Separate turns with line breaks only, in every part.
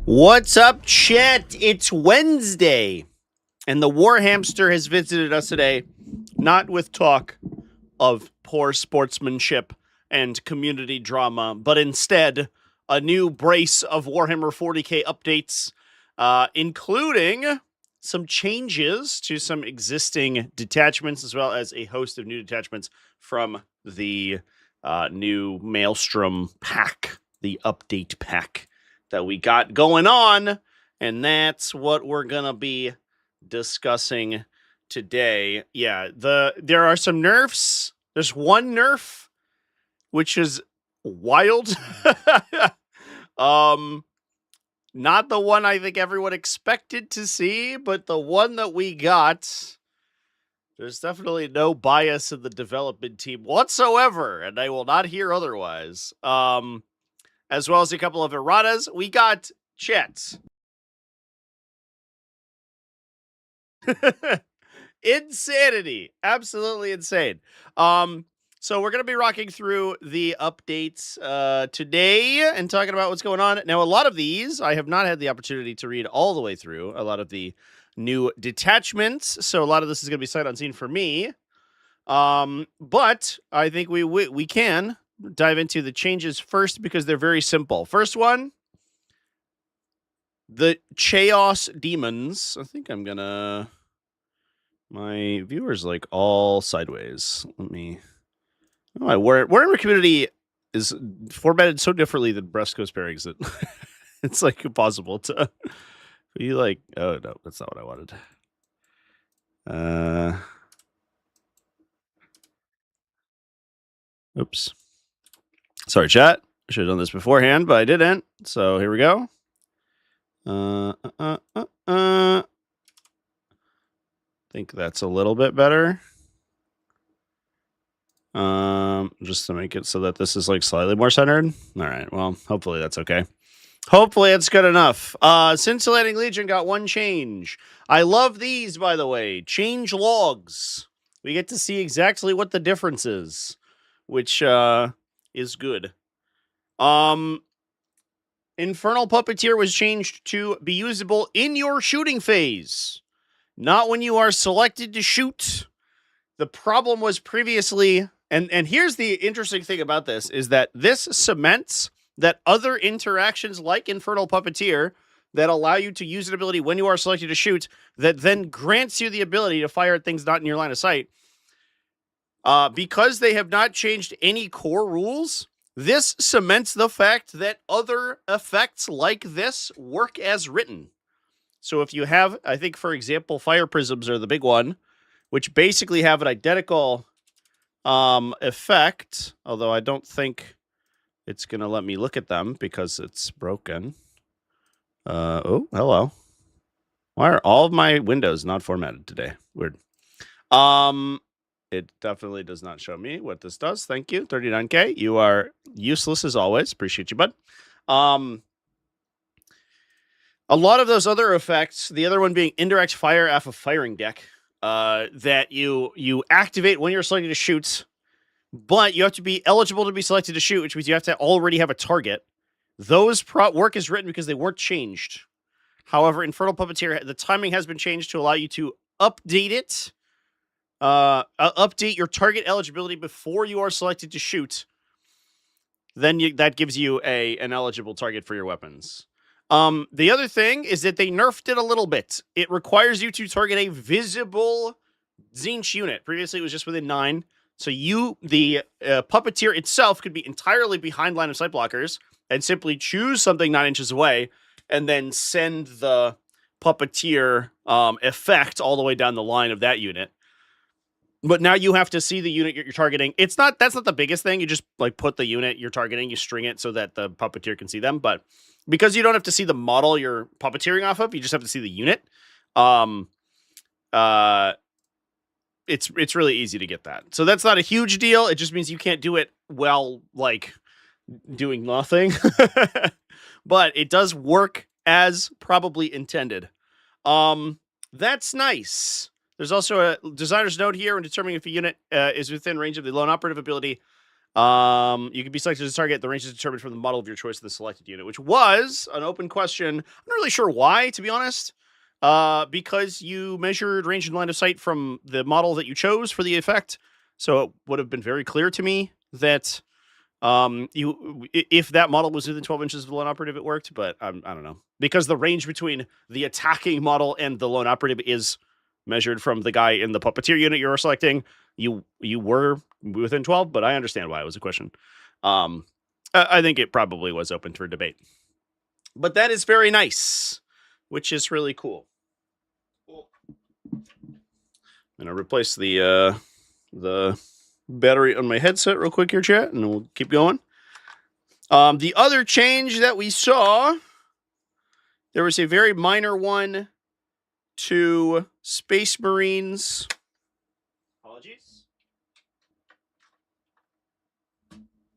What's up, chat? It's Wednesday, and the Warhamster has visited us today, not with talk of poor sportsmanship and community drama, but instead a new brace of Warhammer 40k updates, including some changes to some existing detachments, as well as a host of new detachments from the new Maelstrom pack, the update pack that we got going on, and that's what we're gonna be discussing today. Yeah, there are some nerfs. There's one nerf which is wild. Not the one I think everyone expected to see, but the one that we got. There's definitely no bias in the development team whatsoever, and I will not hear otherwise. As well as a couple of erratas. We got Chet. Insanity. Absolutely insane. So we're going to be rocking through the updates today and talking about what's going on. Now, a lot of these, I have not had the opportunity to read all the way through. A lot of the new detachments. So a lot of this is going to be sight unseen for me. But I think we can dive into the changes first because they're very simple. First one, the Chaos Demons. I think I'm gonna... My viewer's like all sideways. Let me... Oh, my Warhammer community is formatted so differently than Bresco's pairings that it's like impossible to... You like... Oh, no, that's not what I wanted. Oops. Sorry, chat. I should have done this beforehand, but I didn't. So here we go. I think that's a little bit better. Just to make it so that this is like slightly more centered. All right. Well, hopefully that's okay. Hopefully it's good enough. Scintillating Legion got one change. I love these, by the way. Change logs. We get to see exactly what the difference is, which is good. Infernal Puppeteer was changed to be usable in your shooting phase, not when you are selected to shoot. The problem was previously, and here's the interesting thing about this, is that this cements that other interactions like Infernal Puppeteer that allow you to use an ability when you are selected to shoot, that then grants you the ability to fire at things not in your line of sight. Because they have not changed any core rules, this cements the fact that other effects like this work as written. So if you have, I think, for example, Fire Prisms are the big one, which basically have an identical effect, although I don't think it's going to let me look at them because it's broken. Oh, hello. Why are all of my windows not formatted today? Weird. It definitely does not show me what this does. Thank you, 39K. You are useless as always. Appreciate you, bud. A lot of those other effects, the other one being indirect fire off a firing deck, that you activate when you're selected to shoot, but you have to be eligible to be selected to shoot, which means you have to already have a target. Those work as written because they weren't changed. However, Infernal Puppeteer, the timing has been changed to allow you to update it. Update your target eligibility before you are selected to shoot. Then that gives you an eligible target for your weapons. The other thing is that they nerfed it a little bit. It requires you to target a visible Tzeentch unit. Previously, it was just within 9. So the Puppeteer itself could be entirely behind line of sight blockers and simply choose something 9 inches away and then send the Puppeteer effect all the way down the line of that unit. But now you have to see the unit you're targeting. That's not the biggest thing. You just like put the unit you're targeting, you string it so that the Puppeteer can see them. But because you don't have to see the model you're puppeteering off of, you just have to see the unit. It's really easy to get that. So that's not a huge deal. It just means you can't do it while like doing nothing. But it does work as probably intended. That's nice. There's also a designer's note here when determining if a unit is within range of the lone operative ability. You can be selected as a target. The range is determined from the model of your choice of the selected unit, which was an open question. I'm not really sure why, to be honest. Because you measured range and line of sight from the model that you chose for the effect. So it would have been very clear to me that if that model was within 12 inches of the lone operative, it worked. But I don't know. Because the range between the attacking model and the lone operative is measured from the guy in the puppeteer unit you're selecting. You were within 12, but I understand why it was a question. I think it probably was open for debate. But that is very nice, which is really cool. I'm gonna replace the battery on my headset real quick here, chat, and we'll keep going. The other change that we saw, there was a very minor one to Space Marines. Apologies.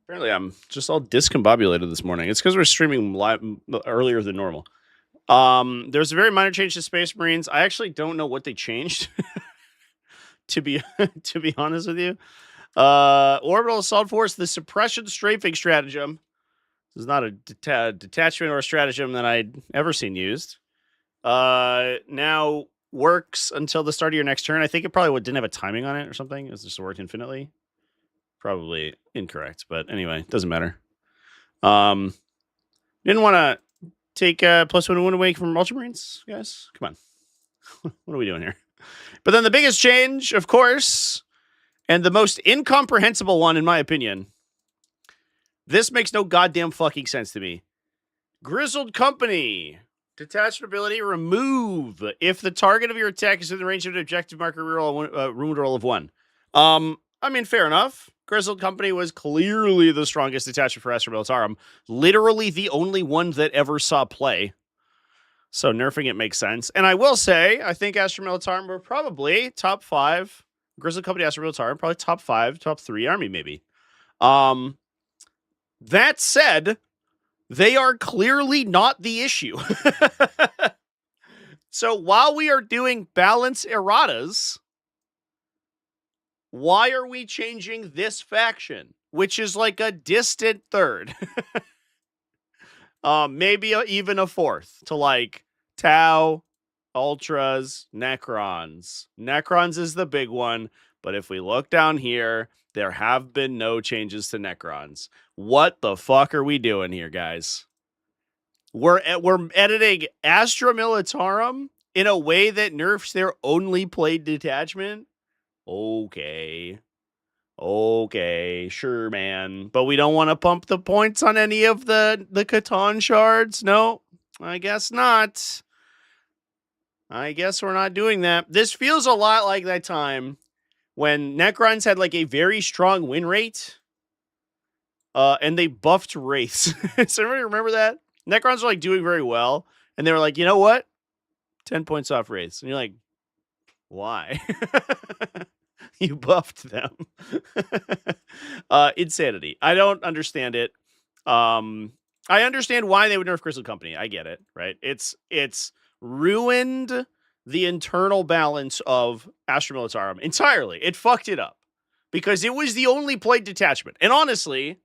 Apparently, I'm just all discombobulated this morning. It's because we're streaming live earlier than normal. There's a very minor change to Space Marines. I actually don't know what they changed. to be honest with you. Orbital Assault Force, the Suppression Strafing Stratagem. This is not a detachment or a stratagem that I'd ever seen used. Now works until the start of your next turn. I think it probably didn't have a timing on it or something. It was just worked infinitely. Probably incorrect, but anyway, doesn't matter. Didn't want to take +1 away from Ultramarines, guys. Come on. What are we doing here? But then the biggest change, of course, and the most incomprehensible one, in my opinion. This makes no goddamn fucking sense to me. Grizzled Company. Detachment ability, remove. If the target of your attack is in the range of an objective marker, wound roll of 1. I mean, fair enough. Grizzled Company was clearly the strongest detachment for Astra Militarum. Literally the only one that ever saw play. So nerfing it makes sense. And I will say, I think Astra Militarum were probably top 5. Grizzled Company, Astra Militarum, probably top 5, top 3 army, maybe. That said, they are clearly not the issue. So while we are doing balance erratas, why are we changing this faction, which is like a distant third? Maybe even a fourth to like Tau, Ultras, Necrons. Necrons is the big one, but if we look down here, there have been no changes to Necrons. What the fuck are we doing here, guys? We're editing Astra Militarum in a way that nerfs their only played detachment? Okay, sure, man. But we don't want to pump the points on any of the Catan shards? No, I guess not. I guess we're not doing that. This feels a lot like that time when Necrons had like a very strong win rate. And they buffed Wraiths. Does everybody remember that? Necrons were like doing very well. And they were like, you know what? 10 points off Wraiths. And you're like, why? You buffed them. Insanity. I don't understand it. I understand why they would nerf Grizzled Company. I get it, right? It's ruined the internal balance of Astra Militarum entirely. It fucked it up because it was the only played detachment. And honestly,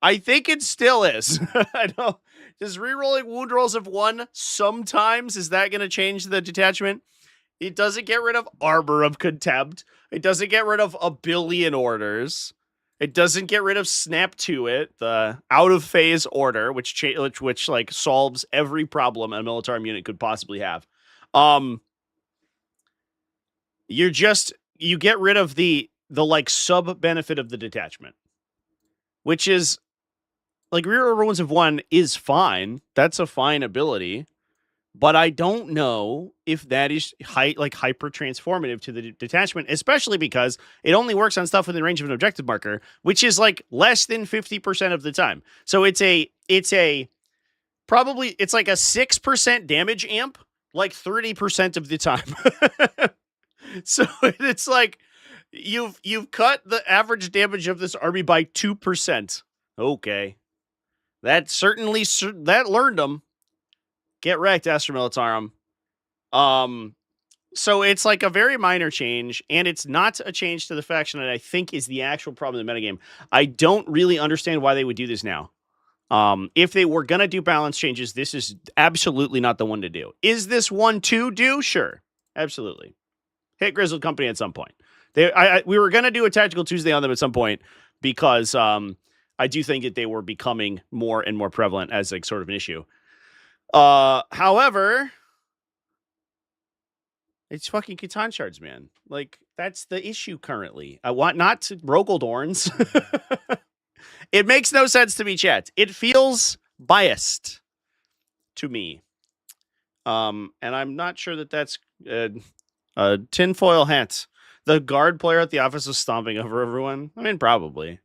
I think it still is. I know. Does rerolling wound rolls of 1 sometimes, is that going to change the detachment? It doesn't get rid of Arbor of Contempt. It doesn't get rid of a billion orders. It doesn't get rid of Snap to It, the out of phase order, which like solves every problem a Militarum unit could possibly have. You get rid of the like sub benefit of the detachment, which is like rear wounds of 1 is fine. That's a fine ability. But I don't know if that is hyper transformative to the detachment, especially because it only works on stuff within range of an objective marker, which is like less than 50% of the time. So it's like a 6% damage amp, like 30% of the time. So it's like you've cut the average damage of this army by 2%. Okay. That learned them. Get wrecked, Astra Militarum. So it's like a very minor change, and it's not a change to the faction that I think is the actual problem in the metagame. I don't really understand why they would do this now. If they were going to do balance changes, this is absolutely not the one to do. Is this one to do? Sure. Absolutely. Hit Grizzled Company at some point. We were going to do a Tactical Tuesday on them at some point because I do think that they were becoming more and more prevalent as like sort of an issue. However, it's fucking Catan shards, man. Like, that's the issue currently. I want not to Rogaldorns. It makes no sense to me, chat. It feels biased to me. And I'm not sure that that's a tinfoil hat. The guard player at the office was stomping over everyone. I mean, probably.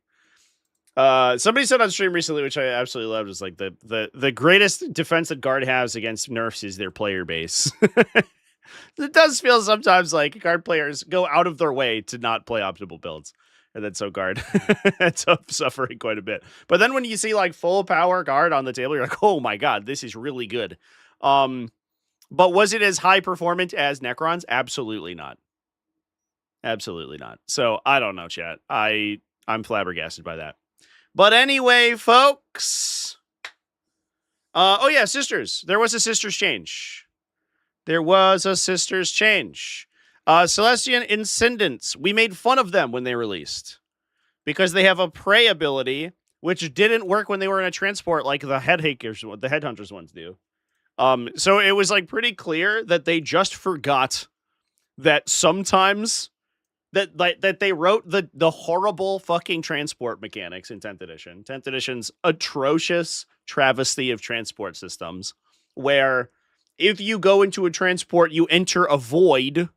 Somebody said on stream recently, which I absolutely loved, was like the greatest defense that guard has against nerfs is their player base. It does feel sometimes like guard players go out of their way to not play optimal builds. And then so guard ends up suffering quite a bit. But then when you see like full power guard on the table, you're like, oh my god, this is really good. But was it as high performant as Necrons? Absolutely not. Absolutely not. So I don't know, chat. I'm flabbergasted by that. But anyway, folks. Oh yeah, sisters. There was a sisters change. Celestian Incendants. We made fun of them when they released because they have a prey ability, which didn't work when they were in a transport like the Headhunters ones do. So it was like pretty clear that they just forgot that sometimes that they wrote the horrible fucking transport mechanics in 10th edition. 10th edition's atrocious travesty of transport systems, where if you go into a transport, you enter a void,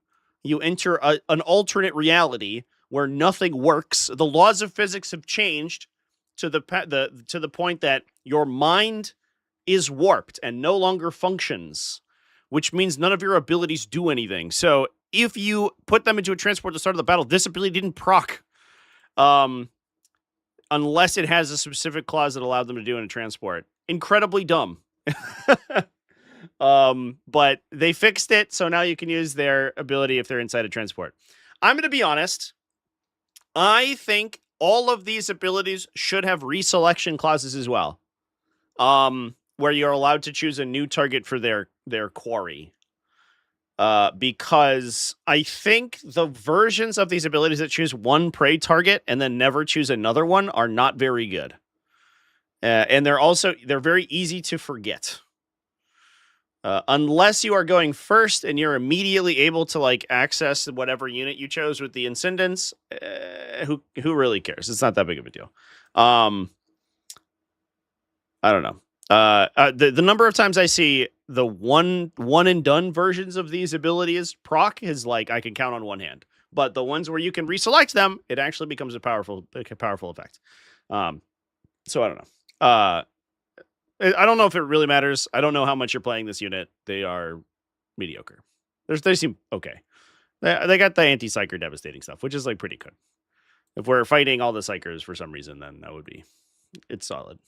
you enter an alternate reality where nothing works. The laws of physics have changed to the point that your mind is warped and no longer functions, which means none of your abilities do anything. So if you put them into a transport at the start of the battle, this ability didn't proc. Unless it has a specific clause that allowed them to do in a transport. Incredibly dumb. But they fixed it, so now you can use their ability if they're inside a transport. I'm going to be honest. I think all of these abilities should have reselection clauses as well. Where you're allowed to choose a new target for their quarry. Because I think the versions of these abilities that choose one prey target and then never choose another one are not very good. And they're very easy to forget. Unless you are going first and you're immediately able to like access whatever unit you chose with the Incendants, who really cares? It's not that big of a deal. I don't know. The number of times I see the one and done versions of these abilities proc is like I can count on one hand. But the ones where you can reselect them, it actually becomes a powerful effect. So I don't know. I don't know if it really matters. I don't know how much you're playing this unit. They are mediocre. They seem okay. They got the anti-psyker devastating stuff, which is like pretty good. If we're fighting all the psychers for some reason, then it's solid.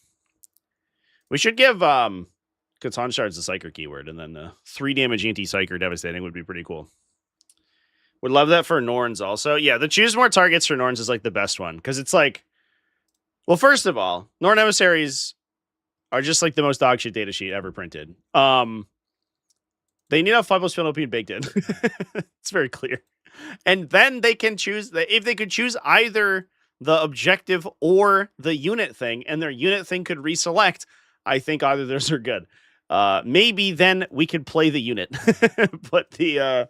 We should give Catan Shards the psyker keyword, and then the 3 damage anti-psyker devastating would be pretty cool. Would love that for Norns also. Yeah, the choose more targets for Norns is like the best one, because it's like, well, first of all, Norn emissaries are just like the most dogshit data sheet ever printed. They need a 5+ penalty baked in. It's very clear. And then they can choose if they could choose either the objective or the unit thing, and their unit thing could reselect. I think either of those are good. Maybe then we could play the unit, but the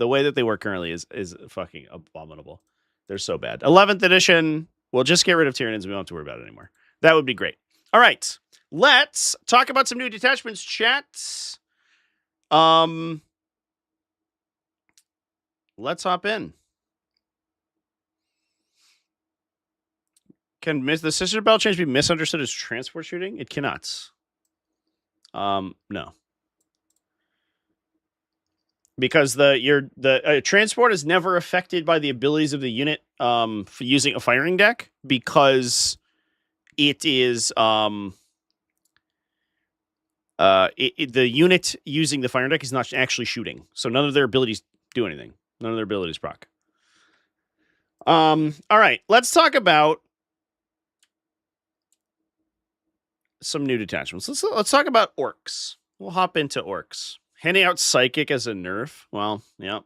way that they work currently is fucking abominable. They're so bad. 11th edition. We'll just get rid of Tyranids. We don't have to worry about it anymore. That would be great. All right, let's talk about some new detachments. Chats. Let's hop in. Can the Sister Bell change be misunderstood as transport shooting? It cannot. No. Because the transport is never affected by the abilities of the unit for using a firing deck, because it is the unit using the fire deck is not actually shooting, so none of their abilities do anything. None of their abilities proc. All right, let's talk about some new detachments. Let's talk about orcs. We'll hop into orcs. Handing out psychic as a nerf. Well, yeah.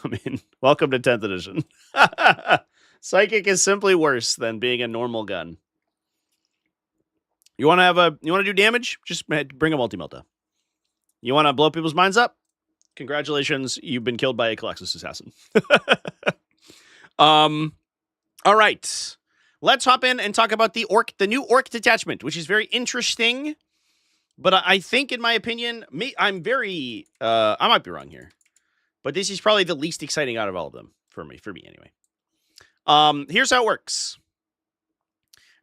I mean, welcome to 10th edition. Psychic is simply worse than being a normal gun. You want to do damage? Just bring a multi-melta. You want to blow people's minds up? Congratulations, you've been killed by a Colexus assassin. All right. Let's hop in and talk about the new orc detachment, which is very interesting. But I think, in my opinion, I might be wrong here, but this is probably the least exciting out of all of them for me anyway. Here's how it works.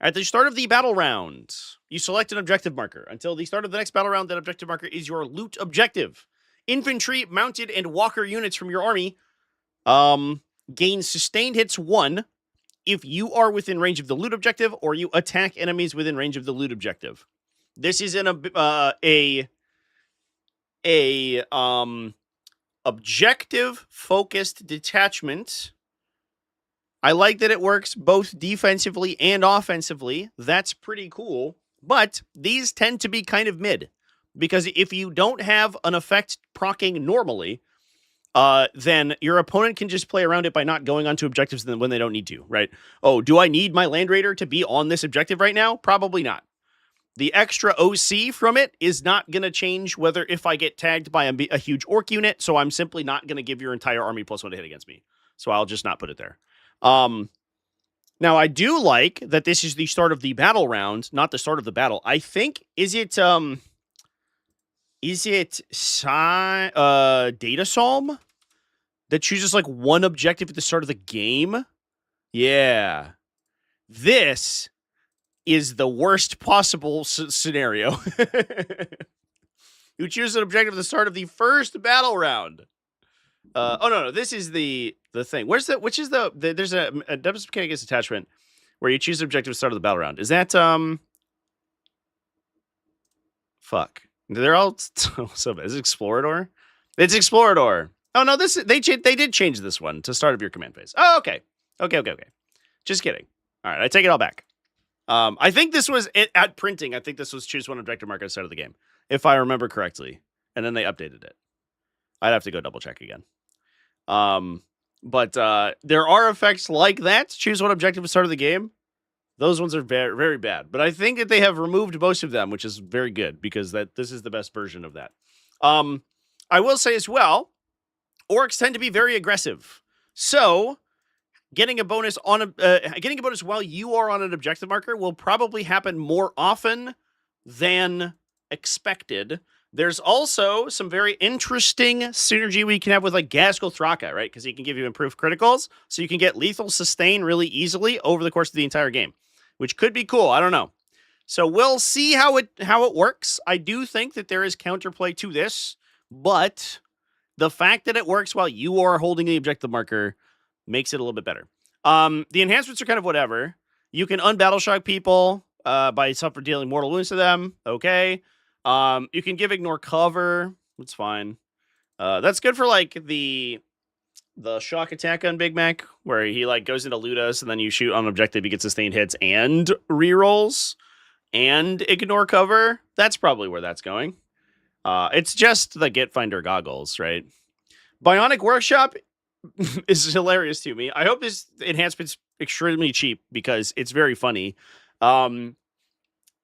At the start of the battle round, you select an objective marker. Until the start of the next battle round, that objective marker is your loot objective. Infantry, mounted, and walker units from your army gain sustained hits 1 if you are within range of the loot objective, or you attack enemies within range of the loot objective. This is an objective-focused detachment. I like that it works both defensively and offensively. That's pretty cool. But these tend to be kind of mid, because if you don't have an effect proccing normally, then your opponent can just play around it by not going onto objectives when they don't need to, right? Oh, do I need my Land Raider to be on this objective right now? Probably not. The extra OC from it is not going to change if I get tagged by a huge orc unit, so I'm simply not going to give your entire army +1 to hit against me. So I'll just not put it there. Now, I do like that this is the start of the battle round, not the start of the battle. I think, is it Data Psalm that chooses like one objective at the start of the game? Yeah. This is the worst possible scenario. You choose an objective at the start of the first battle round. No, this is the thing. There's a Devil's Mechanic against Detachment where you choose an objective at the start of the battle round. Is that, fuck. They're all so bad. Is it Explorador? It's Explorador. Oh, no, they did change this one to start of your command phase. Oh, okay. Okay. Just kidding. All right, I take it all back. I think this was at printing. I think this was choose one objective marker at the start of the game, if I remember correctly. And then they updated it. I'd have to go double check again. But there are effects like that. Choose one objective at the start of the game. Those ones are very, very bad. But I think that they have removed most of them, which is very good, because this is the best version of that. I will say as well, orcs tend to be very aggressive. So getting a bonus while you are on an objective marker will probably happen more often than expected. There's also some very interesting synergy we can have with like Gaskell Thraka, right? Because he can give you improved criticals, so you can get lethal sustain really easily over the course of the entire game, which could be cool. I don't know. So we'll see how it works. I do think that there is counterplay to this, but the fact that it works while you are holding the objective marker makes it a little bit better. The enhancements are kind of whatever. You can unbattle shock people by dealing mortal wounds to them. Okay. You can give ignore cover. That's fine. That's good for like the shock attack on Big Mac, where he like goes into loot us and then you shoot on an objective, he gets sustained hits and rerolls and ignore cover. That's probably where that's going. It's just the Get Finder goggles, right? Bionic Workshop is hilarious to me. I hope this enhancement's extremely cheap because it's very funny.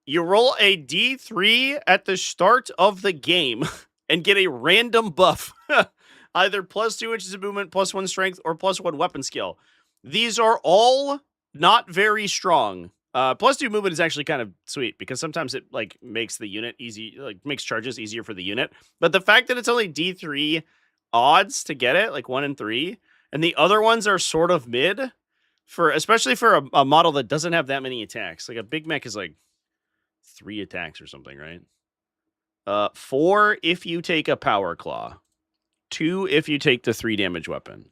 You roll a D3 at the start of the game and get a random buff. Either +2 inches of movement, +1 strength, or +1 weapon skill. These are all not very strong. +2 movement is actually kind of sweet because sometimes it like makes the unit easy, like makes charges easier for the unit. But the fact that it's only D3 odds to get it, like 1 in 3, and the other ones are sort of mid, especially for a model that doesn't have that many attacks. Like a Big Mech is like 3 attacks or something, right? 4 if you take a Power Claw. 2 if you take the 3 damage weapon.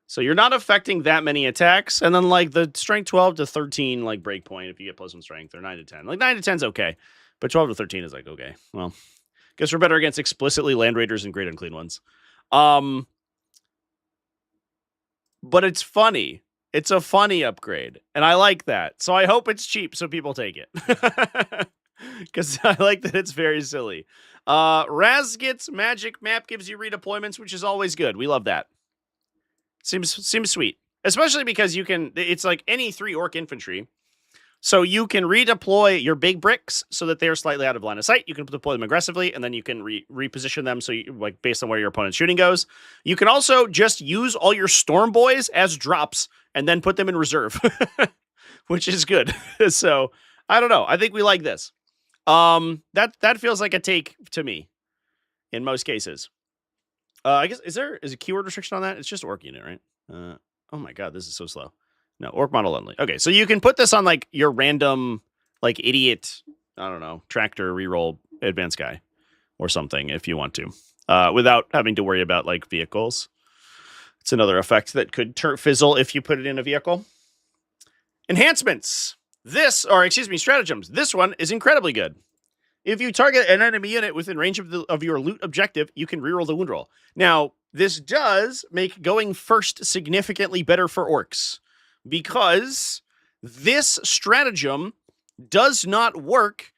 So you're not affecting that many attacks. And then like the strength 12 to 13 like breakpoint if you get +1 strength, or 9 to 10. Like 9 to 10's okay. But 12 to 13 is like, okay, well, guess we're better against explicitly Land Raiders and Great Unclean Ones. But it's funny. It's a funny upgrade, and I like that. So I hope it's cheap so people take it. Because I like that it's very silly. Razgit's magic map gives you redeployments, which is always good. We love that. Seems sweet. Especially because you can, it's like any 3 orc infantry. So you can redeploy your big bricks so that they're slightly out of line of sight. You can deploy them aggressively, and then you can reposition them so you, like, based on where your opponent's shooting goes. You can also just use all your storm boys as drops and then put them in reserve, which is good. So I don't know. I think we like this. That feels like a take to me in most cases. I guess is a keyword restriction on that? It's just orc unit, right? Oh my god, this is so slow. No, orc model only. Okay, so you can put this on like your random, like, idiot, I don't know, tractor reroll advanced guy or something if you want to, without having to worry about like vehicles. It's another effect that could fizzle if you put it in a vehicle. Enhancements. Stratagems. This one is incredibly good. If you target an enemy unit within range of your loot objective, you can reroll the wound roll. Now, this does make going first significantly better for orcs, because this stratagem does not work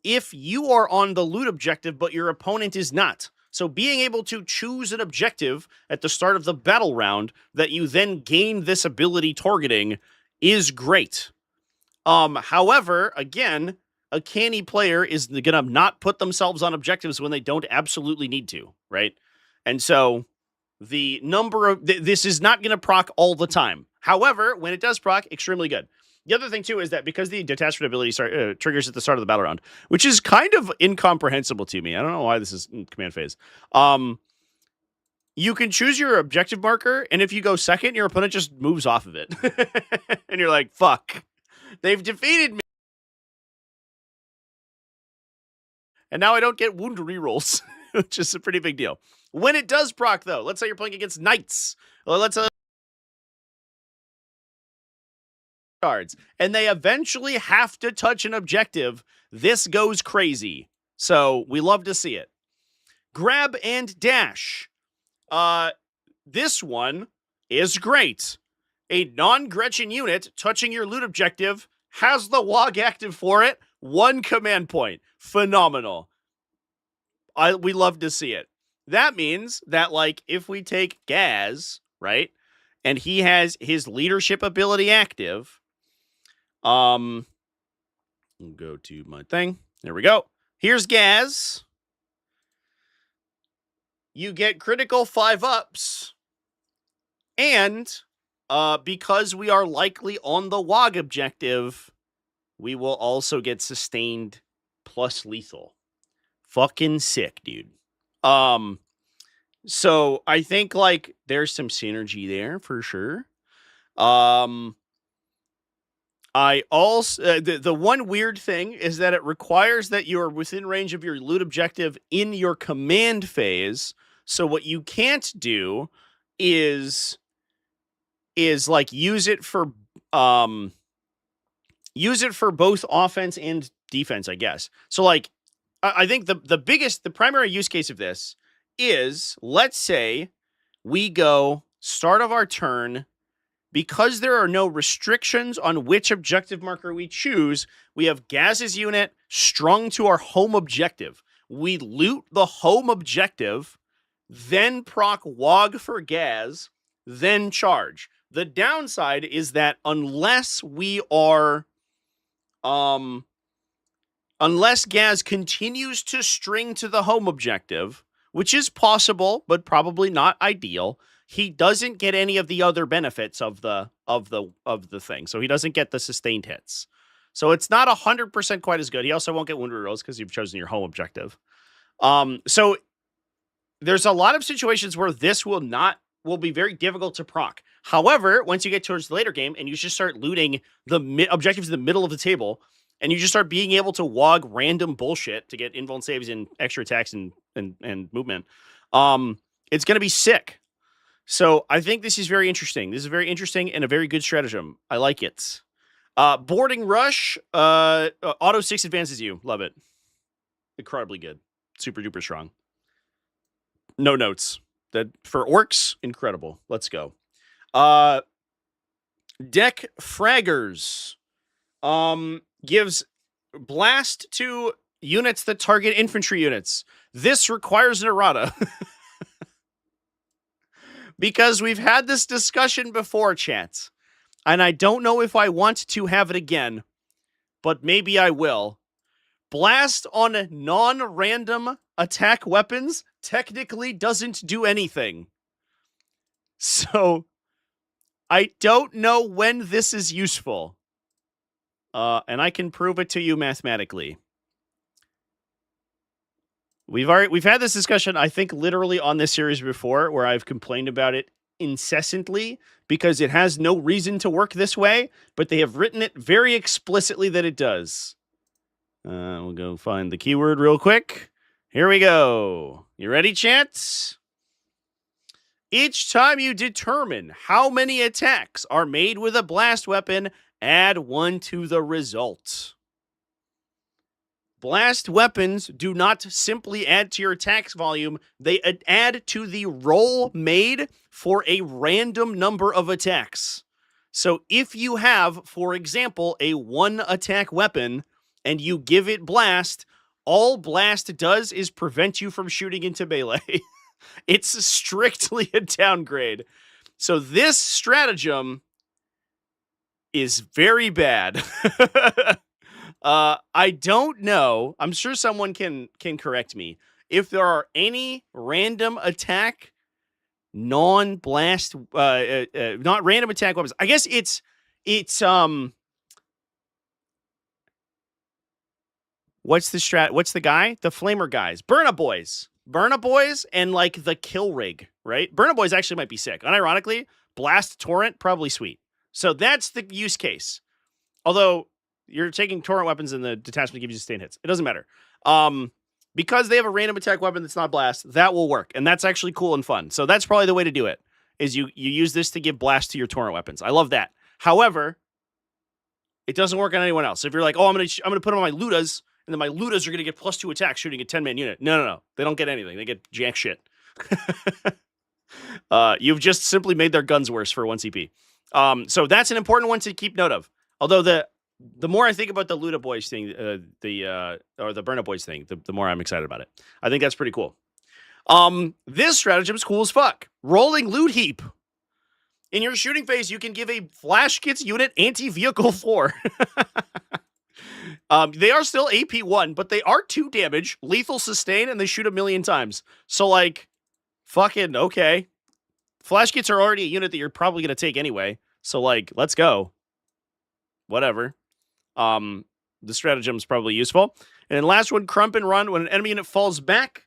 if you are on the loot objective, but your opponent is not. So being able to choose an objective at the start of the battle round that you then gain this ability targeting is great. However, again, a canny player is going to not put themselves on objectives when they don't absolutely need to, right? And so the number of... this is not going to proc all the time. However, when it does proc, extremely good. The other thing, too, is that because the detachment ability triggers at the start of the battle round, which is kind of incomprehensible to me. I don't know why this is in command phase. You can choose your objective marker, and if you go second, your opponent just moves off of it. And you're like, fuck. They've defeated me. And now I don't get wound rerolls, which is a pretty big deal. When it does proc, though, let's say you're playing against knights, or let's say cards, and they eventually have to touch an objective, this goes crazy. So we love to see it. Grab and dash. This one is great. A non-Gretchen unit touching your loot objective has the WOG active for it. 1 command point. Phenomenal. We love to see it. That means that, like, if we take Gaz, right, and he has his leadership ability active, go to my thing. There we go. Here's Gaz. You get critical 5-ups, and because we are likely on the WOG objective, we will also get sustained plus lethal. Fucking sick, dude. So I think, like, there's some synergy there for sure. I also the one weird thing is that it requires that you're within range of your loot objective in your command phase. So what you can't do is like use it for both offense and defense, I guess. So, like, I think the primary use case of this is, let's say we go start of our turn, because there are no restrictions on which objective marker we choose, we have Gaz's unit strung to our home objective. We loot the home objective, then proc WOG for Gaz, then charge. The downside is that unless Gaz continues to string to the home objective, which is possible, but probably not ideal, he doesn't get any of the other benefits of the thing. So he doesn't get the sustained hits. So it's not 100% quite as good. He also won't get wound rerolls because you've chosen your home objective. So there's a lot of situations where this will be very difficult to proc. However, once you get towards the later game and you just start looting the objectives in the middle of the table, and you just start being able to WOG random bullshit to get invuln saves and extra attacks and movement, it's going to be sick. So I think this is very interesting. This is very interesting and a very good stratagem. I like it. Boarding Rush, auto 6 advances you. Love it. incredibly good. Super duper strong. No notes. That for orcs, incredible. Let's go. Deck Fraggers gives blast to units that target infantry units. This requires an errata. Because we've had this discussion before, chat. And I don't know if I want to have it again, but maybe I will. Blast on non-random attack weapons technically doesn't do anything. So, I don't know when this is useful. And I can prove it to you mathematically. We've had this discussion, I think, literally on this series before, where I've complained about it incessantly because it has no reason to work this way, but they have written it very explicitly that it does. We'll go find the keyword real quick. Here we go. You ready, chat? Each time you determine how many attacks are made with a blast weapon, add 1 to the result. Blast weapons do not simply add to your attacks volume, they add to the roll made for a random number of attacks. So if you have, for example, a 1 attack weapon and you give it blast, all blast does is prevent you from shooting into melee. It's strictly a downgrade. So this stratagem is very bad. I don't know. I'm sure someone can correct me. If there are any random attack, non-blast, not random attack weapons. I guess it's what's the guy? The flamer guys. Burna Boys and like the kill rig, right? Burna Boys actually might be sick. Unironically, blast torrent, probably sweet. So that's the use case. Although you're taking torrent weapons and the detachment gives you sustained hits. It doesn't matter. Because they have a random attack weapon that's not blast, that will work. And that's actually cool and fun. So that's probably the way to do it, is you use this to give blast to your torrent weapons. I love that. However, it doesn't work on anyone else. If you're like, oh, I'm gonna put them on my Ludas, and then my Ludas are gonna get +2 attack shooting a 10-man unit. No. They don't get anything. They get jack shit. You've just simply made their guns worse for 1 CP. So that's an important one to keep note of. Although the more I think about the Luda Boys thing, or the Burna Boys thing, the more I'm excited about it. I think that's pretty cool. This stratagem is cool as fuck. Rolling loot heap. In your shooting phase, you can give a flash kits unit anti-vehicle 4. They are still AP 1, but they are 2 damage, lethal sustain, and they shoot 1,000,000 times. So, like, fucking okay. Flash kits are already a unit that you're probably going to take anyway. So, like, let's go. Whatever. The stratagem is probably useful. And then last one, Crump and Run. When an enemy unit falls back,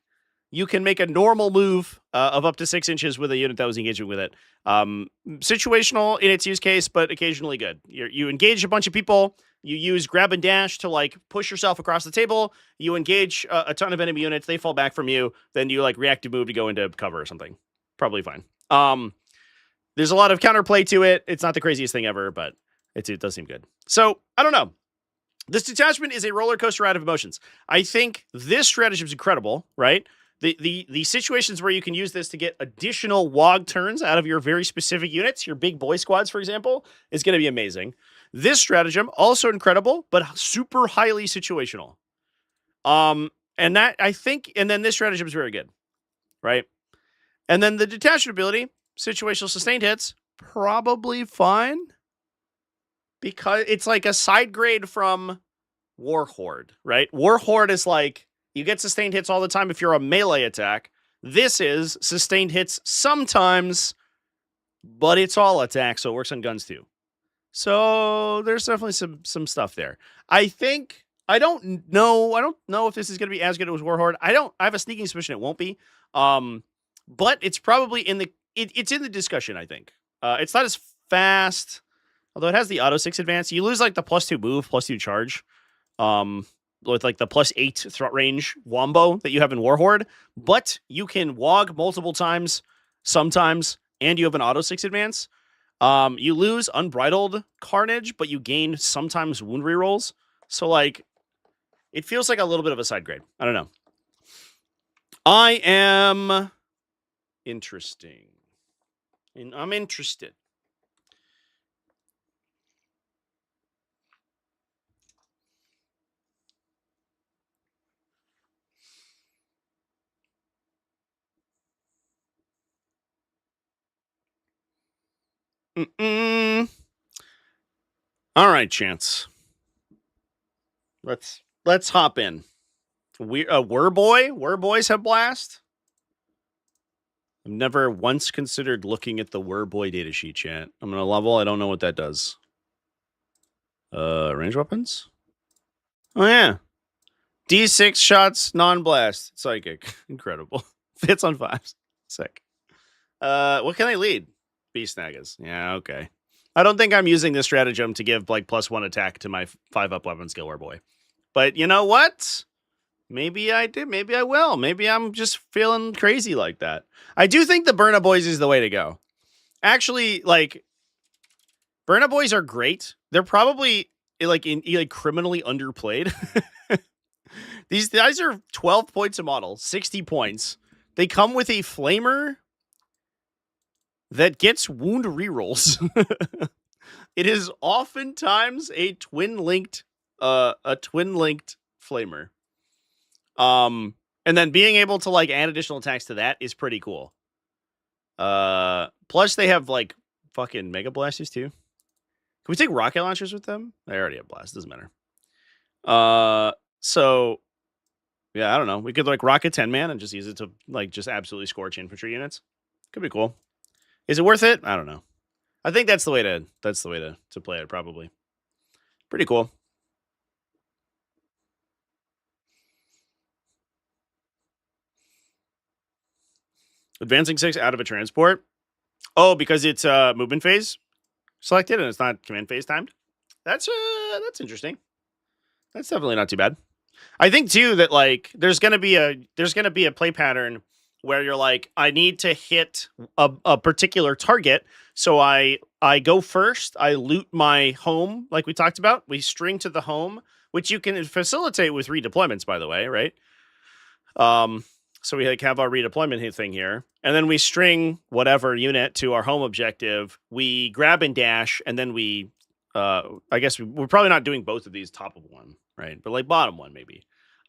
you can make a normal move of up to 6 inches with a unit that was engaging with it. Situational in its use case, but occasionally good. You engage a bunch of people. You use grab and dash to like push yourself across the table. You engage a ton of enemy units. They fall back from you. Then you like reactive move to go into cover or something. Probably fine. There's a lot of counterplay to it. It's not the craziest thing ever, but it does seem good. So I don't know. This detachment is a roller coaster ride of emotions. I think this stratagem is incredible, right? The situations where you can use this to get additional WOG turns out of your very specific units, your big boy squads, for example, is going to be amazing. This stratagem, also incredible, but super highly situational. And then this stratagem is very good, right? And then the detachment ability, situational sustained hits, probably fine. Because it's like a side grade from Warhorde, right? Warhorde is like, you get sustained hits all the time if you're a melee attack. This is sustained hits sometimes, but it's all attack, so it works on guns too. So there's definitely some stuff there. I don't know if this is going to be as good as Warhorde. I have a sneaking suspicion it won't be. But it's probably it's in the discussion, I think. It's not as fast, although it has the auto 6 advance. You lose like the +2 move, +2 charge. With like the +8 threat range wombo that you have in Warhorde, but you can WOG multiple times, sometimes, and you have an auto 6 advance. You lose unbridled carnage, but you gain sometimes wound rerolls. So like, It feels like a little bit of a side grade. I don't know. I am interesting. And I'm interested. All right, Chance. Let's hop in. Werboys have blast. I've never once considered looking at the Werboy datasheet, chat. I'm gonna level. I don't know what that does. Range weapons. Oh yeah, D6 shots, non-blast, psychic. Incredible. Fits on 5s. Sick. What can they lead? Beast Nagas. Yeah, okay. I don't think I'm using this stratagem to give like +1 attack to my 5-up weapon skill Werboy. But you know what? Maybe I did. Maybe I will. Maybe I'm just feeling crazy like that. I do think the Burna Boys is the way to go. Actually, like, Burna Boys are great. They're probably like criminally underplayed. These guys are 12 points a model, 60 points. They come with a flamer that gets wound rerolls. It is oftentimes a twin-linked flamer. And then being able to like add additional attacks to that is pretty cool. Plus they have like fucking mega blasters too. Can we take rocket launchers with them? They already have blast, doesn't matter. So yeah, I don't know. We could like rocket 10-man and just use it to like just absolutely scorch infantry units. Could be cool. Is it worth it? I don't know. I think that's the way to play it, probably. Pretty cool. Advancing 6 out of a transport. Oh, because it's movement phase selected and it's not command phase timed. That's interesting. That's definitely not too bad. I think too that like there's gonna be a play pattern where you're like, I need to hit a particular target, so I go first. I loot my home, like we talked about. We string to the home, which you can facilitate with redeployments, by the way, right? So we like have our redeployment thing here, and then we string whatever unit to our home objective. We grab and dash, and then we, I guess we're probably not doing both of these top of one, right? But like bottom one maybe.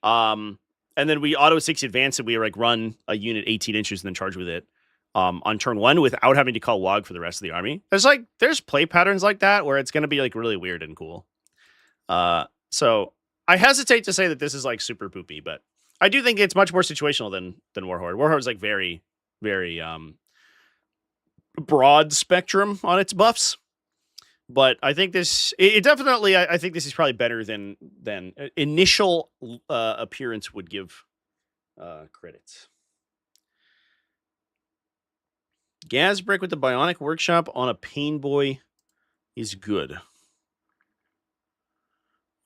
And then we auto 6 advance, and we like run a unit 18 inches and then charge with it on turn 1 without having to call WOG for the rest of the army. There's play patterns like that where it's going to be like really weird and cool. So I hesitate to say that this is like super poopy, but I do think it's much more situational than Warhorde. Warhorde is like very, very broad spectrum on its buffs. But I think this definitely. I think this is probably better than initial appearance would give credits. Gazbrick with the Bionic Workshop on a Pain Boy is good.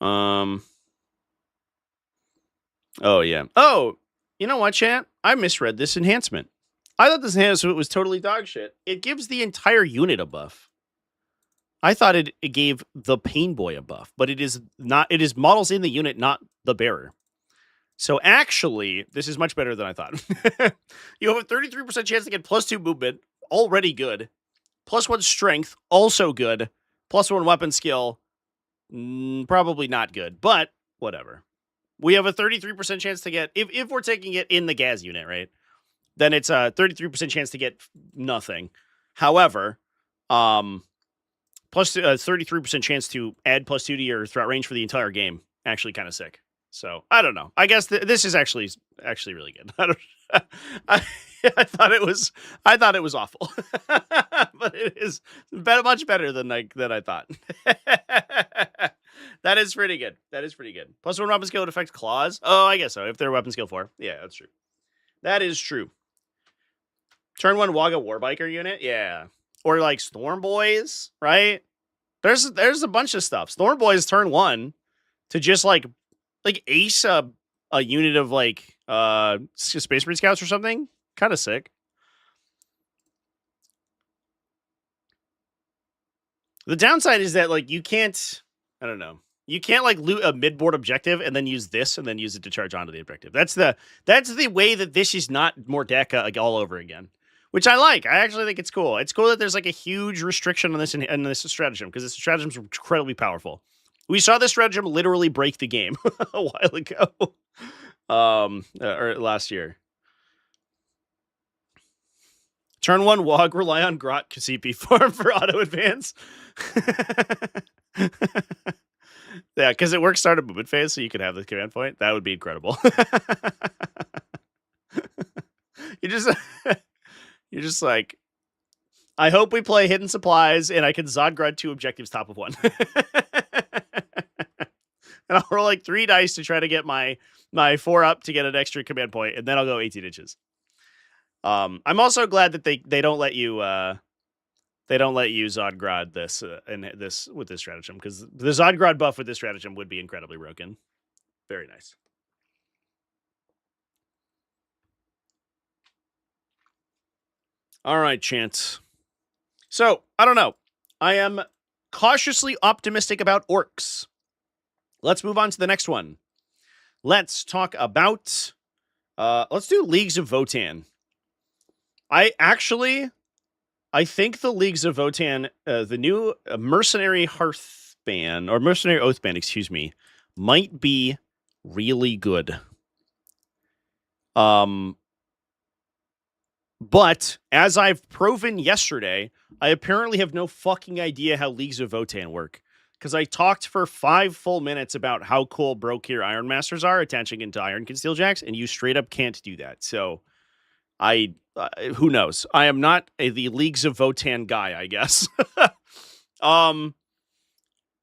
Oh yeah. Oh, you know what, chat? I misread this enhancement. I thought this enhancement was totally dog shit. It gives the entire unit a buff. I thought it gave the Pain Boy a buff, but it is not. It is models in the unit, not the bearer. So actually, this is much better than I thought. You have a 33% chance to get +2 movement, already good. +1 strength, also good. +1 weapon skill, probably not good, but whatever. We have a 33% chance to get, if we're taking it in the Gaz unit, right? Then it's a 33% chance to get nothing. However, plus 33% chance to add +2 to your threat range for the entire game. Actually kind of sick. So I don't know. I guess this is actually really good. I thought it was awful, but it is much better than I thought. That is pretty good. +1 weapon skill would affect claws. Oh, I guess so. If they're weapon skill 4, yeah, that's true. That is true. Turn 1 Waga Warbiker unit, yeah, or like Storm Boys, right? There's a bunch of stuff. Storm Boys turn 1 to just like ace a unit of like Space Marine Scouts or something. Kind of sick. The downside is that like you can't, I don't know. You can't like loot a mid-board objective and then use this and then use it to charge onto the objective. That's the way that this is not Mordecai like, all over again, which I like. I actually think it's cool. It's cool that there's like a huge restriction on this in this stratagem because this stratagem's incredibly powerful. We saw this stratagem literally break the game a while ago, or last year. Turn 1 Wog, rely on Grot CP farm for auto advance. Yeah, because it works start of movement phase, so you could have the command point. That would be incredible. You're just like, I hope we play Hidden Supplies and I can Zodgrad 2 objectives top of 1. And I'll roll like 3 dice to try to get my 4 up to get an extra command point, and then I'll go 18 inches. I'm also glad that they don't let you Zodgrad this and this with this stratagem, because the Zodgrad buff with this stratagem would be incredibly broken. Very nice. All right, Chance. So, I don't know. I am cautiously optimistic about orcs. Let's move on to the next one. Let's talk about... let's do Leagues of Votann. I think the Leagues of Votann, the new Mercenary Hearthband, or Mercenary Oathband, excuse me, might be really good. But, as I've proven yesterday, I apparently have no fucking idea how Leagues of Votann work. Because I talked for 5 full minutes about how cool Brokir Iron Masters are attaching into Iron Conceal Jacks, and you straight up can't do that. So, who knows? I am not the Leagues of Votann guy, I guess.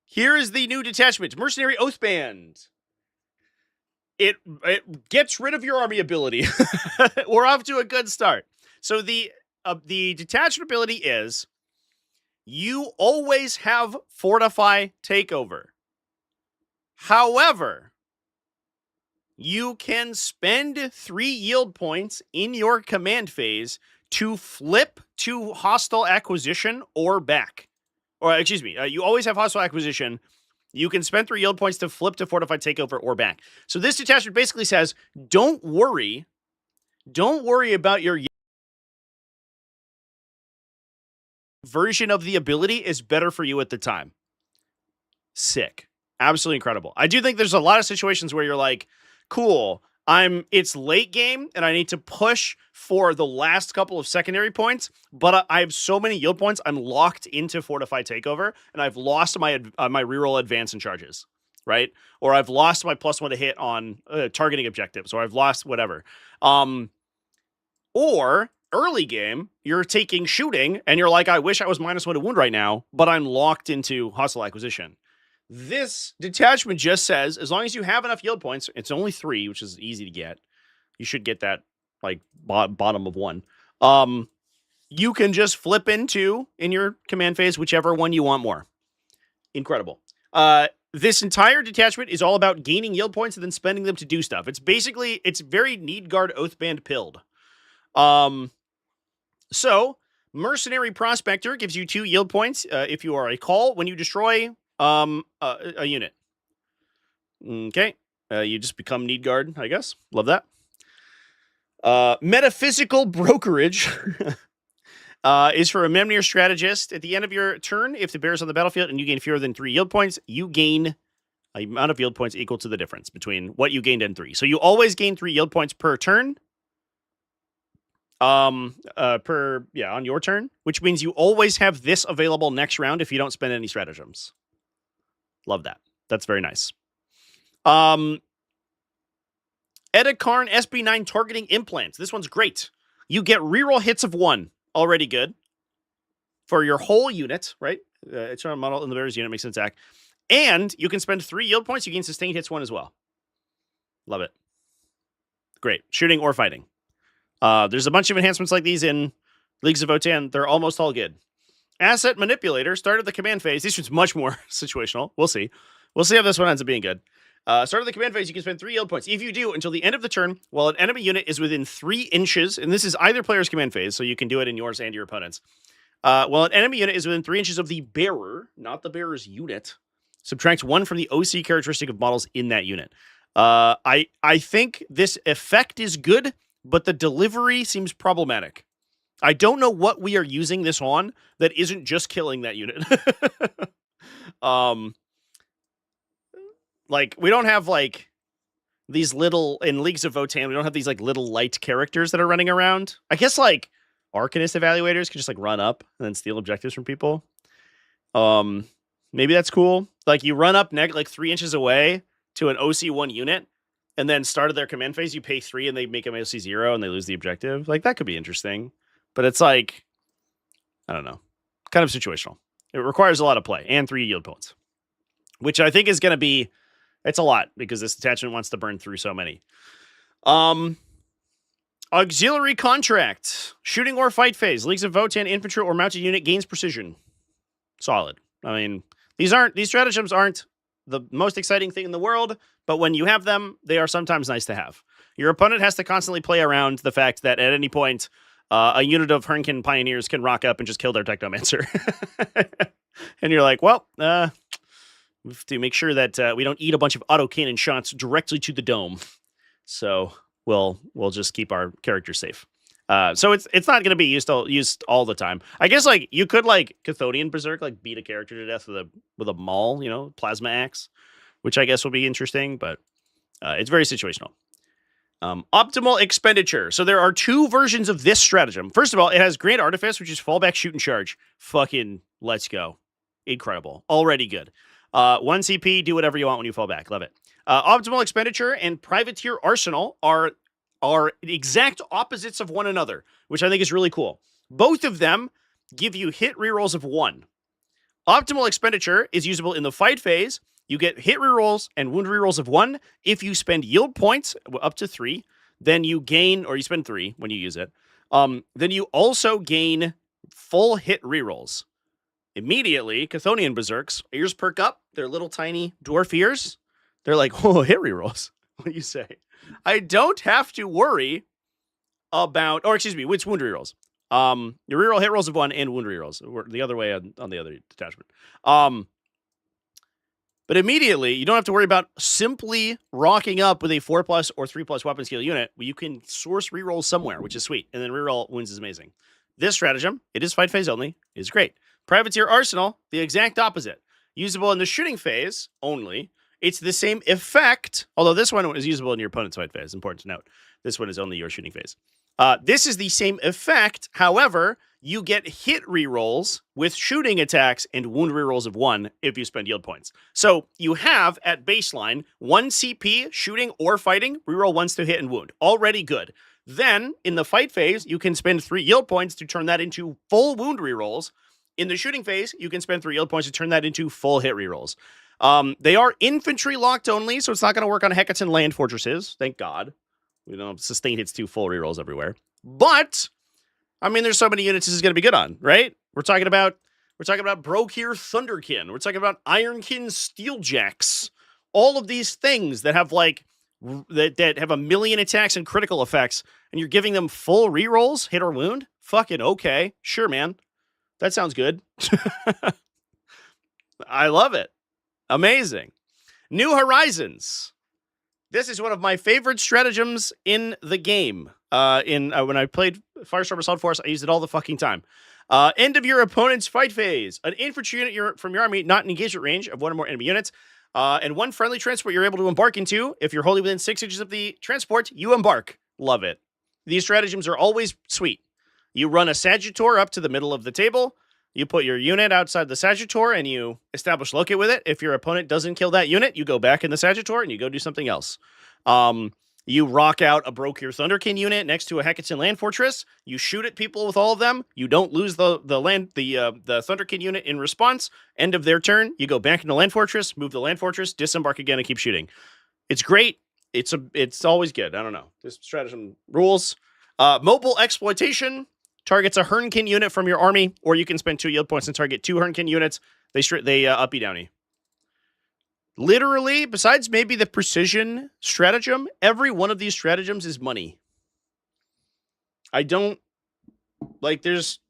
Here is the new detachment, Mercenary Oathband. It gets rid of your army ability. We're off to a good start. So the detachment ability is you always have Fortify Takeover. However, you can spend 3 yield points in your command phase to flip to hostile acquisition or back. Or, excuse me, you always have hostile acquisition. You can spend 3 yield points to flip to Fortified Takeover or back. So this detachment basically says, don't worry about your version of the ability is better for you at the time. Sick. Absolutely incredible. I do think there's a lot of situations where you're like, cool, it's late game and I need to push for the last couple of secondary points, but I have so many yield points, I'm locked into Fortified Takeover, and I've lost my reroll advance and charges, right? Or I've lost my +1 to hit on targeting objectives, or I've lost whatever. Or early game, you're taking shooting, and you're like, I wish I was -1 to wound right now, but I'm locked into hostile acquisition. This detachment just says, as long as you have enough yield points, it's only 3, which is easy to get. You should get that, like, bottom of 1. You can just flip into, in your command phase, whichever one you want more. Incredible. This entire detachment is all about gaining yield points and then spending them to do stuff. It's very Needguard Oathband pilled. So, Mercenary Prospector gives you 2 yield points if you are a call when you destroy a unit. Okay. You just become Needguard, I guess. Love that. Metaphysical Brokerage is for a Memnir Strategist. At the end of your turn, if the bear is on the battlefield and you gain fewer than 3 yield points, you gain an amount of yield points equal to the difference between what you gained and 3. So you always gain 3 yield points per turn. On your turn, which means you always have this available next round if you don't spend any stratagems. Love that. That's very nice. Edikarn SB9 targeting implants. This one's great. You get reroll hits of 1. Already good. For your whole unit, right? It's on a model in the bear's unit, makes an attack. And you can spend 3 yield points. You gain sustained hits 1 as well. Love it. Great. Shooting or fighting. There's a bunch of enhancements like these in Leagues of Votann. They're almost all good. Asset Manipulator, start of the command phase. This one's much more situational. We'll see. We'll see how this one ends up being good. Start of the command phase, you can spend 3 yield points. If you do, until the end of the turn, while an enemy unit is within 3 inches, and this is either player's command phase, so you can do it in yours and your opponent's. While an enemy unit is within 3 inches of the bearer, not the bearer's unit, Subtract 1 from the OC characteristic of models in that unit. I think this effect is good, but the delivery seems problematic. I don't know what we are using this on that isn't just killing that unit. Like, we don't have, like, these little, in Leagues of Votann, we don't have these, like, little light characters that are running around. I guess, like, Arcanist evaluators could just, like, run up and then steal objectives from people. Maybe that's cool. Like, you run up like 3 inches away to an OC1 unit, and then start of their command phase, you pay 3 and they make them OC0 and they lose the objective. Like, that could be interesting. But it's like, I don't know, kind of situational. It requires a lot of play and 3 yield points, which I think is going to be, it's a lot because this detachment wants to burn through so many. Auxiliary contract, shooting or fight phase, Leagues of Votann infantry or mounted unit gains precision. Solid. I mean, these stratagems aren't the most exciting thing in the world, but when you have them, they are sometimes nice to have. Your opponent has to constantly play around the fact that at any point, a unit of Hernkin Pioneers can rock up and just kill their Technomancer. And you're like, well, we have to make sure that we don't eat a bunch of autocannon shots directly to the dome. So we'll just keep our characters safe. So it's not going to be used all the time. I guess, like, you could, like, Chthonian Berserk, like, beat a character to death with a maul, plasma axe, which I guess will be interesting, but it's very situational. Optimal expenditure. So there are 2 versions of this stratagem. First of all, it has Grand Artifice, which is fallback, shoot, and charge. Fucking let's go. Incredible. Already good. 1 CP, do whatever you want when you fall back. Love it. Optimal expenditure and Privateer Arsenal are exact opposites of one another, which I think is really cool. Both of them give you hit rerolls of 1. Optimal expenditure is usable in the fight phase. You get hit rerolls and wound rerolls of 1. If you spend yield points up to 3, then you gain, or you spend 3 when you use it. Then you also gain full hit rerolls. Immediately, Chthonian Berserks, ears perk up. They're little tiny dwarf ears. They're like, oh, hit rerolls. What do you say? I don't have to worry about, or excuse me, which wound rerolls. You reroll hit rolls of 1 and wound rerolls. Or the other way on the other detachment. But immediately, you don't have to worry about simply rocking up with a 4+ or 3+ weapon skill unit. You can source rerolls somewhere, which is sweet. And then reroll wounds is amazing. This stratagem, it is fight phase only, is great. Privateer Arsenal, the exact opposite. Usable in the shooting phase only. It's the same effect, although this one is usable in your opponent's fight phase. Important to note. This one is only your shooting phase. This is the same effect. However, you get hit rerolls with shooting attacks and wound rerolls of 1 if you spend yield points. So you have, at baseline, 1 CP, shooting or fighting, reroll once to hit and wound. Already good. Then, in the fight phase, you can spend 3 yield points to turn that into full wound rerolls. In the shooting phase, you can spend 3 yield points to turn that into full hit rerolls. They are infantry locked only, so it's not going to work on Hekaton land fortresses. Thank God. We don't have sustain hits 2 full rerolls everywhere. But, I mean, there's so many units this is going to be good on, right? We're talking about Brokir Thunderkin. We're talking about Ironkin Steeljacks. All of these things that have, like, that have a million attacks and critical effects, and you're giving them full rerolls, hit or wound? Fucking okay. Sure, man. That sounds good. I love it. Amazing. New Horizons. This is one of my favorite stratagems in the game. When I played Firestorm Assault Force, I used it all the fucking time. End of your opponent's fight phase. An infantry unit from your army not in engagement range of 1 or more enemy units. And 1 friendly transport you're able to embark into. If you're wholly within 6 inches of the transport, you embark. Love it. These stratagems are always sweet. You run a Sagittor up to the middle of the table. You put your unit outside the Sagittor and you establish locate with it. If your opponent doesn't kill that unit, you go back in the Sagittor and you go do something else. You rock out a Brokir Thunderkin unit next to a Hekaton land fortress. You shoot at people with all of them. You don't lose the Thunderkin unit in response. End of their turn. You go back into land fortress, move the land fortress, disembark again, and keep shooting. It's great. It's always good. I don't know. This stratagem rules. Mobile exploitation. Targets a Hernkin unit from your army, or you can spend 2 yield points and target 2 Hernkin units. They uppy downy. Literally, besides maybe the precision stratagem, every one of these stratagems is money. I don't like. There's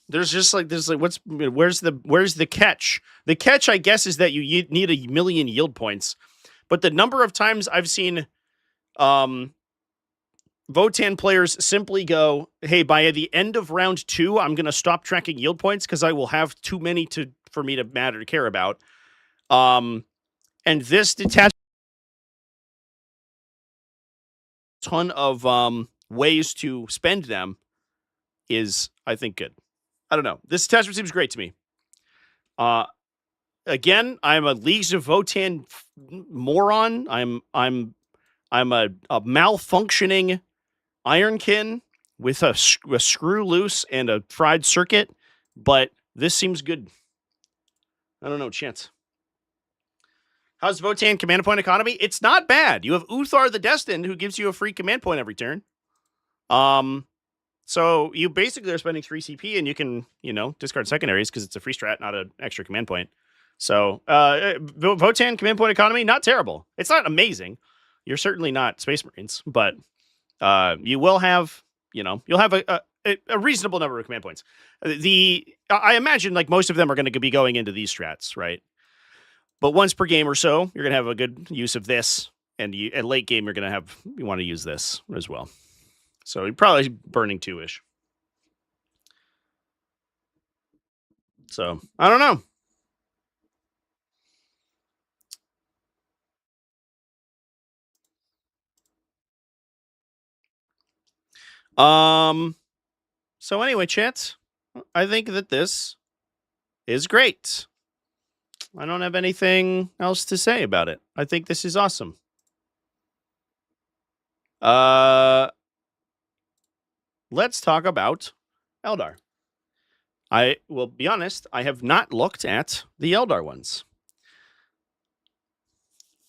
There's where's the catch? The catch, I guess, is that you need 1,000,000 yield points. But the number of times I've seen Votann players simply go, hey, by the end of round 2, I'm going to stop tracking yield points because I will have too many for me to matter to care about. And this detachment, ton of ways to spend them is, I think, good. I don't know. This detachment seems great to me. Again, I'm a Leagues of Votann moron. I'm a malfunctioning Ironkin with a screw loose and a fried circuit, but this seems good. I don't know, chance. How's Votann command point economy? It's not bad. You have Uthar the Destined, who gives you a free command point every turn. So you basically are spending 3 CP, and you can, discard secondaries because it's a free strat, not an extra command point. So Votann command point economy, not terrible. It's not amazing. You're certainly not Space Marines, but you will have, you'll have a reasonable number of command points. I imagine like most of them are going to be going into these strats, right? But once per game or so, you're going to have a good use of this, and at late game you want to use this as well. So you're probably burning 2-ish. So I don't know. So anyway, chat, I think that this is great. I don't have anything else to say about it. I think this is awesome. Let's talk about Eldar. I will be honest, I have not looked at the Eldar ones.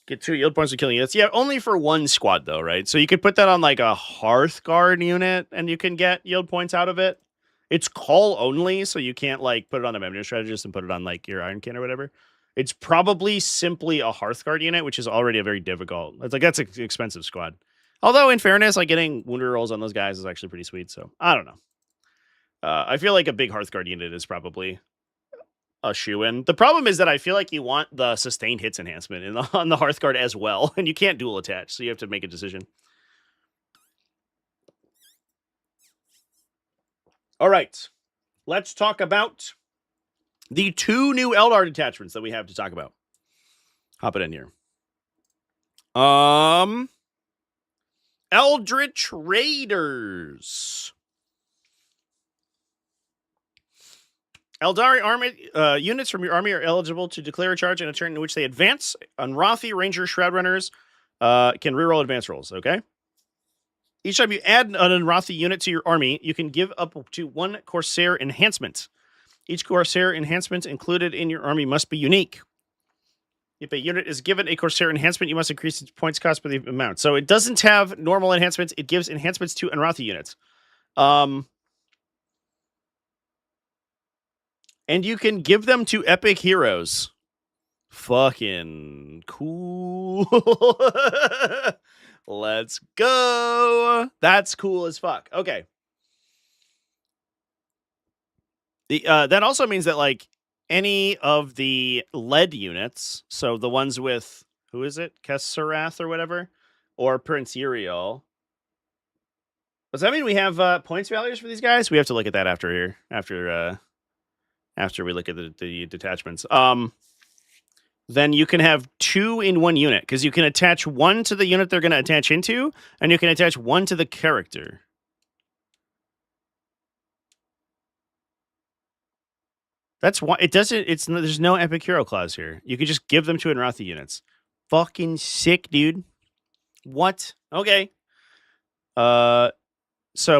Get 2 yield points for killing units. Yeah, only for 1 squad, though, right? So you could put that on, like, a Hearthguard unit, and you can get yield points out of it. It's call only, so you can't, like, put it on a Memory Strategist and put it on, like, your Ironkin or whatever. It's probably simply a Hearthguard unit, which is already a very difficult... It's like, that's an expensive squad. Although, in fairness, like, getting wounded rolls on those guys is actually pretty sweet, so I don't know. I feel like a big Hearthguard unit is probably a shoe-in. The problem is that I feel like you want the sustained hits enhancement on the Hearthguard as well, and you can't dual attach, so you have to make a decision. All right, let's talk about the 2 new Eldar detachments that we have to talk about. Hop it in here. Eldritch Raiders. Aeldari army units from your army are eligible to declare a charge in a turn in which they advance. Unwrathy, Ranger, Shroud Runners can reroll advance rolls, okay? Each time you add an Unwrathy unit to your army, you can give up to 1 Corsair enhancement. Each Corsair enhancement included in your army must be unique. If a unit is given a Corsair enhancement, you must increase its points cost by the amount. So it doesn't have normal enhancements. It gives enhancements to Unwrathy units. And you can give them to epic heroes. Fucking cool. Let's go. That's cool as fuck. Okay. That also means that, like, any of the lead units, so the ones with, who is it? Kesserath or whatever? Or Prince Uriel. Does that mean we have points values for these guys? We have to look at that after we look at the detachments. Then you can have 2 in 1 unit, because you can attach 1 to the unit they're going to attach into, and you can attach 1 to the character. That's why it doesn't. There's no epic hero clause here. You could just give them to Unwrathy units. Fucking sick, dude. What? Okay. So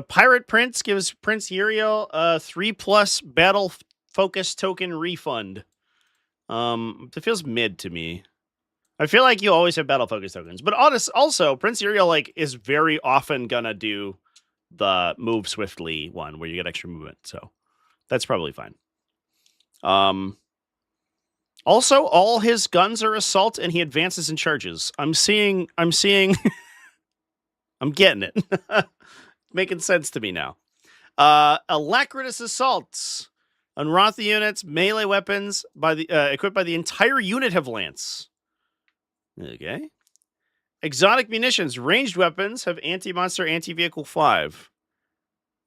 Pirate Prince gives Prince Uriel a 3+ battle focus token refund. It feels mid to me. I feel like you always have battle focus tokens, but also Prince Uriel, like, is very often gonna do the move swiftly one where you get extra movement, so that's probably fine. Also, all his guns are assault, and he advances and charges. I'm seeing. I'm getting it. Making sense to me now. Alacritus Assaults. Unwrathy units, melee weapons equipped by the entire unit have lance. Okay. Exotic munitions, ranged weapons have anti-monster, anti-vehicle 5.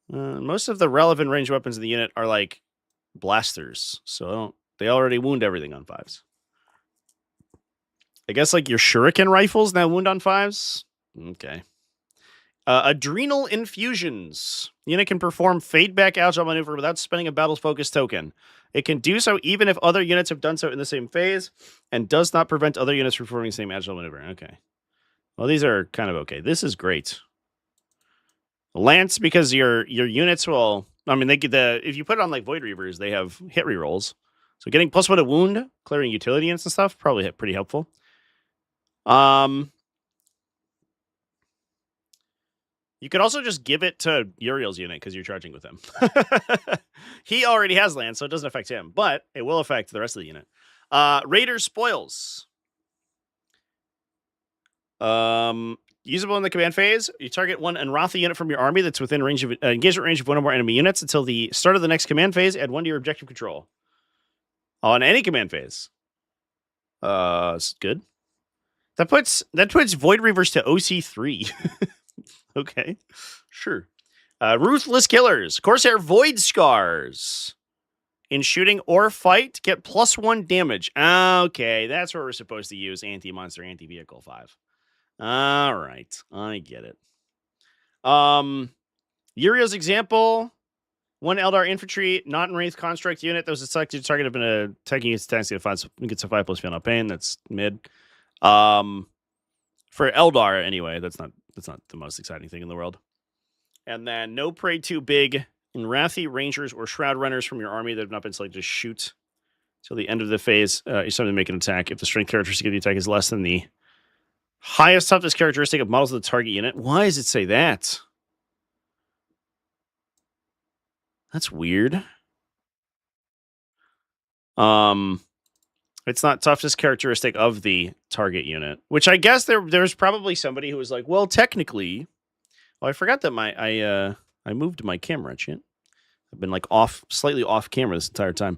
Most of the relevant ranged weapons in the unit are like blasters, so they already wound everything on 5s. I guess like your shuriken rifles now wound on 5s. Okay. Adrenal Infusions. Unit can perform Fade Back Agile Maneuver without spending a Battle's Focus token. It can do so even if other units have done so in the same phase, and does not prevent other units from performing the same Agile Maneuver. Okay. Well, these are kind of okay. This is great. Lance, because your units will... I mean, they get if you put it on like Void Reavers, they have hit rerolls. So getting +1 to wound, clearing utility units and stuff, probably pretty helpful. You could also just give it to Uriel's unit because you're charging with him. He already has land, so it doesn't affect him, but it will affect the rest of the unit. Raider Spoils. Usable in the command phase. You target one Unwrathy unit from your army that's within range of engagement range of one or more enemy units until the start of the next command phase. Add 1 to your objective control. On any command phase. It's good. That puts Void Reavers to OC3. Okay, sure. Ruthless Killers. Corsair Void Scars. In shooting or fight, get +1 damage. Okay, that's what we're supposed to use. Anti-monster, anti-vehicle 5. All right, I get it. Uriel's example. 1 Eldar infantry, not in Wraith construct unit that was selected to target have been attacking its attacks gets a 5+ feel not pain. That's mid. For Eldar, anyway, that's not the most exciting thing in the world. And then no prey too big in Wrathy, Rangers, or Shroud Runners from your army that have not been selected to shoot till the end of the phase. You're starting to make an attack if the strength characteristic of the attack is less than the highest toughness characteristic of models of the target unit. Why does it say that? That's weird. It's not toughness characteristic of the target unit, which I guess there's probably somebody who was like, well, technically, I forgot that I moved my camera, chat. I've been like slightly off camera this entire time.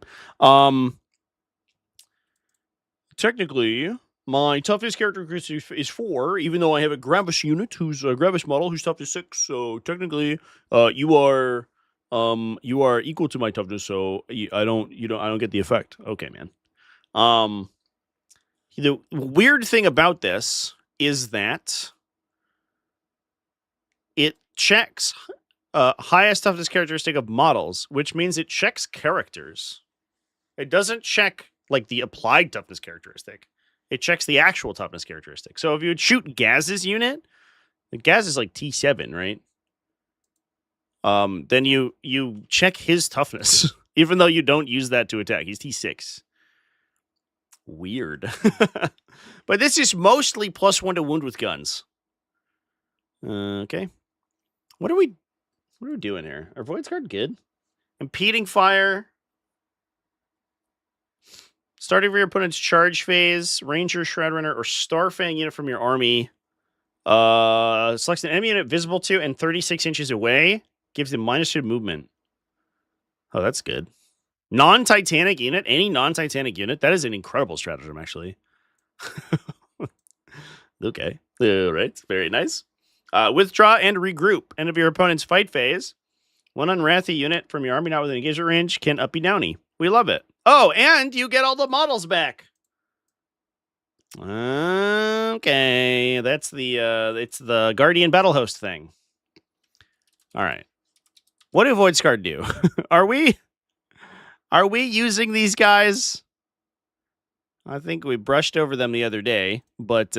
Technically, my toughest characteristic is 4, even though I have a Gravis unit who's a Gravis model whose toughness is 6. So technically, you are equal to my toughness. So I don't get the effect. Okay, man. The weird thing about this is that it checks highest toughness characteristic of models, which means it checks characters. It doesn't check like the applied toughness characteristic. It checks the actual toughness characteristic. So if you would shoot Gaz's unit, Gaz is like T7, right? Then you check his toughness, even though you don't use that to attack. He's T6. Weird. But this is mostly +1 to wound with guns. Okay. What are we doing here? Are Void's card good? Impeding fire. Starting of your opponent's charge phase, Ranger, Shroud Runner, or Starfang unit from your army. Selects an enemy unit visible to and 36 inches away. Gives them -2 movement. Oh, that's good. Non-Titanic unit, any non-Titanic unit. That is an incredible stratagem, actually. Okay. Right. Very nice. Withdraw and regroup. End of your opponent's fight phase. 1 Unwrathy unit from your army not within engagement range can uppy downy. We love it. Oh, and you get all the models back. Okay. That's it's the Guardian Battle Host thing. All right. What do Void Scar do? Are we using these guys? I think we brushed over them the other day, but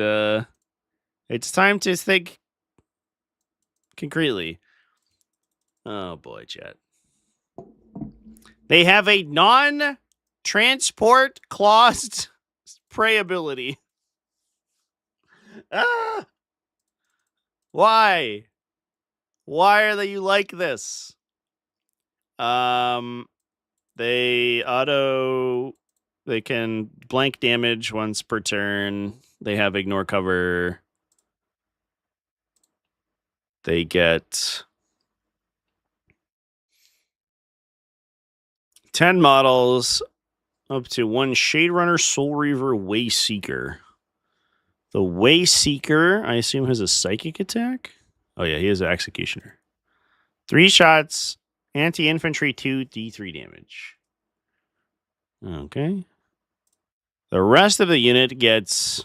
it's time to think concretely. Oh boy, chat. They have a non-transport claused prey ability. Ah! Why? Why are you like this? They can blank damage once per turn. They have ignore cover. They get 10 models, up to 1 Shade Runner, Soul Reaver, Way Seeker. The Way Seeker, I assume, has a psychic attack? Oh, yeah, he has an Executioner. 3 shots, anti-infantry, 2 D3 damage. Okay. The rest of the unit gets...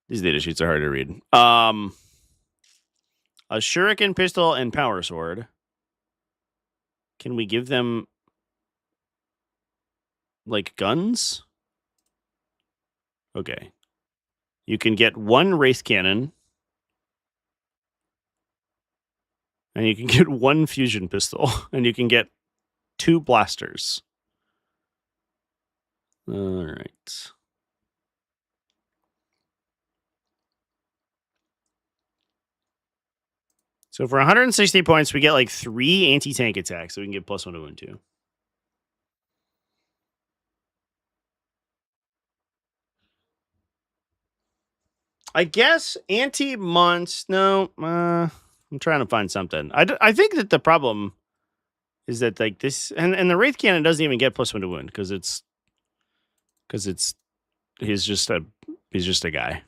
These data sheets are hard to read. A Shuriken Pistol and Power Sword. Can we give them, like, guns? Okay. You can get 1 Wraith Cannon. And you can get 1 Fusion Pistol. And you can get 2 Blasters. All right. So for 160 points, we get like 3 anti-tank attacks, so we can get +1 to wound 2. I guess anti-monst. No, I'm trying to find something. I think that the problem is that like this, and the Wraith Cannon doesn't even get +1 to wound because he's just a guy.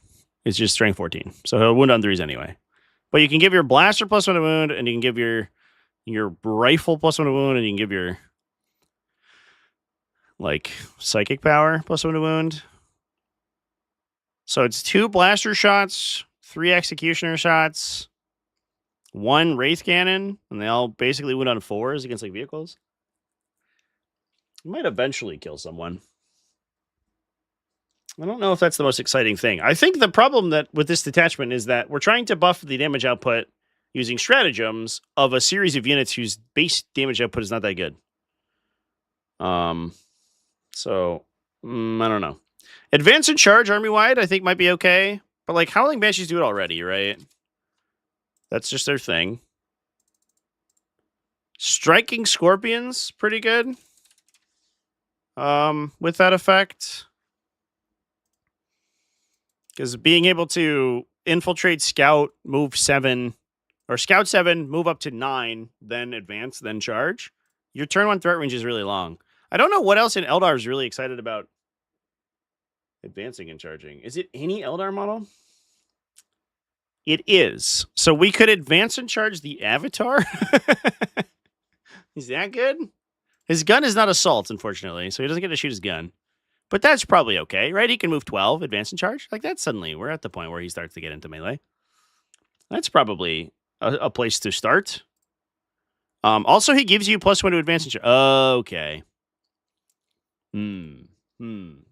It's just strength 14, so he'll wound on 3s anyway. But you can give your blaster +1 to wound, and you can give your rifle +1 to wound, and you can give your like psychic power +1 to wound. So it's 2 blaster shots, 3 executioner shots, 1 wraith cannon, and they all basically wound on 4s against like vehicles. You might eventually kill someone. I don't know if that's the most exciting thing. I think the problem that with this detachment is that we're trying to buff the damage output using stratagems of a series of units whose base damage output is not that good. So I don't know. Advance and charge army-wide, I think, might be okay. But, like, Howling Banshees do it already, right? That's just their thing. Striking Scorpions, pretty good. With that effect. Because being able to infiltrate Scout, move 7, or Scout 7, move up to 9, then advance, then charge. Your turn 1 threat range is really long. I don't know what else in Eldar is really excited about advancing and charging. Is it any Eldar model? It is. So we could advance and charge the Avatar. Is that good? His gun is not assault, unfortunately, so he doesn't get to shoot his gun. But that's probably okay, right? He can move 12, advance and charge. Like that suddenly, we're at the point where he starts to get into melee. That's probably a place to start. Also, he gives you +1 to advance and charge. Okay.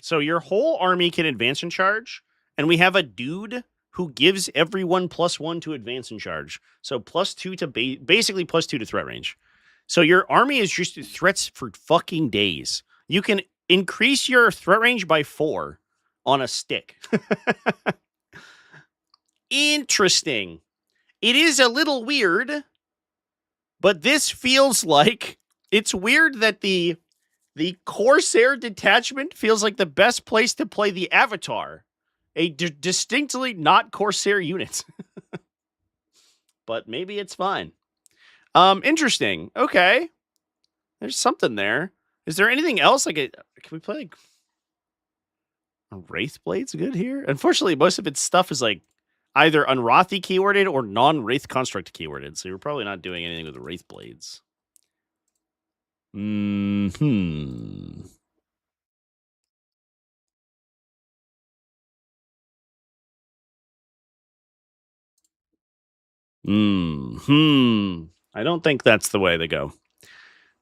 So your whole army can advance and charge, and we have a dude who gives everyone +1 to advance and charge. So +2 to basically +2 to threat range. So your army is just threats for fucking days. You can increase your threat range by 4 on a stick. Interesting. It is a little weird, but this feels like it's weird that the Corsair detachment feels like the best place to play the Avatar, a distinctly not Corsair unit. But maybe it's fine. Interesting. Okay. There's something there. Is there anything else? Like, can we play like Wraith Blades good here? Unfortunately, most of its stuff is like either Unrothi keyworded or non-Wraith construct keyworded. So you're probably not doing anything with the Wraith Blades. I don't think that's the way to go.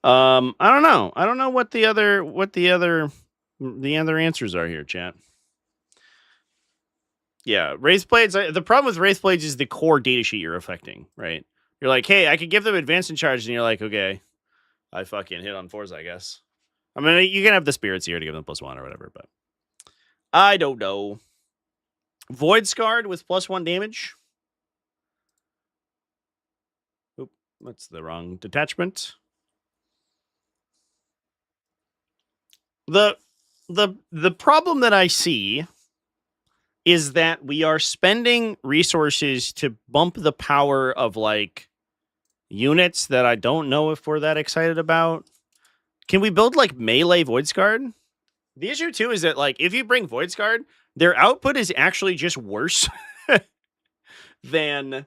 I don't know. I don't know what the other answers are here, chat. Yeah, Wraith Blades. The problem with Wraith Blades is the core datasheet you're affecting, right? You're like, hey, I could give them advance and charge, and you're like, okay, I fucking hit on 4s, I guess. I mean, you can have the spirits here to give them +1 or whatever, but I don't know. Void Scarred with +1 damage. Oop, that's the wrong detachment. The problem that I see is that we are spending resources to bump the power of, like, units that I don't know if we're that excited about. Can we build, like, melee Voidsguard? The issue, too, is that, like, if you bring Voidsguard, their output is actually just worse than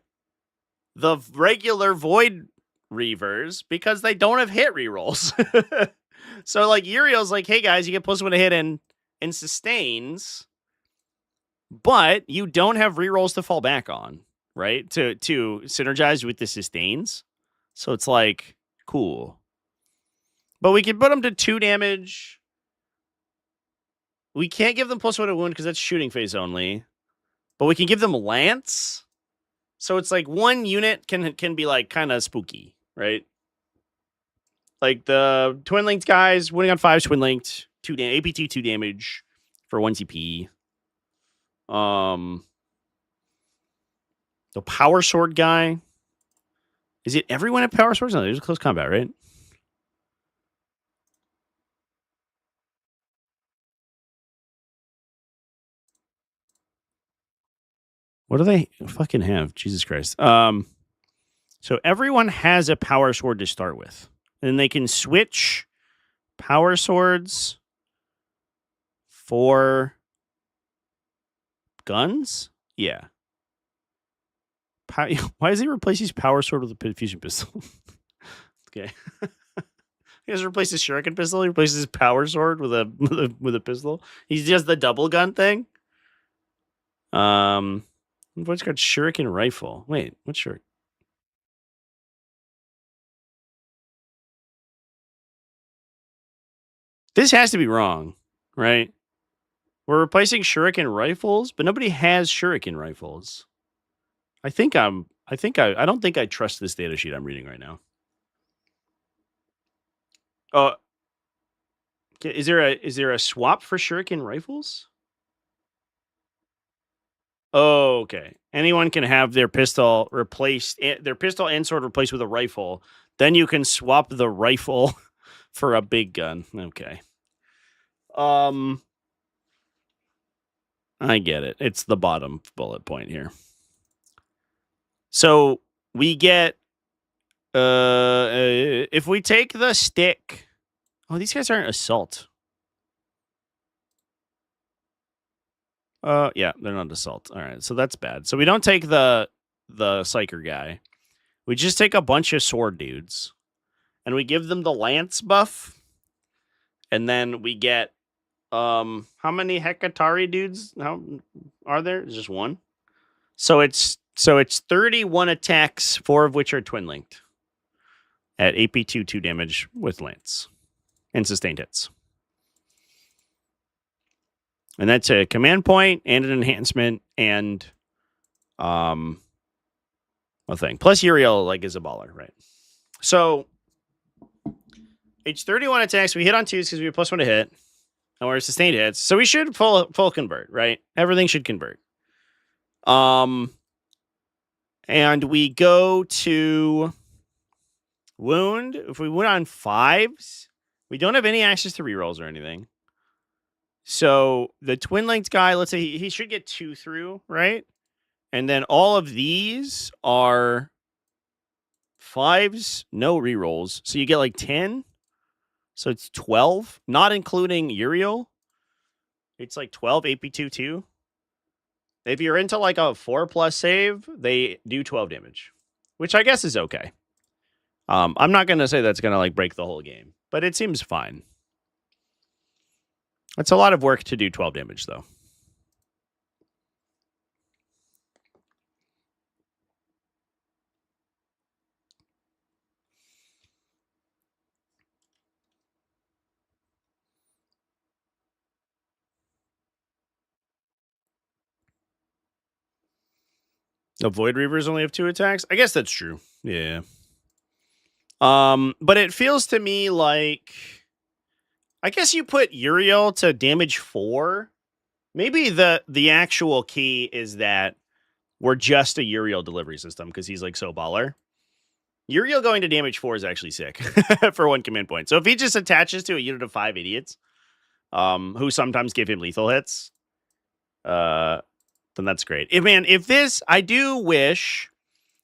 the regular Void Reavers because they don't have hit rerolls. So, like, Uriel's like, hey, guys, you get +1 to hit and sustains, but you don't have rerolls to fall back on, right? To synergize with the sustains. So it's like, cool. But we can put them to 2 damage. We can't give them +1 to wound because that's shooting phase only. But we can give them Lance. So it's like 1 unit can be like kind of spooky, right? Like the Twin Linked guys, winning on 5, Twin Linked, APT 2 damage for 1 CP. The Power Sword guy. Is it everyone at Power Swords? No, there's a close combat, right? What do they fucking have? Jesus Christ. So everyone has a Power Sword to start with. And they can switch Power Swords for guns? Yeah. Why does he replace his Power Sword with a fusion pistol? Okay. He has replaced his Shuriken pistol. He replaces his Power Sword with a pistol. He does the double gun thing. What's got Shuriken rifle? Wait, what's Shuriken? This has to be wrong, right? We're replacing Shuriken rifles, but nobody has Shuriken rifles. I don't think I trust this data sheet I'm reading right now. Oh, is there a swap for Shuriken rifles? Oh, okay. Anyone can have their pistol replaced, their pistol and sword replaced with a rifle. Then you can swap the rifle for a big gun. Okay. I get it. It's the bottom bullet point here. So we get, if we take the stick. Oh, these guys aren't assault. Yeah, they're not assault. All right, so that's bad. So we don't take the psyker guy. We just take a bunch of sword dudes, and we give them the lance buff, and then we get how many Hecatari dudes? How are there? It's just 1. So it's 31 attacks, 4 of which are twin linked at AP2 2 damage with lance and sustained hits. And that's a command point and an enhancement and a thing. Plus Uriel like is a baller, right? So it's 31 attacks. We hit on 2s because we have +1 to hit. And we're sustained hits. So we should full convert, right? Everything should convert. And we go to wound. If we went on 5s, we don't have any access to rerolls or anything. So the twin linked guy, let's say he should get 2 through, right? And then all of these are 5s, no rerolls. So you get like 10. So it's 12, not including Uriel. It's like 12 AP2 2. If you're into like a 4+ save, they do 12 damage, which I guess is okay. I'm not going to say that's going to like break the whole game, but it seems fine. It's a lot of work to do 12 damage, though. The Void Reavers only have 2 attacks? I guess that's true. Yeah. But it feels to me like, I guess you put Uriel to damage 4. Maybe the actual key is that we're just a Uriel delivery system because he's like so baller. Uriel going to damage 4 is actually sick for 1 command point. So if he just attaches to a unit of 5 idiots, who sometimes give him lethal hits, then that's great. Man, I do wish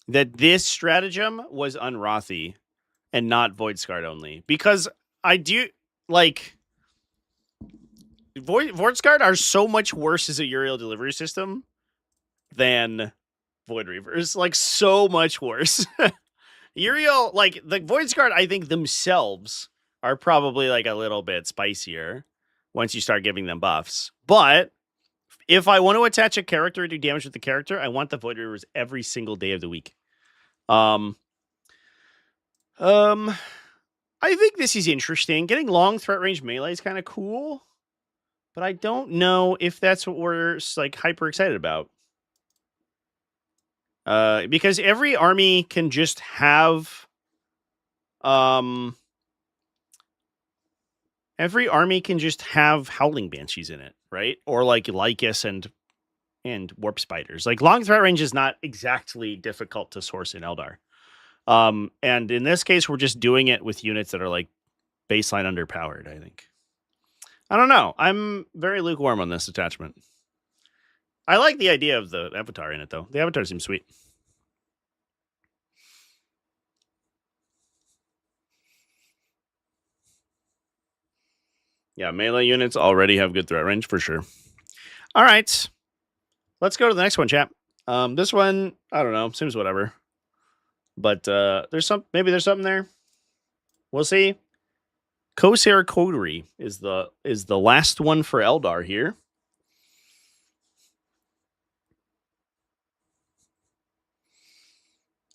that this stratagem was Unrothy and not Voidscarred only, because I do like Voidscarred are so much worse as a Uriel delivery system than Void Reavers, like so much worse. Uriel, like the Voidscarred, I think themselves are probably like a little bit spicier once you start giving them buffs. But if I want to attach a character, do damage with the character, I want the Void Reavers every single day of the week. I think this is interesting. Getting long threat range melee is kind of cool, but I don't know if that's what we're like hyper excited about. Because every army can just have Howling Banshees in it, right? Or like Lycus and Warp Spiders. Like long threat range is not exactly difficult to source in Eldar. And in this case, we're just doing it with units that are like baseline underpowered, I think. I don't know. I'm very lukewarm on this attachment. I like the idea of the avatar in it, though. The avatar seems sweet. Yeah, melee units already have good threat range for sure. All right. Let's go to the next one, chap. This one, I don't know, seems whatever. But maybe there's something there. We'll see. Corsair Coterie is the last one for Eldar here.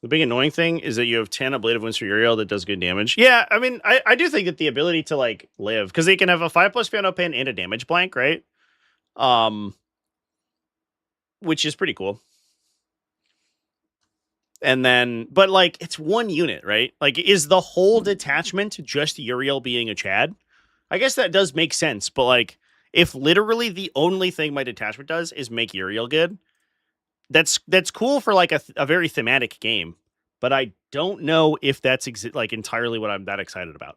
The big annoying thing is that you have 10 Ablative Wounds for Uriel that does good damage. Yeah, I mean, I do think that the ability to like live, because they can have a 5+ Fano Pen and a damage blank, right? Which is pretty cool. And then, but like, it's one unit, right? Like, is the whole detachment just Uriel being a Chad? I guess that does make sense, but like, if literally the only thing my detachment does is make Uriel good, that's cool for like a very thematic game, but I don't know if that's like entirely what I'm that excited about.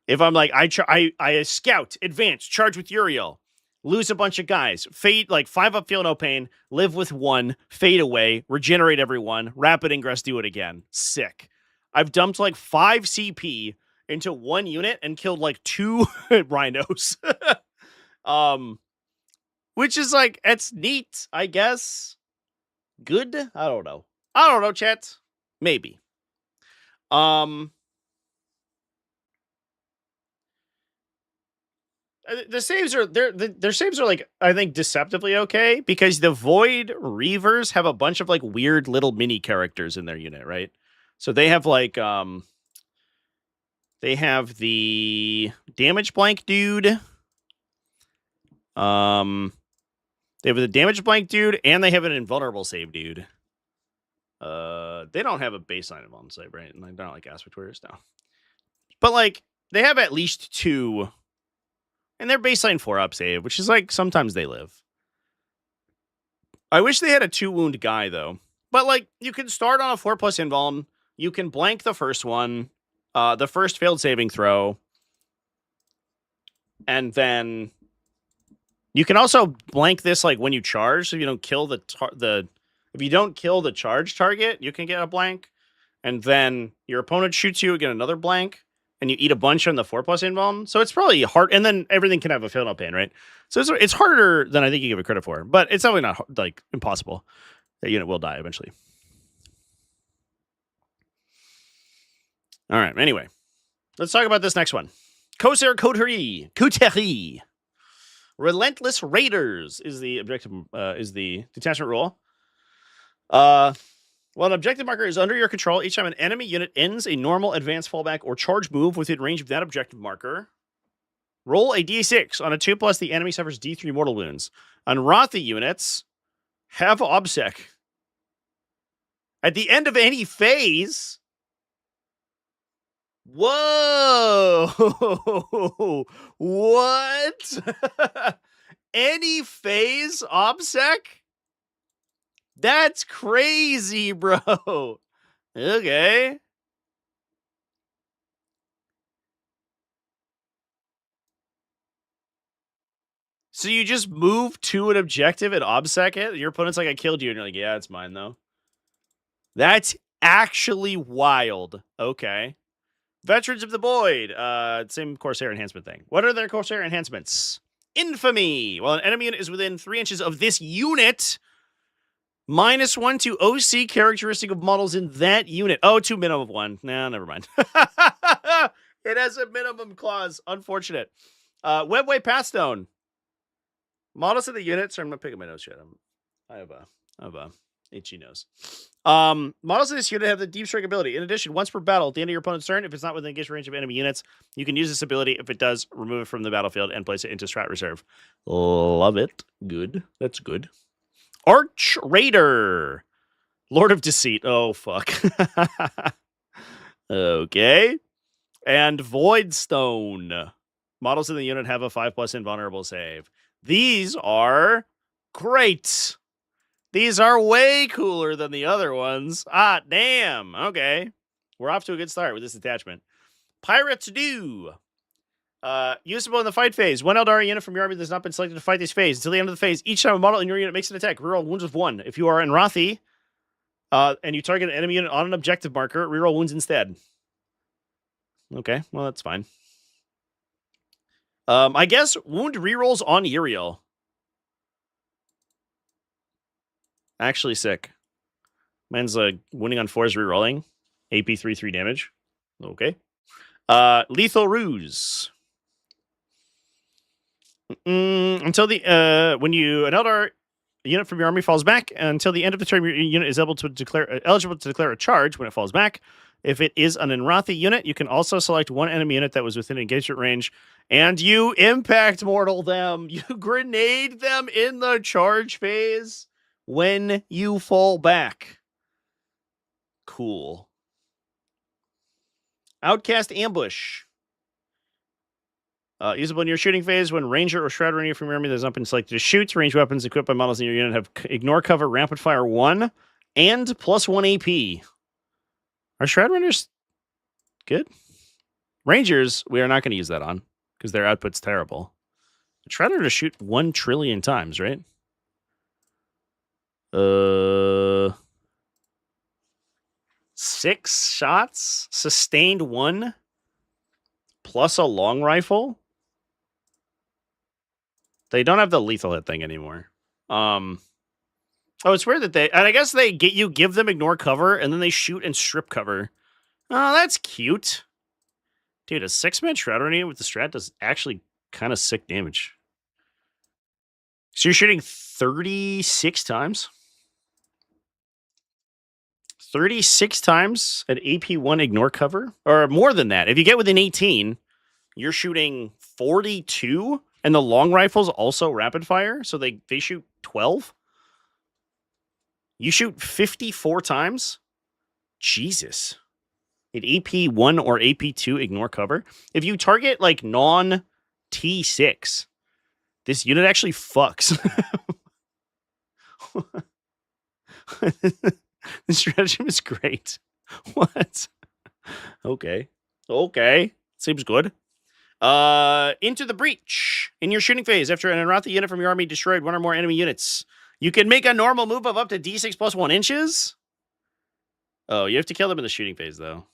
If I'm like, I scout, advance, charge with Uriel, lose a bunch of guys, fade, like 5 up, feel no pain, live with 1, fade away, regenerate everyone, rapid ingress, do it again. Sick. I've dumped like 5 CP into 1 unit and killed like 2 rhinos. Which is like, it's neat, I guess. Good? I don't know, chat. Maybe. The saves are their saves are like, I think, deceptively okay, because the Void Reavers have a bunch of like weird little mini characters in their unit, right? So they have like they have the damage blank dude. They have the damage blank dude, and they have an invulnerable save dude. They don't have a baseline invulnerable save, right? And they're not like Aspectors now. But like, they have at least 2. And their baseline 4-up save, which is like, sometimes they live. I wish they had a 2-wound guy, though. But like, you can start on a 4+ invuln. You can blank the first one. The first failed saving throw. And then you can also blank this like when you charge. So if you don't kill if you don't kill the charge target, you can get a blank. And then your opponent shoots you, get another blank. And you eat a bunch on the 4+ invuln. So it's probably hard. And then everything can have a fatal pain, right? So it's harder than I think you give it credit for. But it's definitely not like impossible. That unit will die eventually. All right. Anyway, let's talk about this next one. Corsair Coterie. Relentless Raiders is the objective. Is the detachment rule. While an objective marker is under your control, each time an enemy unit ends a normal, advance, fallback, or charge move within range of that objective marker, roll a d6. On a 2+, the enemy suffers d3 mortal wounds. Unrothy units have obsec. At the end of any phase... Whoa! What? Any phase obsec? That's crazy, bro. Okay. So you just move to an objective and obsec it? Your opponent's like, I killed you. And you're like, yeah, it's mine, though. That's actually wild. Okay. Veterans of the Void. Same Corsair enhancement thing. What are their Corsair enhancements? Infamy. While an enemy unit is within 3 inches of this unit, -1 to OC characteristic of models in that unit. Oh, to minimum of 1. Nah, never mind. It has a minimum clause. Unfortunate. Webway Pathstone. Models of the unit. Sorry, I'm not picking my nose yet. I have a itchy nose. Models of this unit have the deep strike ability. In addition, once per battle, at the end of your opponent's turn, if it's not within engagement range of enemy units, you can use this ability. If it does, remove it from the battlefield and place it into strat reserve. Love it. Good. That's good. Arch Raider. Lord of Deceit. Oh, fuck. Okay. And Voidstone. Models in the unit have a 5+ invulnerable save. These are great. These are way cooler than the other ones. Ah, damn. Okay. We're off to a good start with this detachment. Pirates do. Usable in the fight phase. One Eldari unit from your army that has not been selected to fight this phase. Until the end of the phase, each time a model in your unit makes an attack, reroll wounds with 1. If you are in Wrathy, and you target an enemy unit on an objective marker, reroll wounds instead. Okay, well, that's fine. I guess wound rerolls on Uriel. Actually sick. Mine's wounding on 4 is rerolling. AP 3/3 damage. Okay. Lethal Ruse. Until the when an Eldar unit from your army falls back, until the end of the turn, your unit is able to declare eligible to declare a charge when it falls back. If it is an Enrathi unit, you can also select one enemy unit that was within engagement range, and you impact mortal them. You grenade them in the charge phase when you fall back. Cool. Outcast Ambush. Usable in your shooting phase when Ranger or Shroud Runner from your army that has not been selected to shoot. Ranged weapons equipped by models in your unit have Ignore Cover, Rapid Fire 1, and +1 AP. Are Shroud Runners good? Rangers, we are not going to use that on because their output's terrible. Shroud Runner to shoot 1 trillion times, right? 6 shots, sustained 1, plus a long rifle. They don't have the lethal hit thing anymore. Oh, it's weird that and I guess they give them Ignore Cover, and then they shoot and strip cover. Oh, that's cute. Dude, a 6-man Shroud Runner with the strat does actually kind of sick damage. So you're shooting 36 times? 36 times at AP1 Ignore Cover? Or more than that. If you get within 18, you're shooting 42, and the long rifle's also rapid fire, so they shoot 12. You shoot 54 times? Jesus. At AP1 or AP2 Ignore Cover. If you target like non-T6, this unit actually fucks. The stratagem is great. What? Okay. Seems good. Into the Breach. In your shooting phase, after an Errata unit from your army destroyed 1 or more enemy units, you can make a normal move of up to D6 plus 1 inches. Oh, you have to kill them in the shooting phase, though.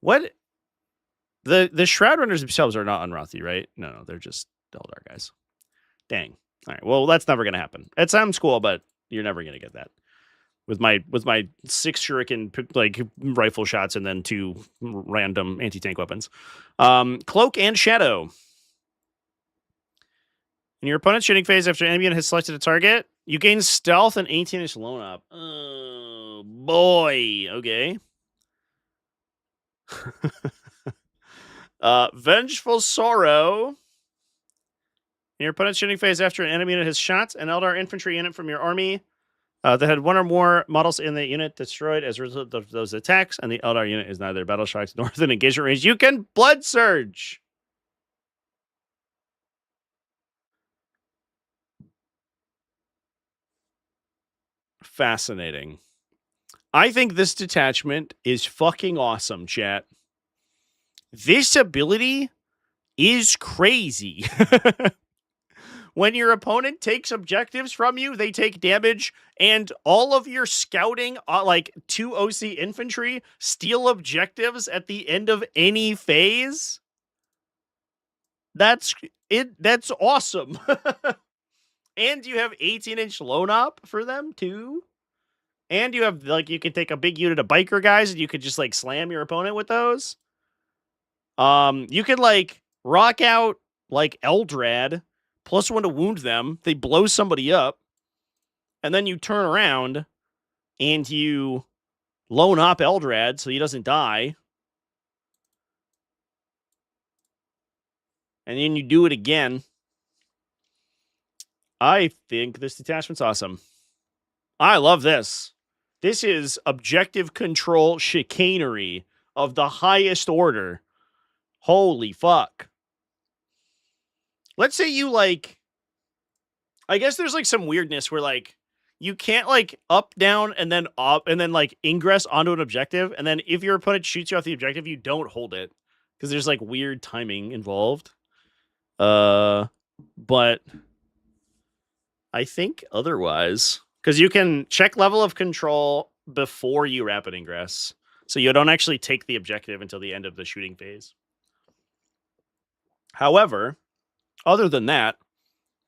What? The Shroud Runners themselves are not Unrathy, right? No, they're just Eldar guys. Dang. All right. Well, that's never gonna happen. It sounds cool, but you're never gonna get that. With my 6 shuriken like rifle shots and then 2 random anti-tank weapons. Cloak and Shadow. In your opponent's shooting phase, after an enemy unit has selected a target, you gain stealth and 18-inch loan up. Oh boy. Okay. Vengeful Sorrow. In your opponent's shooting phase, after an enemy unit has shot an Eldar infantry unit from your army that had 1 or more models in the unit destroyed as a result of those attacks, and the Eldar unit is neither battle shocked nor within engagement range, you can Blood Surge. Fascinating. I think this detachment is fucking awesome, chat. This ability is crazy. When your opponent takes objectives from you, they take damage, and all of your scouting, like 2 OC infantry, steal objectives at the end of any phase. That's it. That's awesome. And you have 18-inch loan up for them too. And you have, like, you can take a big unit of biker guys and you could just, like, slam your opponent with those. You could, like, rock out, like, Eldrad, +1 to wound them. They blow somebody up. And then you turn around and you loan up Eldrad so he doesn't die. And then you do it again. I think this detachment's awesome. I love this. This is objective control chicanery of the highest order. Holy fuck. Let's say you, like... I guess there's, like, some weirdness where, like, you can't, like, up, down, and then up, and then, like, ingress onto an objective, and then if your opponent shoots you off the objective, you don't hold it. Because there's, like, weird timing involved. But I think otherwise... Because you can check level of control before you rapid ingress. So you don't actually take the objective until the end of the shooting phase. However, other than that,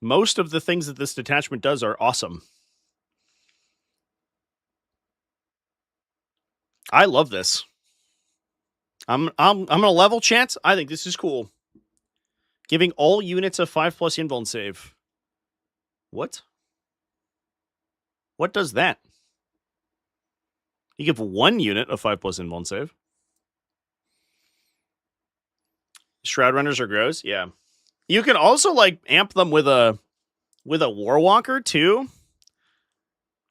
most of the things that this detachment does are awesome. I love this. I'm gonna level chance. I think this is cool. Giving all units a 5+ invuln save. What? What does that? You give one unit a 5+ invuln save. Shroud Runners or Grows? Yeah. You can also, like, amp them with a Warwalker too.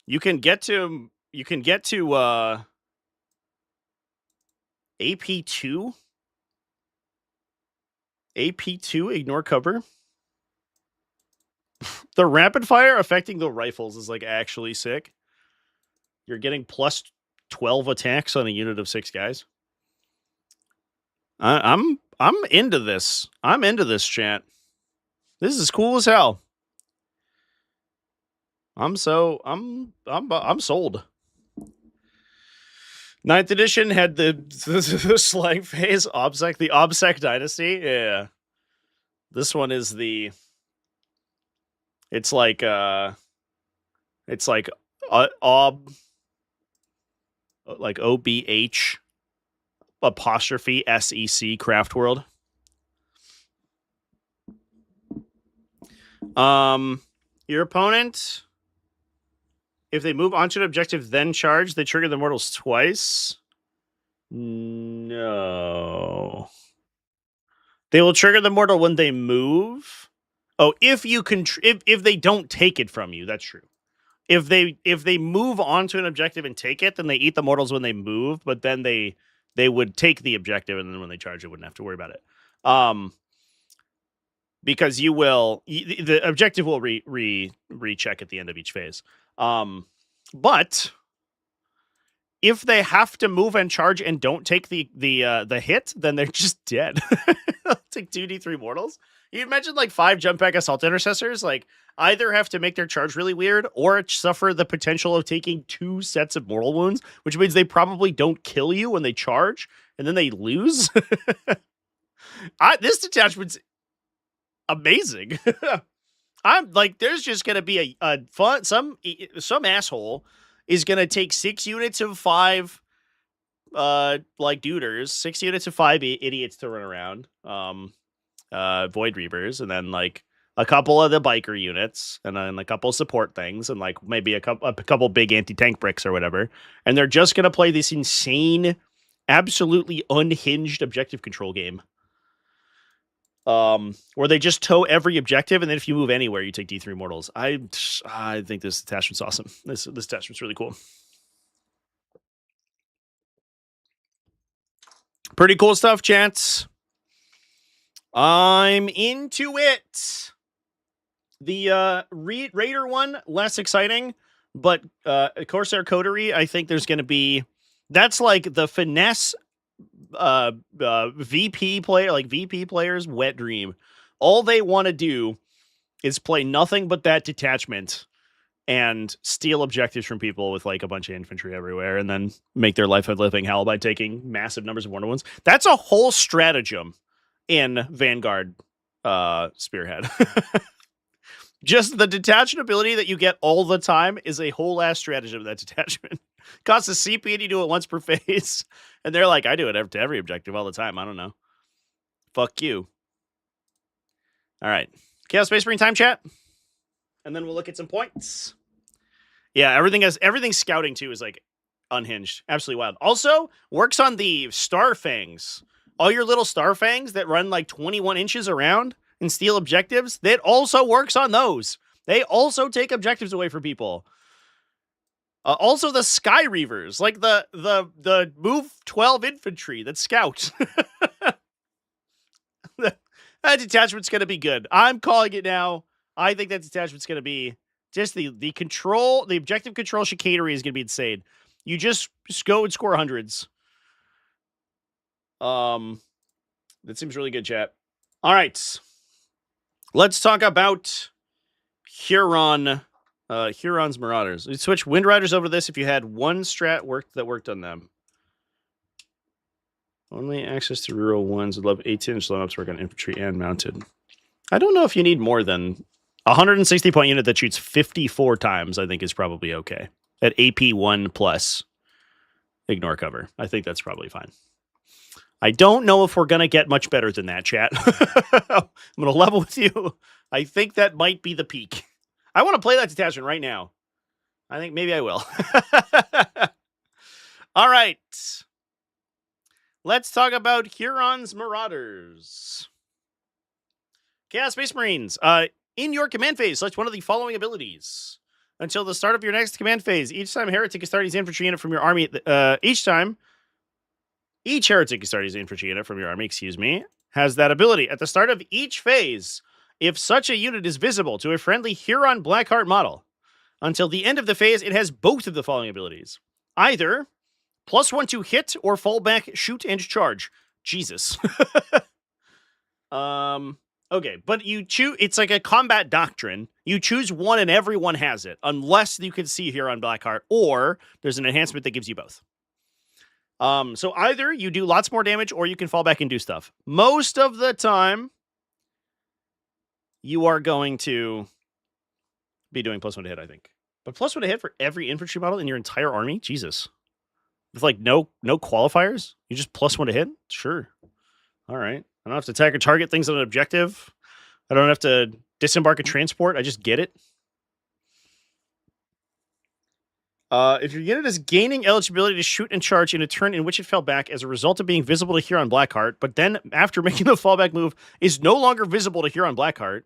You can get to AP2. AP2, ignore cover. The rapid fire affecting the rifles is, like, actually sick. You're getting +12 attacks on a unit of 6 guys. I'm into this. I'm into this, chat. This is cool as hell. I'm sold. 9th edition had the slang phase, OBSEC, the OBSEC dynasty. Yeah. This one is the... It's like OBH apostrophe SEC Craft World. Your opponent, if they move onto an objective, then charge, they trigger the mortals twice. No. They will trigger the mortal when they move. Oh, if you can, if they don't take it from you, that's true. If they move onto an objective and take it, then they eat the mortals when they move, but then they would take the objective, and then when they charge, they wouldn't have to worry about it. Because you will, the objective will recheck at the end of each phase. But if they have to move and charge and don't take the hit, then they're just dead. Take 2d3 mortals. You imagine, like, 5 jump back assault intercessors, like, either have to make their charge really weird or suffer the potential of taking 2 sets of mortal wounds, which means they probably don't kill you when they charge, and then they lose. This detachment's amazing. I'm like, there's just gonna be a fun, some asshole is gonna take 6 units of 5 like duders, 6 units of 5 idiots to run around, Void Reavers, and then, like, a couple of the biker units, and then a couple support things, and, like, maybe a couple big anti-tank bricks or whatever, and they're just gonna play this insane, absolutely unhinged objective control game. Where they just tow every objective, and then if you move anywhere, you take D3 mortals. I think this detachment's awesome. This detachment's really cool. Pretty cool stuff, chance. I'm into it. The Raider one, less exciting, but Corsair Coterie, I think there's going to be... That's like the finesse VP player, like VP players' wet dream. All they want to do is play nothing but that detachment and steal objectives from people with like a bunch of infantry everywhere, and then make their life a living hell by taking massive numbers of 1-to-1s. That's a whole stratagem in Vanguard Spearhead. Just the detachment ability that you get all the time is a whole ass stratagem of that detachment. Costs a CP and you do it once per phase. And they're like, I do it to every objective all the time. I don't know. Fuck you. All right. Chaos Space Marine time chat. And then we'll look at some points. Yeah, everything scouting too is like unhinged. Absolutely wild. Also, works on the Star Fangs. All your little Star Fangs that run like 21 inches around and steal objectives, that also works on those. They also take objectives away from people. Also the Sky Reavers, like the move 12 infantry that scout. That detachment's going to be good. I'm calling it now. I think that detachment's going to be just the objective control chicanery is going to be insane. You just go and score hundreds. That seems really good, chat. All right. Let's talk about Huron. Huron's Marauders. You'd switch Wind Riders over to this if you had one strat that worked on them. Only access to rural ones would love 18-inch slow ups work on infantry and mounted. I don't know if you need more than 160 point unit that shoots 54 times. I think is probably okay at AP 1 plus. Ignore cover. I think that's probably fine. I don't know if we're gonna get much better than that, chat. I'm gonna level with you. I think that might be the peak. I want to play that detachment right now. I think maybe I will. All right. Let's talk about Huron's Marauders. Chaos Space Marines. In your command phase, select one of the following abilities. Until the start of your next command phase, each time Heretic Astartes infantry unit from your army, each Heretic Astartes infantry unit from your army, has that ability. At the start of each phase, if such a unit is visible to a friendly Huron Blackheart model, until the end of the phase, it has both of the following abilities. Either +1 to hit or fall back, shoot, and charge. Jesus. Okay, but you choose, it's like a combat doctrine. You choose one and everyone has it, unless you can see Huron Blackheart, or there's an enhancement that gives you both. So either you do lots more damage or you can fall back and do stuff. Most of the time, you are going to be doing +1 to hit, I think. But +1 to hit for every infantry model in your entire army? Jesus. With like no qualifiers? You just +1 to hit? Sure. All right. I don't have to attack or target things on an objective. I don't have to disembark a transport. I just get it. If your unit is gaining eligibility to shoot and charge in a turn in which it fell back as a result of being visible to Huron Blackheart, but then after making the fallback move is no longer visible to Huron Blackheart.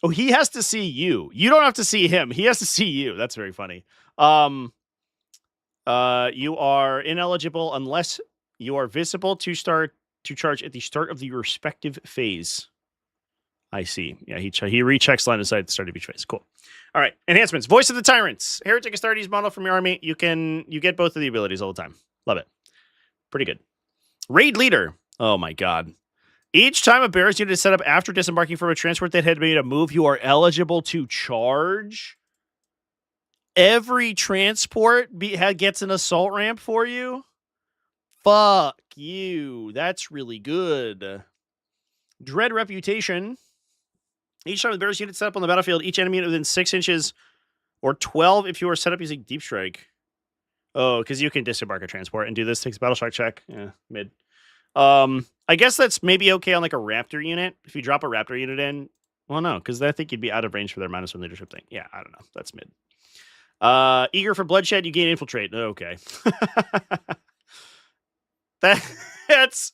Oh, he has to see you. You don't have to see him. He has to see you. That's very funny. You are ineligible unless you are visible to charge at the start of the respective phase. I see. Yeah, he rechecks line of sight at the start of each phase. Cool. All right. Enhancements. Voice of the Tyrants. Heretic Astartes model from your army. You get both of the abilities all the time. Love it. Pretty good. Raid Leader. Oh my god. Each time a Bears unit is set up after disembarking from a transport that had made a move, you are eligible to charge. Every transport gets an assault ramp for you. Fuck you. That's really good. Dread Reputation. Each time the Bears unit set up on the battlefield, each enemy unit within 6 inches or 12 if you are set up using Deep Strike. Oh, because you can disembark a transport and do this. Takes a battle shock check. Yeah, mid. I guess that's maybe okay on like a Raptor unit. If you drop a Raptor unit in, well, no, because I think you'd be out of range for their -1 leadership thing. Yeah, I don't know. That's mid. Eager for bloodshed, you gain infiltrate. Okay. That's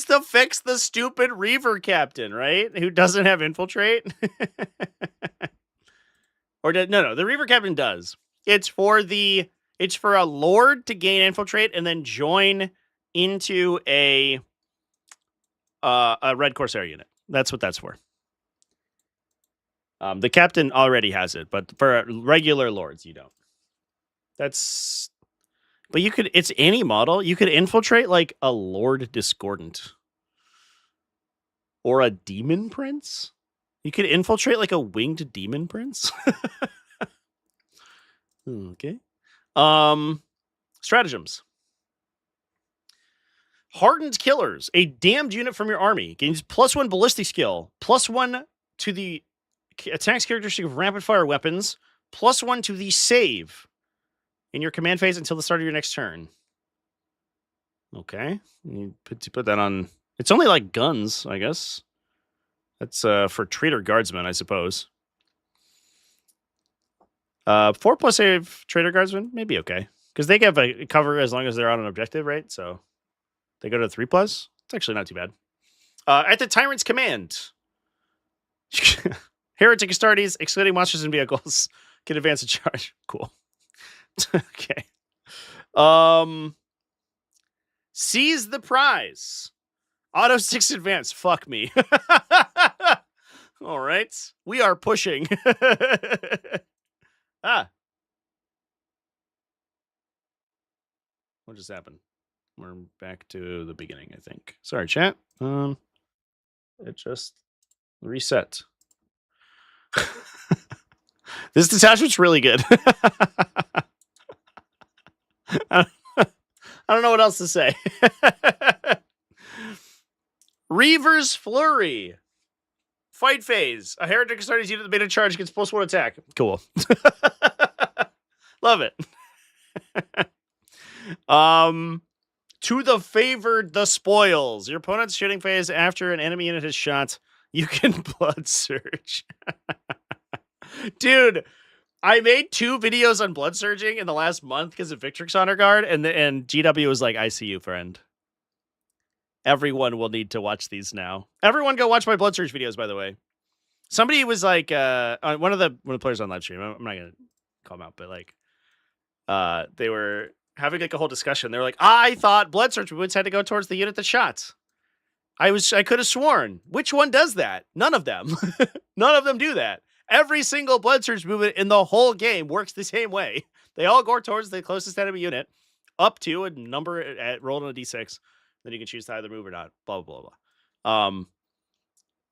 to fix the stupid Reaver captain, right? Who doesn't have infiltrate. No, the Reaver captain does. It's for a Lord to gain infiltrate and then join into a red Corsair unit. That's what that's for. The captain already has it, but for regular Lords, you don't. But it's any model. You could infiltrate like a Lord Discordant. Or a demon prince? You could infiltrate like a winged demon prince? Okay. Stratagems. Hardened Killers, a damned unit from your army. Gains +1 ballistic skill, +1 to the attacks characteristic of rapid fire weapons, +1 to the save in your command phase until the start of your next turn. Okay. You put that on. It's only like guns, I guess. That's for Traitor Guardsmen, I suppose. 4+ save Traitor Guardsmen, maybe okay. Because they give a cover as long as they're on an objective, right? So they go to 3+. It's actually not too bad. At the Tyrant's command, Heretic Astartes, excluding monsters and vehicles, can advance a charge. Cool. Okay. Seize the prize. Auto 6 advance. Fuck me. All right. We are pushing. What just happened? We're back to the beginning, I think. Sorry, chat. It just reset. This detachment's really good. I don't know what else to say. Reaver's Flurry. Fight phase. A Heretic Astartes unit that made a charge gets +1 attack. Cool. Love it. To the favored, the spoils. Your opponent's shooting phase after an enemy unit has shot, you can blood surge. Dude, I made 2 videos on blood surging in the last month because of Victrix Honor Guard, and GW was like, I see you, friend. Everyone will need to watch these now. Everyone go watch my blood surge videos, by the way. Somebody was like, one of the players on live stream, I'm not going to call them out, but like, they were having like a whole discussion. They were like, I thought blood surge movements had to go towards the unit that shot. I could have sworn. Which one does that? None of them. None of them do that. Every single blood surge movement in the whole game works the same way. They all go towards the closest enemy unit, up to a number rolled on a d6. Then you can choose to either move or not. Blah blah blah.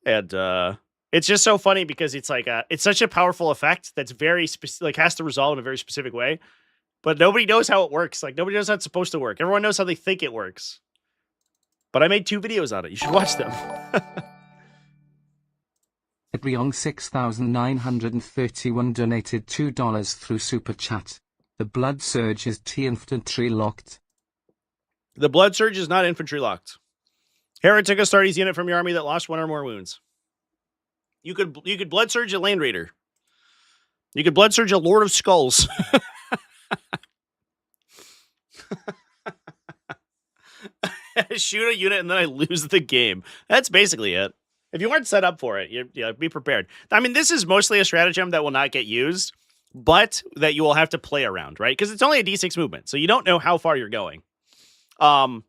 And it's just so funny because it's like it's such a powerful effect that's very like has to resolve in a very specific way, but nobody knows how it works. Like nobody knows how it's supposed to work. Everyone knows how they think it works. But I made 2 videos on it. You should watch them.
Edriong 6931 donated $2 through Super Chat. The Blood Surge is T-infantry locked.
The Blood Surge is not infantry locked. Heretic Astartes unit from your army that lost 1 or more wounds. You could Blood Surge a Land Raider. You could Blood Surge a Lord of Skulls. Shoot a unit and then I lose the game. That's basically it. If you weren't set up for it, be prepared. I mean, this is mostly a stratagem that will not get used, but that you will have to play around, right? Because it's only a d6 movement, so you don't know how far you're going. And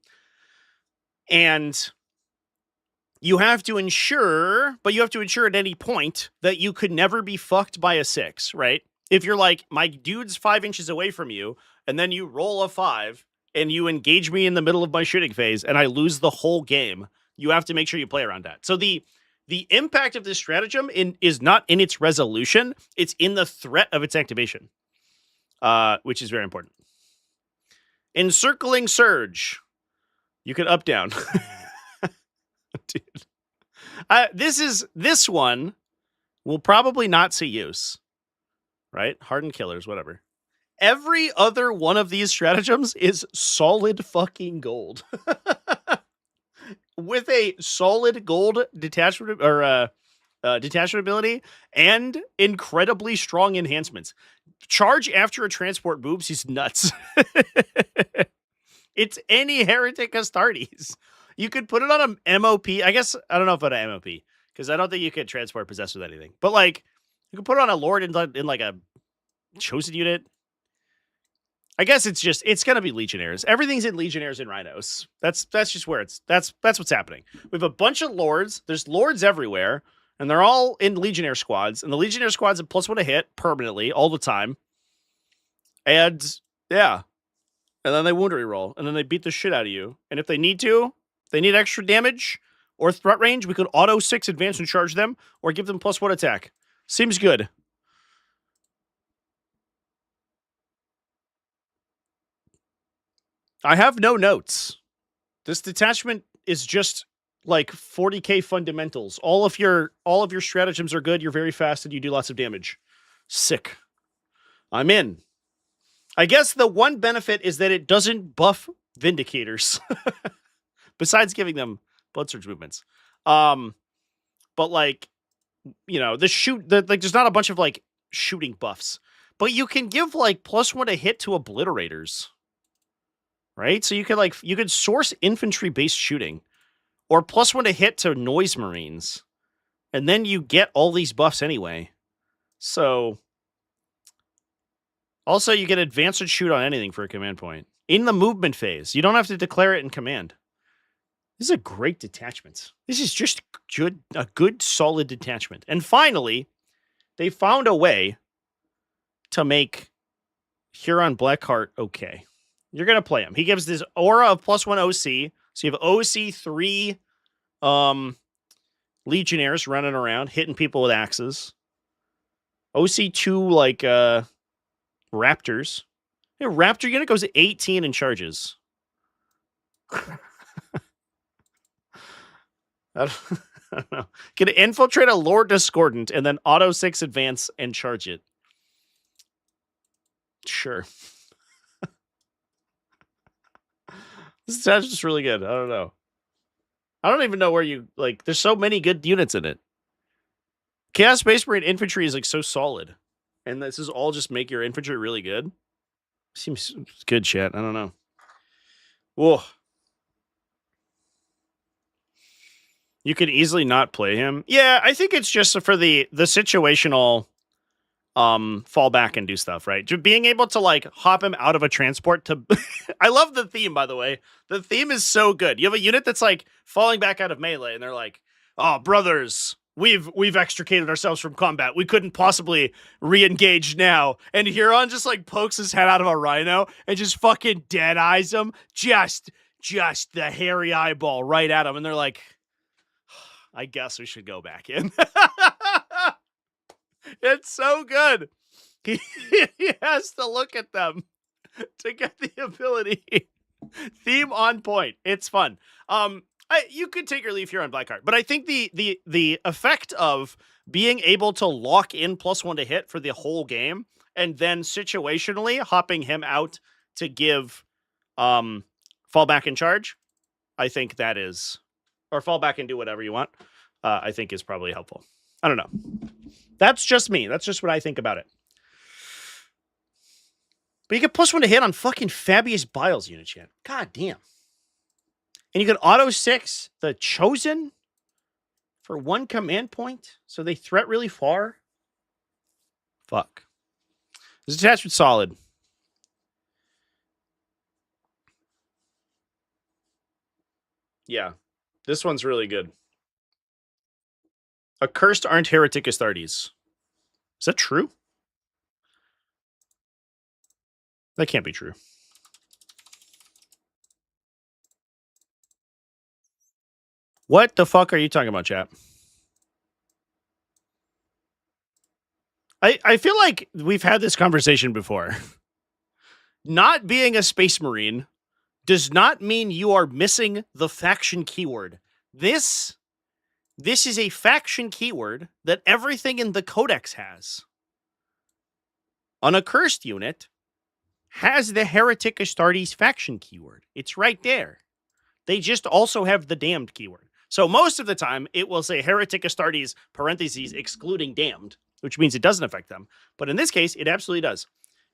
you have to ensure at any point that you could never be fucked by a 6, right? If you're like, my dude's 5 inches away from you, and then you roll a 5, and you engage me in the middle of my shooting phase, and I lose the whole game, you have to make sure you play around that. So the impact of this stratagem is not in its resolution, it's in the threat of its activation, which is very important. Encircling Surge. You can up down. Dude. This one will probably not see use. Right? Hardened Killers, whatever. Every other one of these stratagems is solid fucking gold. With a solid gold detachment or detachment ability and incredibly strong enhancements. Charge after a transport moves is nuts. It's any Heretic Astartes. You could put it on a MOP. I guess I don't know about an MOP because I don't think you could transport possess with anything. But like you could put it on a Lord in like a chosen unit. I guess it's gonna be Legionnaires. Everything's in Legionnaires and Rhinos. That's just where that's what's happening. We have a bunch of Lords. There's Lords everywhere, and they're all in Legionnaire squads. And the Legionnaire squads have +1 to hit permanently all the time. And yeah, and then they wound reroll, and then they beat the shit out of you. And if they need to, they need extra damage. or threat range, we could auto 6 advance and charge them, or give them +1 attack. Seems good. I have no notes. This detachment is just like 40k fundamentals. All of your stratagems are good. You're very fast and you do lots of damage. Sick. I'm in. I guess the one benefit is that it doesn't buff Vindicators. Besides giving them blood surge movements. But like, you know, there's not a bunch of like shooting buffs. But you can give like +1 to hit to obliterators. Right? So you could source infantry based shooting. Or +1 to hit to noise marines. And then you get all these buffs anyway. So also you get advance and shoot on anything for a command point. In the movement phase. You don't have to declare it in command. This is a great detachment. This is just a good, solid detachment. And finally, they found a way to make Huron Blackheart okay. You're going to play him. He gives this aura of +1 OC. So you have OC 3 Legionnaires running around, hitting people with axes. OC 2 like Raptors. Yeah, Raptor unit goes to 18 and charges. I don't know. Can infiltrate a Lord Discordant and then auto 6 advance and charge it. Sure. This is just really good. I don't know. I don't even know where you like. There's so many good units in it. Chaos Space Marine infantry is like so solid, and this is all just make your infantry really good. Seems good, chat. I don't know. Whoa. You could easily not play him. Yeah, I think it's just for the situational fall back and do stuff, right? Just being able to like hop him out of a transport to I love the theme, by the way. The theme is so good. You have a unit that's like falling back out of melee and they're like, "Oh, brothers, we've extricated ourselves from combat. We couldn't possibly re-engage now." And Huron just like pokes his head out of a rhino and just fucking dead eyes him. Just the hairy eyeball right at him. And they're like, I guess we should go back in. It's so good. He has to look at them to get the ability. Theme on point. It's fun. You could take or leave here on Blackheart, but I think the effect of being able to lock in +1 to hit for the whole game, and then situationally hopping him out to give fall back and charge, I think that is, or fall back and do whatever you want, I think is probably helpful. I don't know. That's just me. That's just what I think about it. But you get +1 to hit on fucking Fabius Biles unit, chat. God damn. And you can auto 6 the Chosen for 1 command point. So they threat really far. Fuck. This detachment's solid. Yeah. This one's really good. Accursed aren't heretic Astartes. Is that true? That can't be true. What the fuck are you talking about, chat? I feel like we've had this conversation before. Not being a Space Marine does not mean you are missing the faction keyword. This is a faction keyword that everything in the Codex has. An accursed unit has the Heretic Astartes faction keyword. It's right there. They just also have the damned keyword. So most of the time, it will say Heretic Astartes, parentheses, excluding damned, which means it doesn't affect them. But in this case, it absolutely does.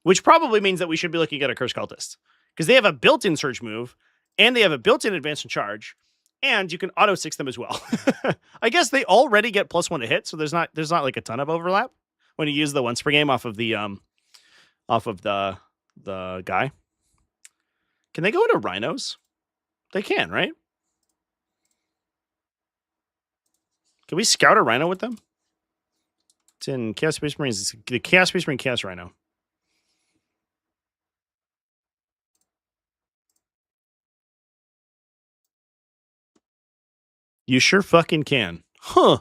Which probably means that we should be looking at Accursed Cultist. Because they have a built-in surge move, and they have a built-in advance and charge, and you can auto 6 them as well. I guess they already get +1 to hit, so there's not like a ton of overlap when you use the one spring aim off of the guy. Can they go into rhinos? They can, right? Can we scout a rhino with them? It's in Chaos Space Marines. It's the Chaos Space Marine Chaos Rhino. You sure fucking can. Huh.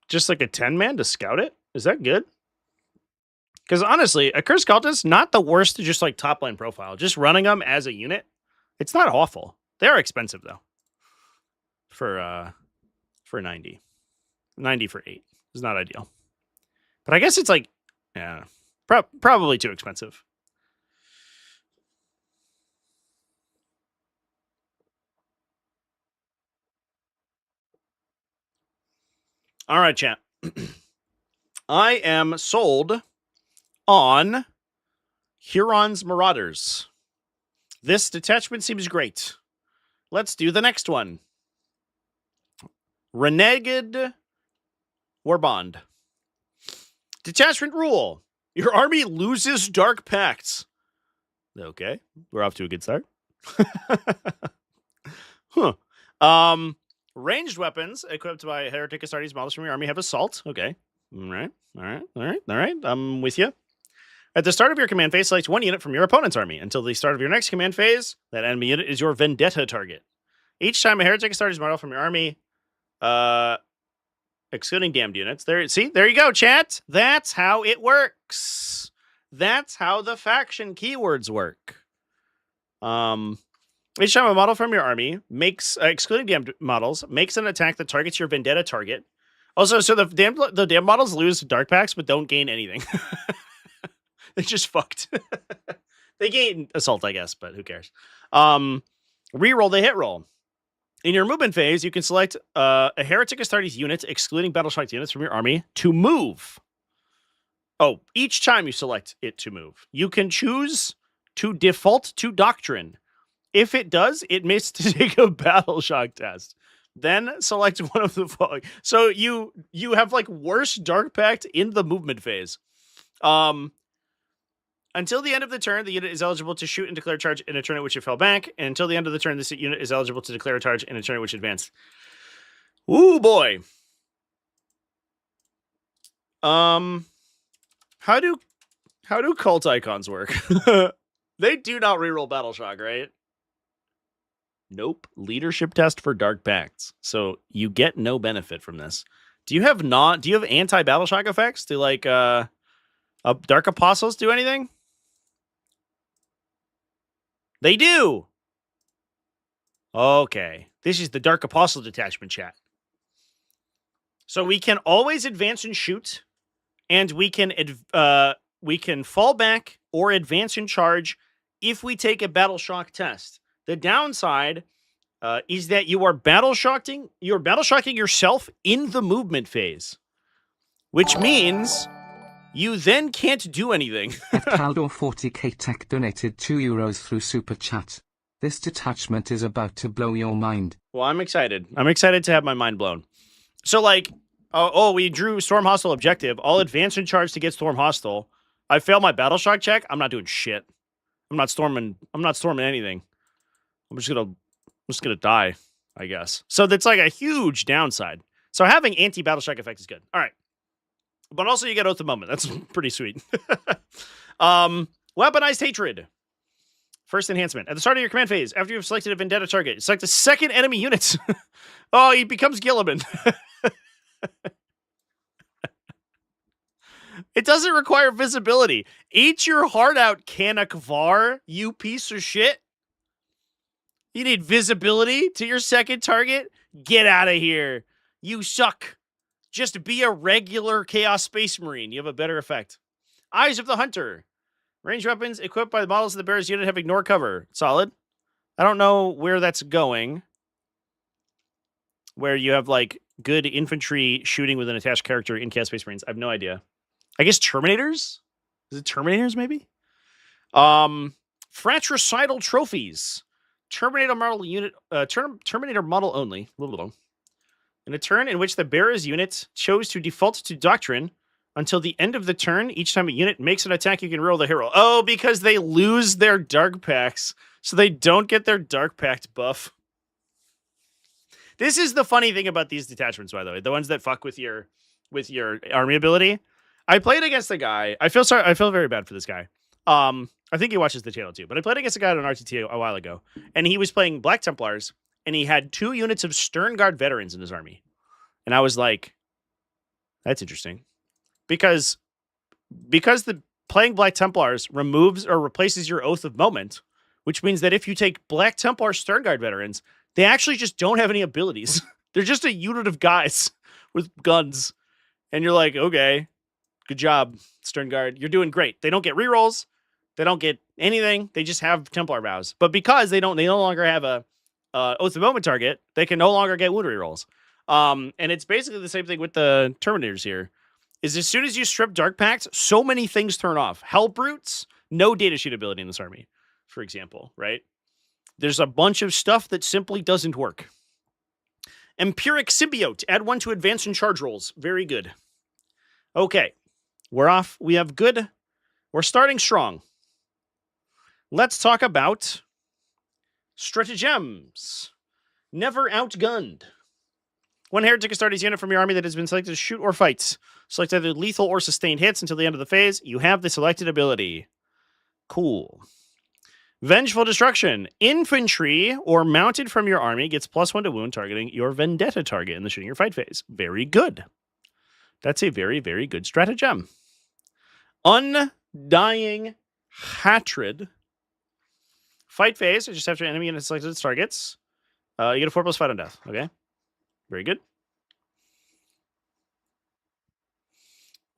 Just like a 10-man to scout it? Is that good? Because honestly, a Cursed Cultist, not the worst to just like top line profile. Just running them as a unit, it's not awful. They are expensive though. For 90. 90 for 8 is not ideal. But I guess it's like, yeah, probably too expensive. All right, chat. I am sold on Huron's Marauders. This detachment seems great. Let's do the next one. Renegade Warband. Detachment rule. Your army loses dark pacts. Okay, we're off to a good start. Huh. Ranged weapons equipped by Heretic Astartes models from your army have assault. Okay. All right. I'm with you. At the start of your command phase, select one unit from your opponent's army. Until the start of your next command phase, that enemy unit is your vendetta target. Each time a Heretic Astartes model from your army, excluding damned units. There you go, chat. That's how it works. That's how the faction keywords work. Each time a model from your army makes, excluding damned models, makes an attack that targets your vendetta target. Also, so the damned models lose dark packs, but don't gain anything. They just fucked. They gain assault, I guess, but who cares? Reroll the hit roll. In your movement phase, you can select a Heretic Astartes unit, excluding battle-shocked units from your army, to move. Oh, each time you select it to move, you can choose to default to Doctrine. If it does, it missed to take a battle shock test. Then select one of the following. So you have like worse Dark Pact in the movement phase. Until the end of the turn, the unit is eligible to shoot and declare charge in a turn at which it fell back. And until the end of the turn, this unit is eligible to declare a charge in a turn at which it advanced. Ooh boy. How do cult icons work? They do not reroll battle shock, right? Nope. Leadership test for Dark Pacts. So you get no benefit from this. Do you have anti-battle shock effects? Do like Dark Apostles do anything? They do. Okay. This is the Dark Apostle detachment, chat. So we can always advance and shoot, and we can fall back or advance and charge if we take a battle shock test. The downside is that you are battle shocking yourself in the movement phase, which means you then can't do anything.
At Caldor 40k Tech donated €2 through Super Chat. This detachment is about to blow your mind.
Well, I'm excited. I'm excited to have my mind blown. So, like, we drew Storm Hostile objective. I'll advance and charge to get Storm Hostile. I fail my battle shock check. I'm not doing shit. I'm not storming anything. I'm just gonna die, I guess. So that's like a huge downside. So having anti-battle shock effect is good. All right. But also you get Oath of Moment. That's pretty sweet. Weaponized Hatred. First enhancement. At the start of your command phase, after you've selected a vendetta target, select the second enemy unit. Oh, he becomes Gilliman. It doesn't require visibility. Eat your heart out, Kanakvar, you piece of shit. You need visibility to your second target? Get out of here. You suck. Just be a regular Chaos Space Marine. You have a better effect. Eyes of the Hunter. Ranged weapons equipped by the models of the bearer's unit have ignore cover. Solid. I don't know where that's going. Where you have, like, good infantry shooting with an attached character in Chaos Space Marines. I have no idea. I guess Terminators? Is it Terminators, maybe? Fratricidal Trophies. Terminator model unit, Terminator model only. In a turn in which the bearer's unit chose to default to Doctrine, until the end of the turn, each time a unit makes an attack, you can roll the hero. Oh, because they lose their Dark Pacts, so they don't get their Dark Pact buff. This is the funny thing about these detachments, by the way. The ones that fuck with your with your army ability. I played against a guy. I feel very bad for this guy. I think he watches the channel too, but I played against a guy on RTT a while ago, and he was playing Black Templars, and he had 2 units of Stern Guard veterans in his army. And I was like, that's interesting. Because the playing Black Templars removes or replaces your Oath of Moment, which means that if you take Black Templar Stern Guard veterans, they actually just don't have any abilities. They're just a unit of guys with guns. And you're like, okay, good job, Stern Guard. You're doing great. They don't get rerolls. They don't get anything. They just have Templar vows. But because they no longer have a Oath of Moment target, they can no longer get wound rerolls. And it's basically the same thing with the Terminators here. Is as soon as you strip Dark Pact, so many things turn off. Hell Brutes, no datasheet ability in this army, for example, right? There's a bunch of stuff that simply doesn't work. Empiric Symbiote, add 1 to advance and charge rolls. Very good. Okay, we're off. We have good. We're starting strong. Let's talk about stratagems. Never outgunned. 1 Heretic Astartes unit from your army that has been selected to shoot or fight. Select either lethal or sustained hits until the end of the phase. You have the selected ability. Cool. Vengeful Destruction. Infantry or mounted from your army gets +1 to wound targeting your Vendetta target in the shooting or fight phase. Very good. That's a very, very good stratagem. Undying Hatred. Fight phase. Just after enemy unit selected its targets. You get a 4+ fight on death. Okay. Very good.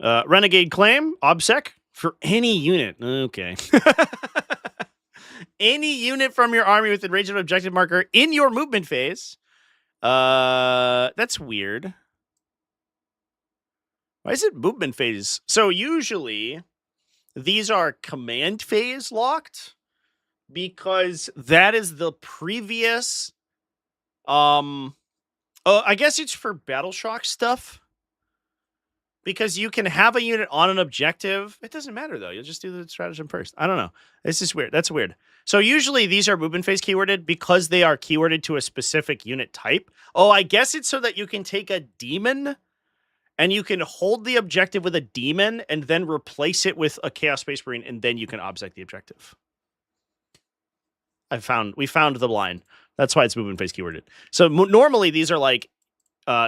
Renegade Claim. Obsec. For any unit. Okay. Any unit from your army within range of an objective marker in your movement phase. That's weird. Why is it movement phase? So usually these are command phase locked because that is the previous. I guess it's for Battle Shock stuff. Because you can have a unit on an objective. It doesn't matter, though. You'll just do the stratagem first. I don't know. This is weird. That's weird. So usually these are movement phase keyworded because they are keyworded to a specific unit type. Oh, I guess it's so that you can take a demon and you can hold the objective with a demon and then replace it with a Chaos Space Marine, and then you can obsec the objective. We found the line. That's why it's movement phase keyworded. So normally these are like,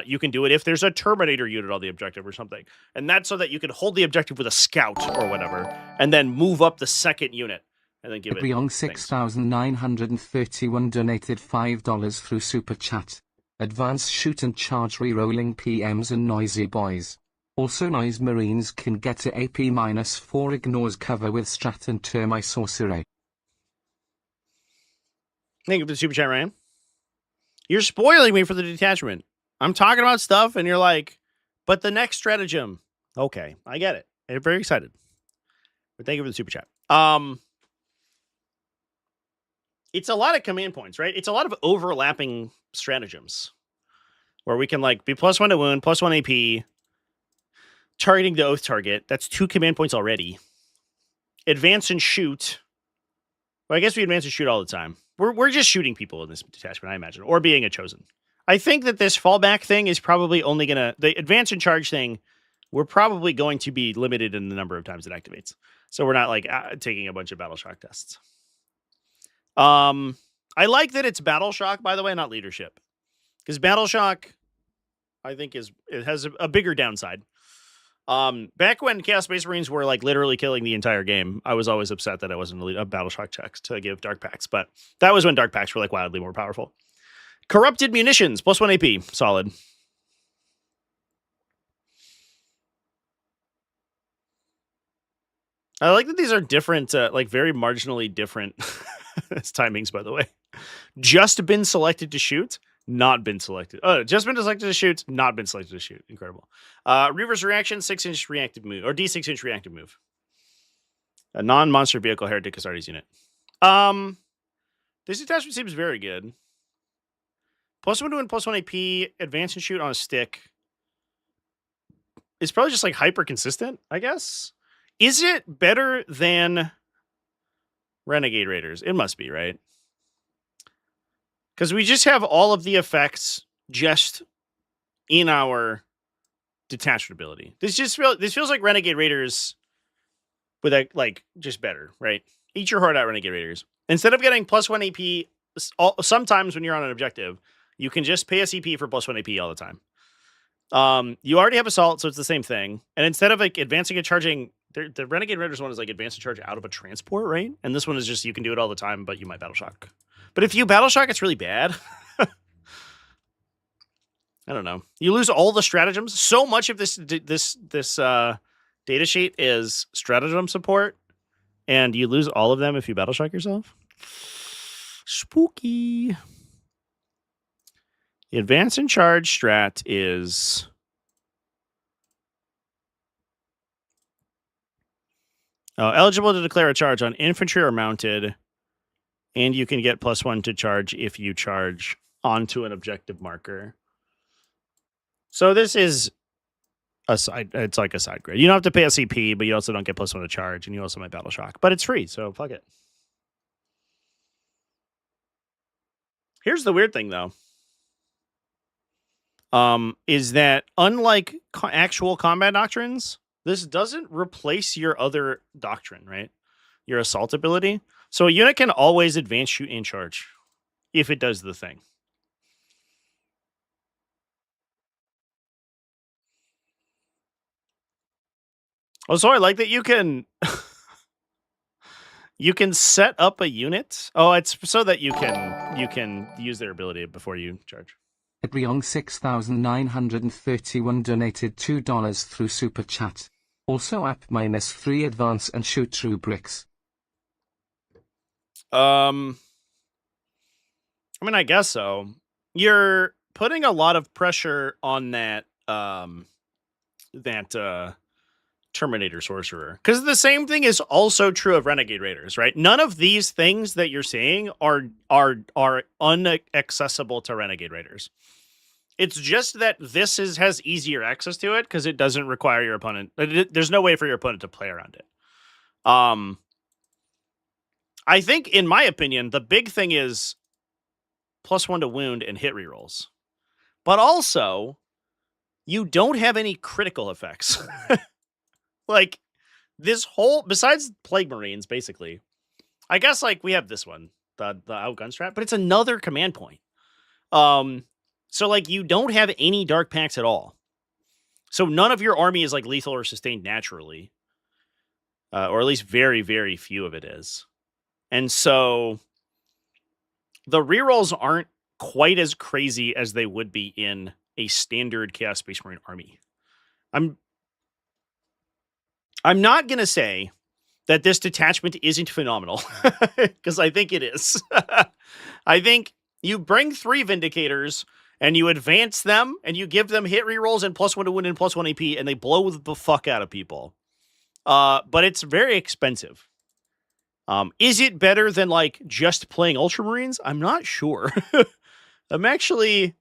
you can do it if there's a Terminator unit on the objective or something. And that's so that you can hold the objective with a scout or whatever, and then move up the second unit, and then give it
Beyond 6,931 donated $5 through Super Chat. Advance shoot and charge re-rolling PMs and noisy boys. Also noise marines can get to AP-4 ignores cover with strat and termi sorcery.
Thank you for the Super Chat, Ryan. You're spoiling me for the detachment. I'm talking about stuff, and you're like, but the next stratagem. Okay, I get it. I'm very excited. But thank you for the Super Chat. It's a lot of command points, right? It's a lot of overlapping stratagems where we can like be +1 to wound, +1 AP, targeting the oath target. That's 2 command points already. Advance and shoot. Well, I guess we advance and shoot all the time. We're just shooting people in this detachment, I imagine, or being a chosen. I think that this fallback thing is probably only going to... The advance and charge thing, we're probably going to be limited in the number of times it activates. So we're not like taking a bunch of Battle Shock tests. I like that it's Battle Shock, by the way, not leadership. Because Battle Shock, I think, it has a bigger downside. Back when Chaos Space Marines were like literally killing the entire game, I was always upset that I wasn't a Battle Shock check to give Dark Pacts. But that was when Dark Pacts were like wildly more powerful. Corrupted Munitions, +1 AP. Solid. I like that these are different, like very marginally different timings, by the way. Just been selected to shoot, not been selected. Oh, just been selected to shoot, not been selected to shoot. Incredible. Reverse reaction, 6-inch reactive move, or D6-inch reactive move. A non-monster vehicle Heretic Astartes unit. This detachment seems very good. +1 to win, +1 AP, advance and shoot on a stick. It's probably just like hyper consistent, I guess. Is it better than Renegade Raiders? It must be, right? Because we just have all of the effects just in our detachment ability. This feels like Renegade Raiders with a, like, just better, right? Eat your heart out, Renegade Raiders. Instead of getting +1 AP, sometimes when you're on an objective, you can just pay a CP for +1 AP all the time. You already have Assault, so it's the same thing. And instead of like advancing and charging, the Renegade Raiders one is like advance and charge out of a transport, right? And this one is just you can do it all the time, but you might Battle Shock. But if you Battle Shock, it's really bad. I don't know. You lose all the stratagems. So much of this data sheet is stratagem support, and you lose all of them if you Battle Shock yourself. Spooky. The advance and charge strat is eligible to declare a charge on infantry or mounted, and you can get +1 to charge if you charge onto an objective marker. So this is a side. It's like a side grid. You don't have to pay a CP, but you also don't get +1 to charge, and you also might Battle Shock. But it's free, so fuck it. Here's the weird thing, though. Is that unlike actual combat doctrines, this doesn't replace your other doctrine, right? Your assault ability. So a unit can always advance, shoot, and charge if it does the thing. Also, I like that you can you can set up a unit. Oh, it's so that you can use their ability before you charge.
Briong 6931 donated $2 through Super Chat. Also app -3 advance and shoot true bricks.
I mean, I guess so. You're putting a lot of pressure on that Terminator Sorcerer, because the same thing is also true of Renegade Raiders, right? None of these things that you're saying are unaccessible to Renegade Raiders. It's just that this has easier access to it because it doesn't require your opponent. There's no way for your opponent to play around it. I think, in my opinion, the big thing is +1 to wound and hit rerolls. But also, you don't have any critical effects. Like, this whole, besides Plague Marines, basically, I guess, like, we have this one, the Outgun strat, but it's another command point. So, like, you don't have any Dark Pacts at all. So none of your army is, like, lethal or sustained naturally. Or at least very, very few of it is. And so the rerolls aren't quite as crazy as they would be in a standard Chaos Space Marine army. I'm not going to say that this detachment isn't phenomenal, because I think it is. I think you bring 3 Vindicators, and you advance them, and you give them hit rerolls and +1 to win and +1 AP, and they blow the fuck out of people. But it's very expensive. Is it better than, like, just playing Ultramarines? I'm not sure. Probably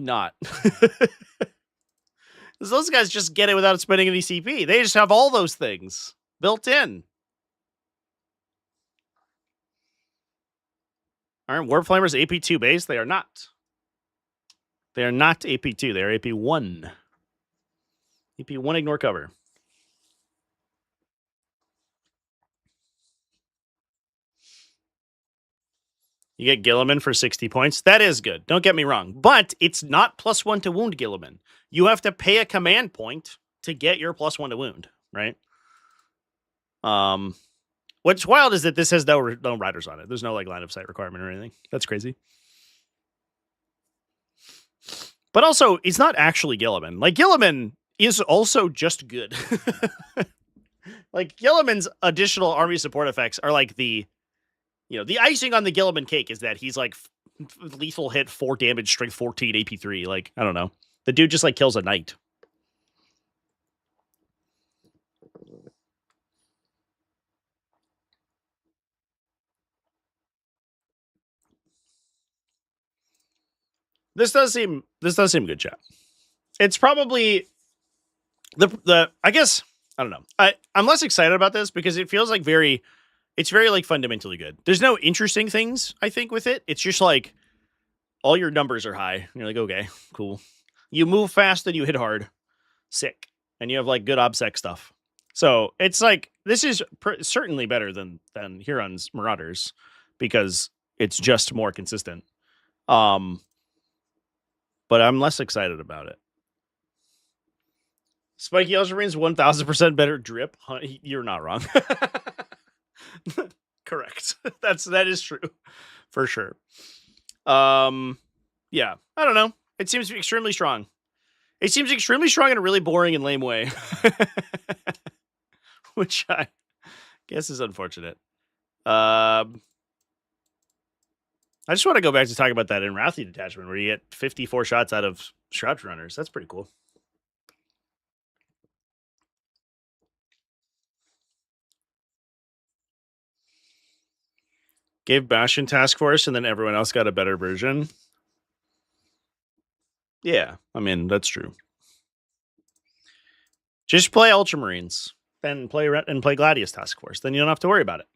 not. Those guys just get it without spending any CP. They just have all those things built in. Aren't Warflamers AP2 base? They are not. They are not AP2. They are AP1. AP1 ignore cover. You get Gilliman for 60 points. That is good. Don't get me wrong. But it's not +1 to wound Gilliman. You have to pay a command point to get your +1 to wound, right? What's wild is that this has no riders on it. There's no, like, line of sight requirement or anything. That's crazy. But also, it's not actually Gilliman. Like, Gilliman is also just good. Like, Gilliman's additional army support effects are like the icing on the Gilliman cake is that he's like lethal hit, 4 damage, strength 14, AP3. Like, I don't know. The dude just, like, kills a knight. This does seem good, chat. It's probably the I guess, I don't know. I'm less excited about this because it feels like it's very like fundamentally good. There's no interesting things, I think, with it. It's just like all your numbers are high. And you're like, okay, cool. You move fast and you hit hard. Sick. And you have like good OBSEC stuff. So it's like, this is certainly better than Huron's Marauders because it's just more consistent. But I'm less excited about it. Spiky Ultramarines 1000% better drip. You're not wrong. Correct. That is true for sure. Yeah, I don't know. It seems extremely strong. It seems extremely strong in a really boring and lame way, which I guess is unfortunate. I just want to go back to talk about that Wrathy detachment where you get 54 shots out of Shroud Runners. That's pretty cool. Gave Bastion Task Force and then everyone else got a better version. Yeah, I mean, that's true. Just play Ultramarines, then play Gladius Task Force. Then you don't have to worry about it.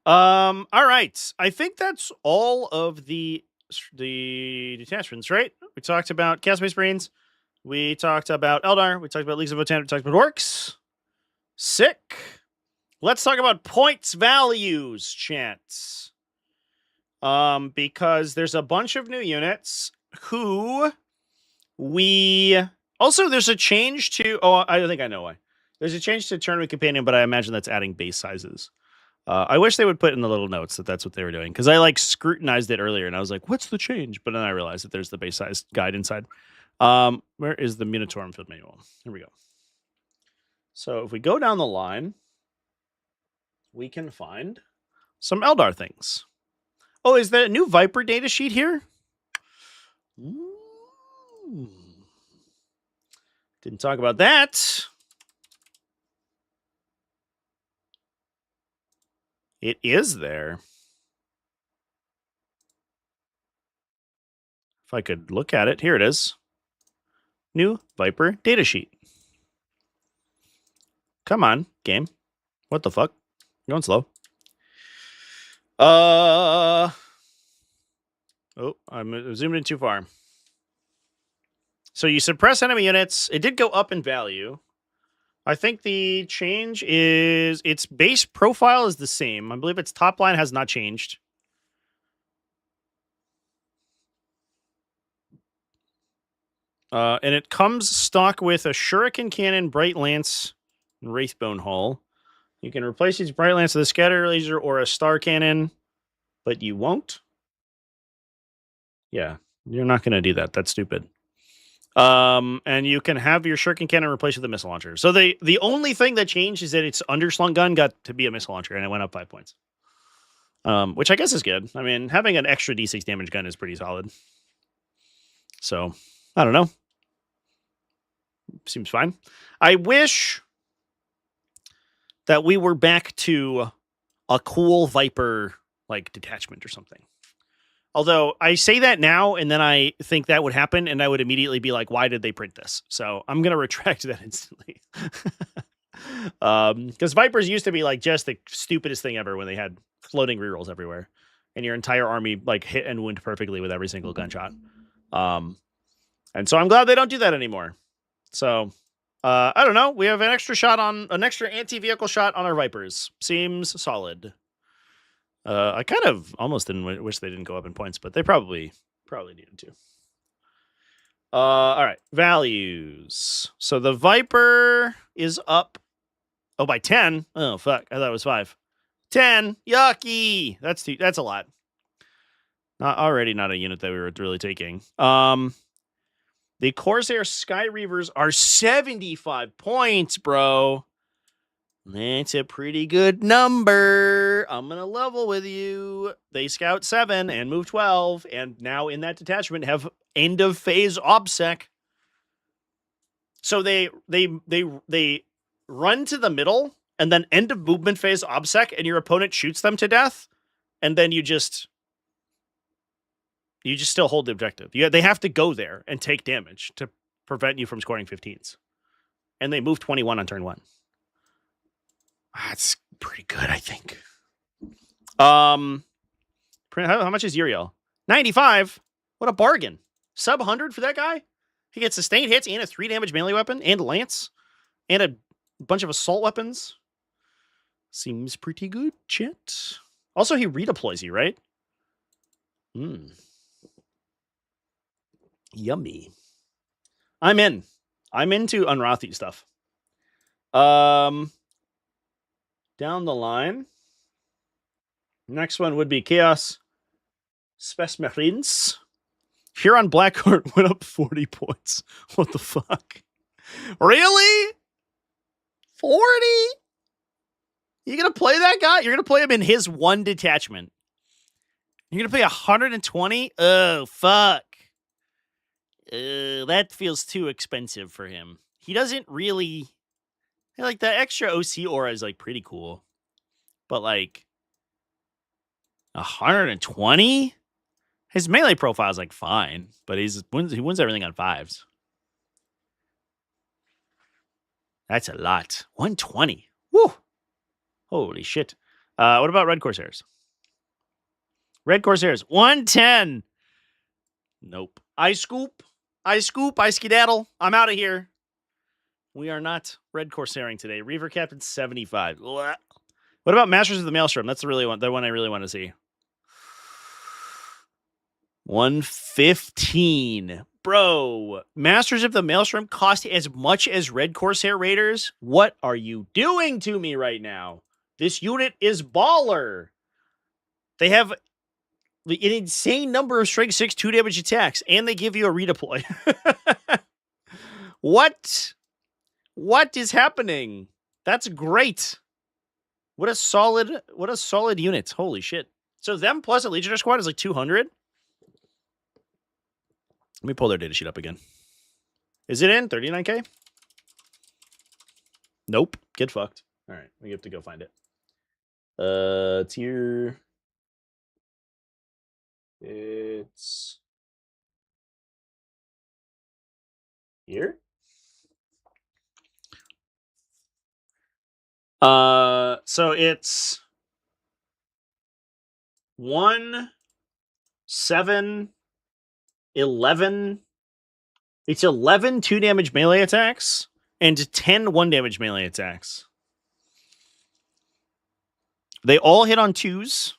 All right. I think that's all of the detachments, right? We talked about Chaos Space Marines. We talked about Eldar. We talked about Leagues of Votann. We talked about Orcs. Sick. Let's talk about points values, chance. Because there's a bunch of new units who there's a change to, I think I know why. There's a change to Tournament Companion, but I imagine that's adding base sizes. I wish they would put in the little notes that that's what they were doing, because I like scrutinized it earlier and I was like, what's the change? But then I realized that there's the base size guide inside. Where is the Munitorum Field Manual? Here we go. So if we go down the line, we can find some Eldar things. Oh, is there a new Vyper datasheet here? Ooh. Didn't talk about that. It is there. If I could look at it, here it is. New Vyper datasheet. Come on, game. What the fuck? You're going slow. Oh, I'm zoomed in too far. So you suppress enemy units. It did go up in value. I think the change is its base profile is the same. I believe its top line has not changed. And it comes stock with a Shuriken Cannon, Bright Lance, and Wraithbone Hull. You can replace each Bright Lance with a Scatter Laser or a Star Cannon, but you won't. Yeah, you're not going to do that. That's stupid. And you can have your Shuriken Cannon replaced with a missile launcher. So the only thing that changed is that its underslung gun got to be a missile launcher, and it went up 5 points. Which I guess is good. I mean, having an extra D6 damage gun is pretty solid. So, I don't know. Seems fine. I wish that we were back to a cool Vyper like detachment or something. Although I say that now and then I think that would happen and I would immediately be like, why did they print this? So I'm going to retract that instantly. Because Vipers used to be like just the stupidest thing ever when they had floating rerolls everywhere and your entire army like hit and wound perfectly with every single gunshot. And so I'm glad they don't do that anymore. So I don't know. We have an extra anti-vehicle shot on our Vipers. Seems solid. I kind of almost didn't wish they didn't go up in points, but they probably needed to. All right, values. So the Vyper is up. Oh, by 10. Oh fuck! I thought it was 5. 10. Yucky. That's a lot. Not a unit that we were really taking. The Corsair Sky Reavers are 75 points, bro. That's a pretty good number. I'm going to level with you. They scout 7 and move 12, and now in that detachment have end of phase OBSEC. So they run to the middle and then end of movement phase OBSEC, and your opponent shoots them to death, and then you just still hold the objective. They have to go there and take damage to prevent you from scoring 15s. And they move 21 on turn 1. That's pretty good, I think. How much is Uriel? 95? What a bargain. Sub 100 for that guy? He gets sustained hits and a 3 damage melee weapon and lance and a bunch of assault weapons. Seems pretty good, chat. Also, he redeploys you, right? Yummy. I'm in. I'm into Unrothy stuff. Down the line. Next one would be Chaos Specimerins. Huron Blackheart went up 40 points. What the fuck? Really? 40? You gonna play that guy? You're gonna play him in his one detachment. You're gonna pay 120? Oh, fuck. That feels too expensive for him. He doesn't really... Like, the extra OC aura is, like, pretty cool. But, like... 120? His melee profile is, like, fine. But he wins everything on 5s. That's a lot. 120. Woo! Holy shit. What about Red Corsairs? Red Corsairs, 110. Nope. I scoop, I skedaddle. I'm out of here. We are not Red Corsairing today. Reaver Captain, 75. What about Masters of the Maelstrom? That's the one I really want to see. 115. Bro, Masters of the Maelstrom cost as much as Red Corsair Raiders? What are you doing to me right now? This unit is baller. They have an insane number of strength 6 2 damage attacks, and they give you a redeploy. What is happening? That's great. What a solid unit. Holy shit. So them plus a Legionnaire squad is like 200. Let me pull their data sheet up again. Is it in 39k? Nope. Get fucked. All right, we have to go find it. Tier. It's here. So it's 1, 7, 11. It's 11 2 damage melee attacks and 10 1 damage melee attacks. They all hit on 2s.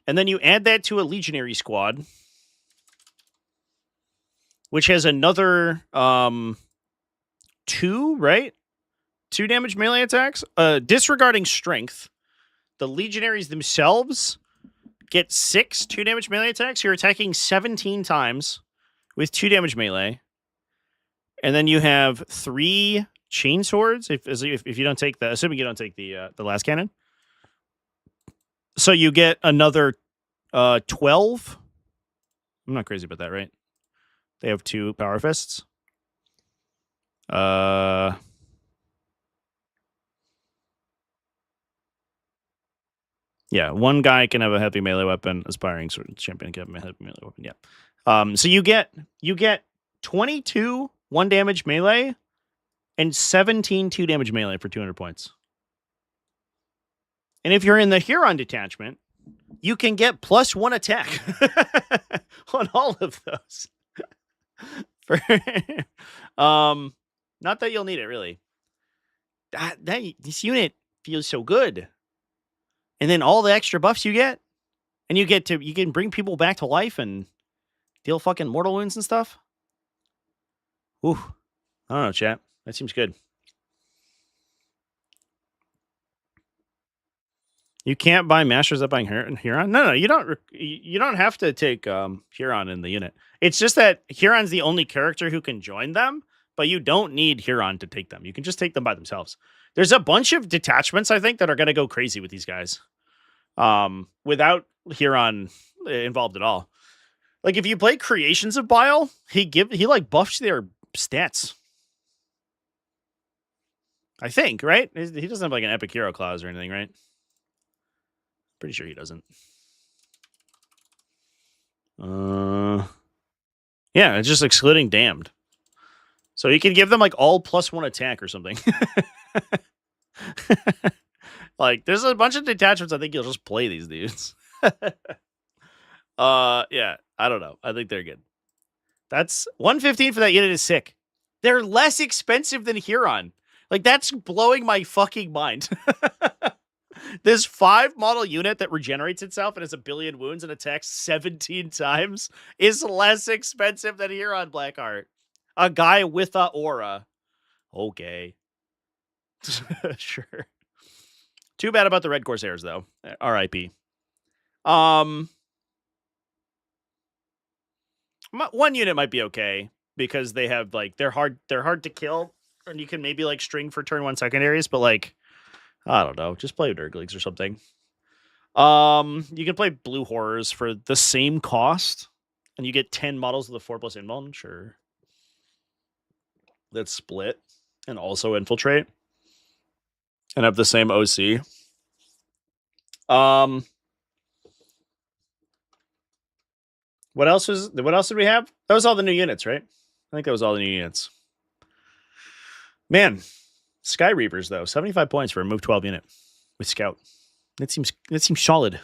And then you add that to a Legionary squad, which has another 2, right? 2 damage melee attacks. Disregarding strength, the Legionaries themselves get 6 2 damage melee attacks. You're attacking 17 times with 2 damage melee. And then you have 3 chain swords if you don't take assuming you don't take the last cannon. So you get another 12. I'm not crazy about that, right? They have 2 power fists. Yeah, one guy can have a heavy melee weapon. Aspiring champion can have a heavy melee weapon. Yeah. So you get 22 1 damage melee and 17 2 damage melee for 200 points. And if you're in the Huron detachment, you can get +1 attack on all of those. Not that you'll need it, really. This unit feels so good. And then all the extra buffs you get, and you can bring people back to life and deal fucking mortal wounds and stuff. Ooh, I don't know, chat. That seems good. You can't buy Masters up buying Huron? No, you don't. You don't have to take Huron in the unit. It's just that Huron's the only character who can join them, but you don't need Huron to take them. You can just take them by themselves. There's a bunch of detachments, I think, that are going to go crazy with these guys, without Huron involved at all. Like if you play Creations of Bile, he like buffs their stats. I think, right? He doesn't have like an epic hero clause or anything, right? Pretty sure he doesn't. Yeah, it's just excluding damned. So you can give them like all +1 attack or something. Like there's a bunch of detachments. I think you'll just play these dudes. Yeah, I don't know. I think they're good. That's 115 for that unit is sick. They're less expensive than Huron. Like, that's blowing my fucking mind. This 5 model unit that regenerates itself and has 1 billion wounds and attacks 17 times is less expensive than Huron Blackheart. A guy with a aura. Okay. Sure. Too bad about the Red Corsairs, though. R.I.P. One unit might be okay because they have like they're hard to kill, and you can maybe like string for turn 1 secondaries, but like I don't know, just play Nurglings or something. You can play Blue Horrors for the same cost, and you get 10 models with a 4+ invuln. Sure, that's split and also infiltrate, and have the same OC. What else did we have? That was all the new units, right? I think that was all the new units. Man, Sky Reapers though, 75 points for a move 12 unit with Scout. That seems solid.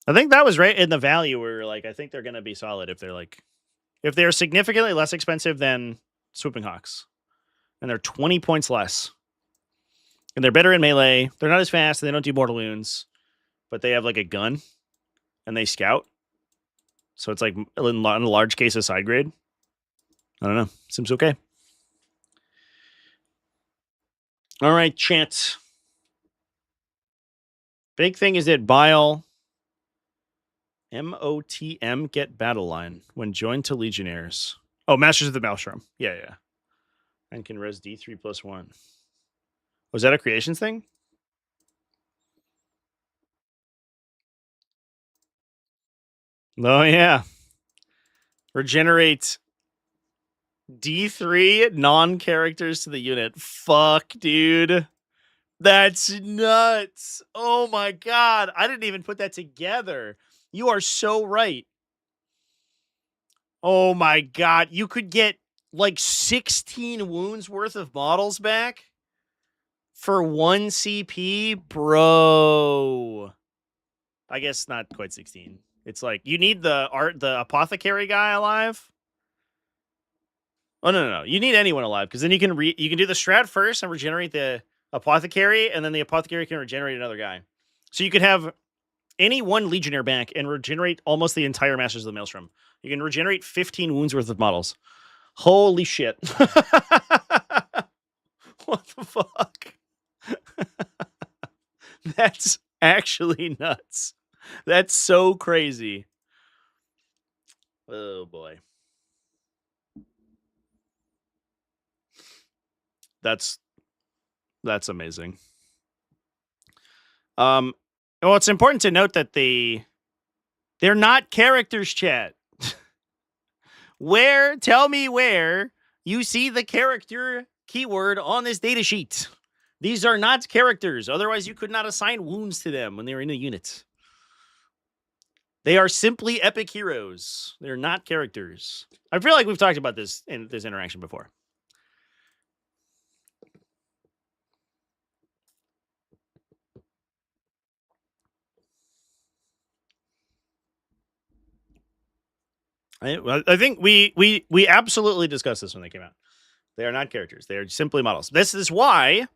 I think that was right in the value where like I think they're gonna be solid if they're significantly less expensive than Swooping Hawks. And they're 20 points less. And they're better in melee. They're not as fast, and they don't do mortal wounds, but they have like a gun and they scout. So it's like in a large case a side grade. I don't know. Seems okay. All right, chat. Big thing is that Bile MOTM get battle line when joined to Legionnaires. Oh, Masters of the Maelstrom. Yeah. And can res D3 + 1. Was that a creations thing? Oh, yeah. Regenerate D3 non-characters to the unit. Fuck, dude. That's nuts. Oh my god. I didn't even put that together. You are so right. Oh my god. You could get like 16 wounds worth of models back for 1 CP? Bro. I guess not quite 16. It's like you need the apothecary guy alive. Oh no. You need anyone alive because then you can do the strat first and regenerate the apothecary, and then the apothecary can regenerate another guy. So you could have any one legionnaire back and regenerate almost the entire Masters of the Maelstrom. You can regenerate 15 wounds worth of models. Holy shit. What the fuck? That's actually nuts. That's so crazy. Oh boy. That's amazing. Well, it's important to note that they're not characters, chat. Tell me where you see the character keyword on this data sheet. These are not characters. Otherwise, you could not assign wounds to them when they were in a unit. They are simply epic heroes. They're not characters. I feel like we've talked about this in this interaction before. I think we absolutely discussed this when they came out. They are not characters. They are simply models. This is why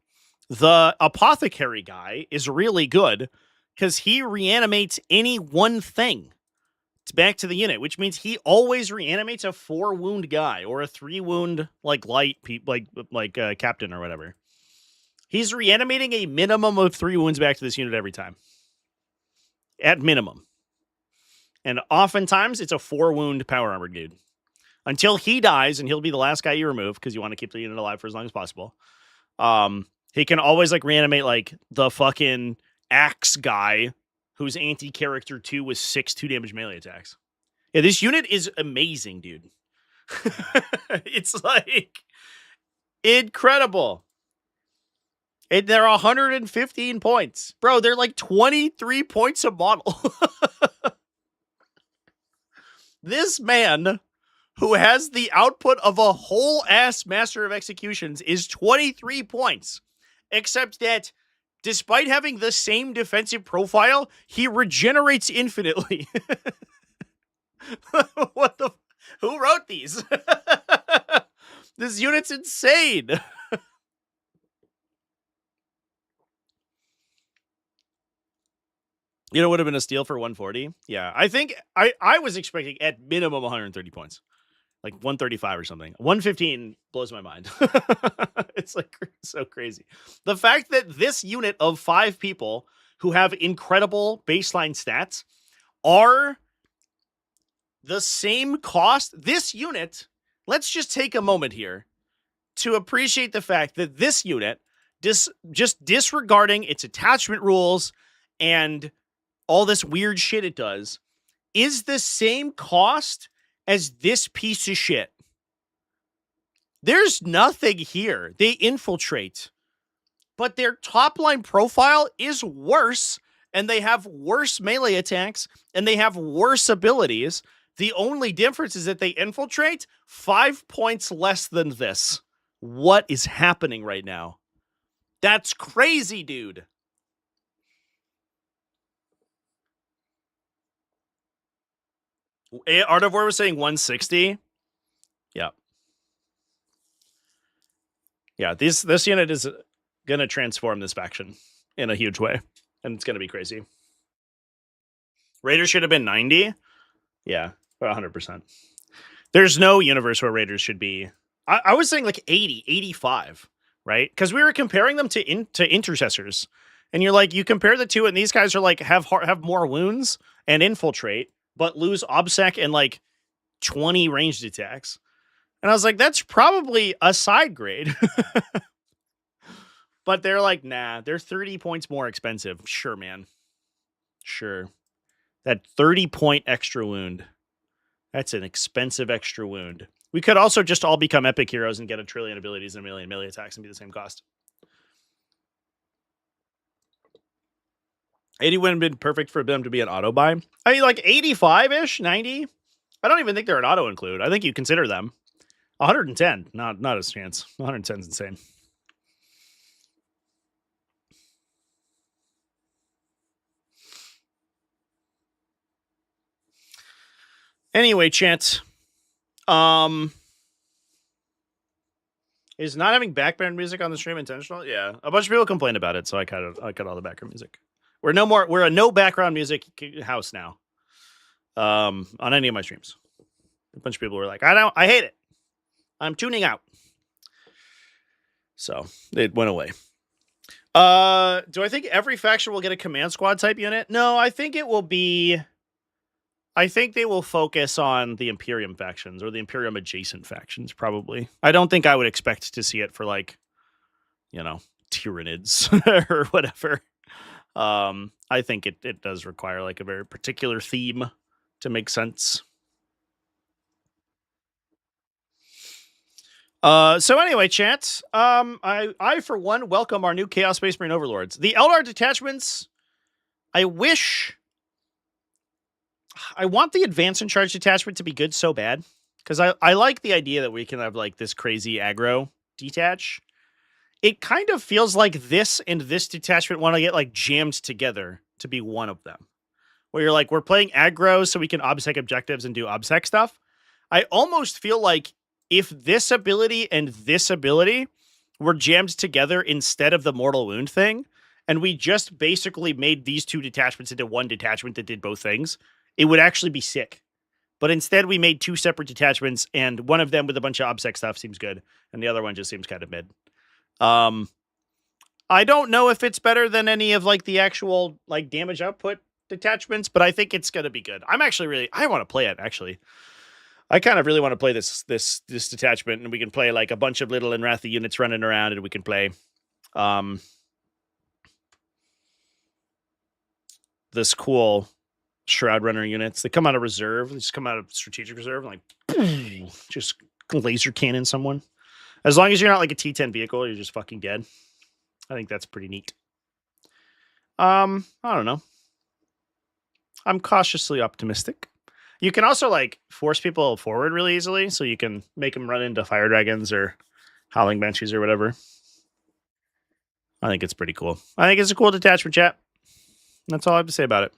the apothecary guy is really good, because he reanimates any one thing back to the unit, which means he always reanimates a 4-wound guy or a 3-wound like light captain or whatever. He's reanimating a minimum of 3 wounds back to this unit every time. At minimum. And oftentimes it's a 4-wound power armored dude. Until he dies, and he'll be the last guy you remove because you want to keep the unit alive for as long as possible. He can always like reanimate like the fucking axe guy who's anti-character 2 with 6 2-damage melee attacks. Yeah, this unit is amazing, dude. It's like incredible. They're 115 points. Bro, they're like 23 points a model. This man, who has the output of a whole ass Master of Executions, is 23 points. Except that Despite having the same defensive profile, he regenerates infinitely. What the? Who wrote these? This unit's insane. You know, would have been a steal for 140. Yeah, I think I was expecting at minimum 130 points, like 135 or something. 115 blows my mind. It's like so crazy. The fact that this unit of 5 people who have incredible baseline stats are the same cost. This unit, let's just take a moment here to appreciate the fact that this unit, just disregarding its attachment rules and all this weird shit it does, is the same cost as this piece of shit. There's nothing here. They infiltrate, but their top line profile is worse, and they have worse melee attacks, and they have worse abilities. The only difference is that they infiltrate 5 points less than this. What is happening right now? That's crazy, dude. Art of War was saying 160. Yeah. Yeah, this unit is going to transform this faction in a huge way, and it's going to be crazy. Raiders should have been 90. Yeah, 100%. There's no universe where Raiders should be. I was saying like 80, 85, right? Because we were comparing them to intercessors, and you're like, you compare the two, and these guys are like have more wounds and infiltrate, but lose obsec and like 20 ranged attacks. And I was like, that's probably a side grade. But they're like, nah, they're 30 points more expensive. Sure, man. Sure. That 30-point extra wound. That's an expensive extra wound. We could also just all become epic heroes and get a trillion abilities and a million melee attacks and be the same cost. 80 would have been perfect for them to be an auto buy. I mean, like 85-ish, 90. I don't even think they're an auto include. I think you consider them. 110, not a chance. 110 is insane. Anyway, chat. Is not having background music on the stream intentional? Yeah, a bunch of people complained about it, so I cut all the background music. We're a no background music house now. On any of my streams, a bunch of people were like, I hate it. I'm tuning out. So it went away. Do I think every faction will get a command squad type unit? No, I think it will be. I think they will focus on the Imperium factions or the Imperium adjacent factions, probably. I don't think I would expect to see it for, like, you know, Tyranids or whatever. I think it does require, like, a very particular theme to make sense. So anyway, chat, I, for one, welcome our new Chaos Space Marine Overlords. The Eldar detachments, I want the Advance and Charge detachment to be good so bad, because I like the idea that we can have, like, this crazy aggro detach. It kind of feels like this and this detachment want to get, like, jammed together to be one of them. Where you're like, we're playing aggro so we can obsec objectives and do obsec stuff. I almost feel like if this ability and this ability were jammed together instead of the mortal wound thing, and we just basically made these two detachments into one detachment that did both things, it would actually be sick. But instead, we made two separate detachments, and one of them with a bunch of obsec stuff seems good, and the other one just seems kind of mid. I don't know if it's better than any of, like, the actual, like, damage output detachments, but I think it's going to be good. I want to play it, actually. I kind of really want to play this detachment, and we can play, like, a bunch of little Enratha units running around, and we can play this cool Shroud Runner units. They come out of reserve. They just come out of strategic reserve and, like, just laser cannon someone. As long as you're not, like, a T10 vehicle, you're just fucking dead. I think that's pretty neat. I don't know. I'm cautiously optimistic. You can also, like, force people forward really easily, so you can make them run into Fire Dragons or Howling Banshees or whatever. I think it's pretty cool. I think it's a cool detachment, chat. That's all I have to say about it.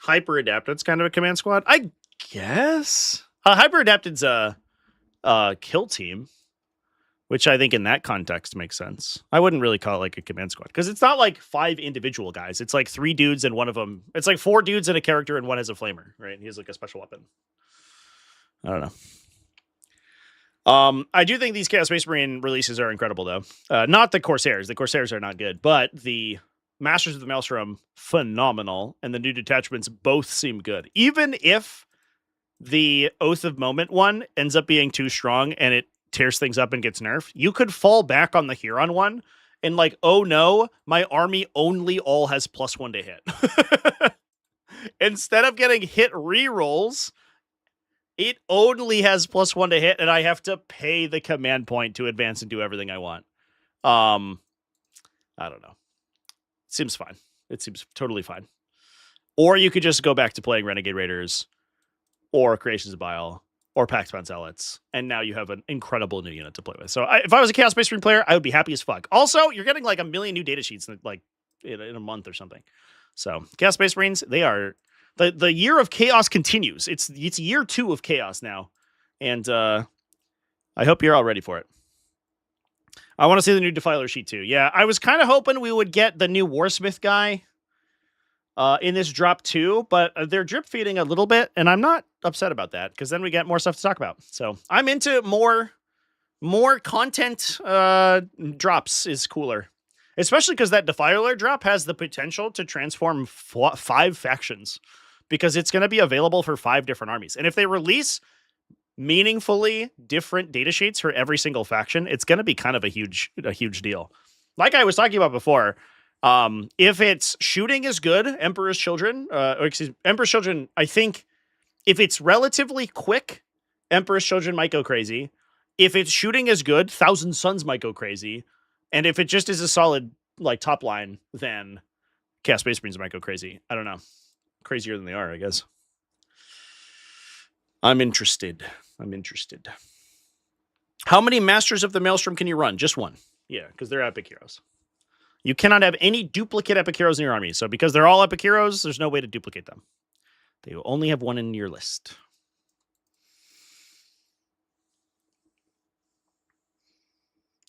Hyper Adapted's kind of a command squad, I guess. Hyper Adapted's a kill team, which I think in that context makes sense. I wouldn't really call it like a command squad because it's not like 5 individual guys. It's like 3 dudes and one of them. It's like 4 dudes and a character and one has a flamer, right? He has like a special weapon. I don't know. I do think these Chaos Space Marine releases are incredible, though. Not the Corsairs. The Corsairs are not good, but the Masters of the Maelstrom, phenomenal, and the new detachments both seem good. Even if the Oath of Moment one ends up being too strong and it tears things up and gets nerfed, you could fall back on the Huron one and like, oh no, my army only all has +1 to hit. Instead of getting hit rerolls, it only has +1 to hit, and I have to pay the command point to advance and do everything I want. I don't know. It seems fine. It seems totally fine. Or you could just go back to playing Renegade Raiders, or Creations of Bile, or Paxbound Zealots, and now you have an incredible new unit to play with. So if I was a Chaos Space Marine player, I would be happy as fuck. Also, you're getting like 1 million new data sheets in, like in a month or something. So Chaos Space Marines, they are the year of chaos continues. It's year 2 of chaos now, and I hope you're all ready for it. I want to see the new Defiler sheet too. Yeah, I was kind of hoping we would get the new Warsmith guy in this drop too, but they're drip feeding a little bit, and I'm not upset about that because then we get more stuff to talk about. So I'm into more content. Drops is cooler, especially because that Defiler drop has the potential to transform 5 factions because it's going to be available for 5 different armies. And if they release meaningfully different data sheets for every single faction, it's going to be kind of a huge deal. Like I was talking about before, if it's shooting is good, Emperor's Children, Emperor's Children, I think if it's relatively quick, Emperor's Children might go crazy. If it's shooting is good, Thousand Suns might go crazy. And if it just is a solid like top line, then Chaos Space Marines might go crazy. I don't know. Crazier than they are, I guess. I'm interested. How many Masters of the Maelstrom can you run? Just 1. Yeah, because they're epic heroes. You cannot have any duplicate epic heroes in your army. So because they're all epic heroes, there's no way to duplicate them. They will only have 1 in your list.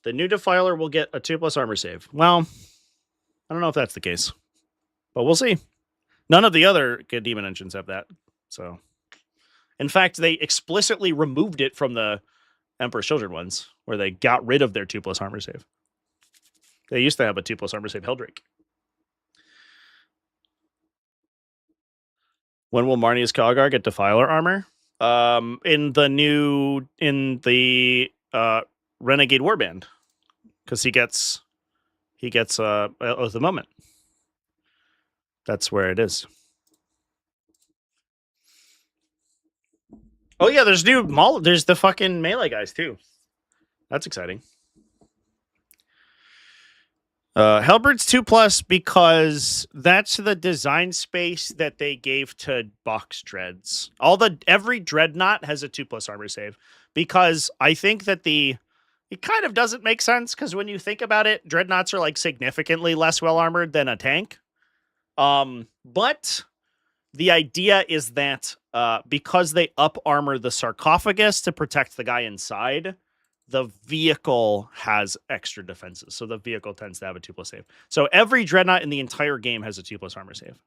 The new Defiler will get a 2+ armor save. Well, I don't know if that's the case, but we'll see. None of the other Demon engines have that. So, in fact, they explicitly removed it from the Emperor's Children ones, where they got rid of their 2+ armor save. They used to have a 2+ armor save Heldrake. When will Marnius Kalgar get Defiler armor? In the Renegade Warband, because he gets Oath of the Moment. That's where it is. Oh yeah, there's there's the fucking melee guys too. That's exciting. Hellbird's 2+ because that's the design space that they gave to box dreads. Every dreadnought has a 2+ armor save because I think that it kind of doesn't make sense because when you think about it, dreadnoughts are like significantly less well armored than a tank. But the idea is that because they up armor the sarcophagus to protect the guy inside, the vehicle has extra defenses. So the vehicle tends to have a 2+ save. So every dreadnought in the entire game has a 2+ armor save.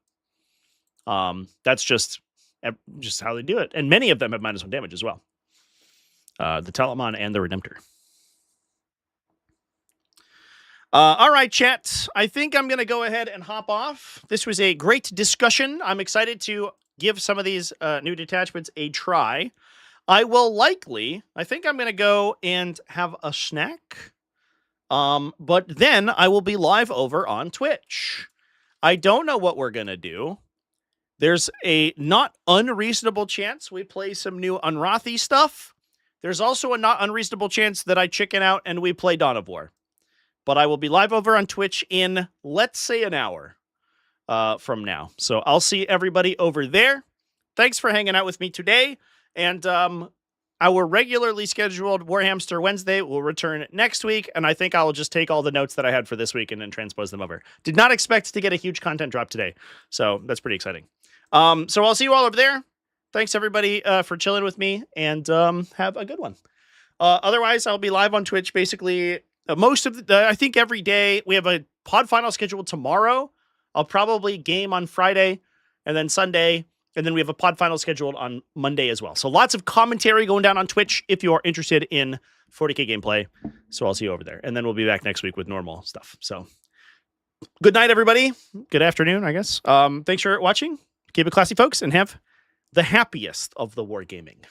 That's just how they do it. And many of them have -1 damage as well. The Telemon and the Redemptor. All right, chat. I think I'm going to go ahead and hop off. This was a great discussion. I'm excited to give some of these new detachments a try. I think I'm going to go and have a snack. But then I will be live over on Twitch. I don't know what we're going to do. There's a not unreasonable chance we play some new Unrothy stuff. There's also a not unreasonable chance that I chicken out and we play Dawn of War. But I will be live over on Twitch in, let's say, an hour from now. So I'll see everybody over there. Thanks for hanging out with me today. And Our regularly scheduled Warhamster Wednesday will return next week, and I think I'll just take all the notes that I had for this week and then transpose them over. Did not expect to get a huge content drop today, so that's pretty exciting. So I'll see you all over there. Thanks, everybody, for chilling with me, and have a good one. Otherwise, I'll be live on Twitch basically most of the, I think every day. We have a pod final scheduled tomorrow. I'll probably game on Friday and then Sunday. And then we have a pod final scheduled on Monday as well. So lots of commentary going down on Twitch if you are interested in 40k gameplay. So I'll see you over there. And then we'll be back next week with normal stuff. So good night, everybody. Good afternoon, I guess. Thanks for watching. Keep it classy, folks, and have the happiest of the wargaming.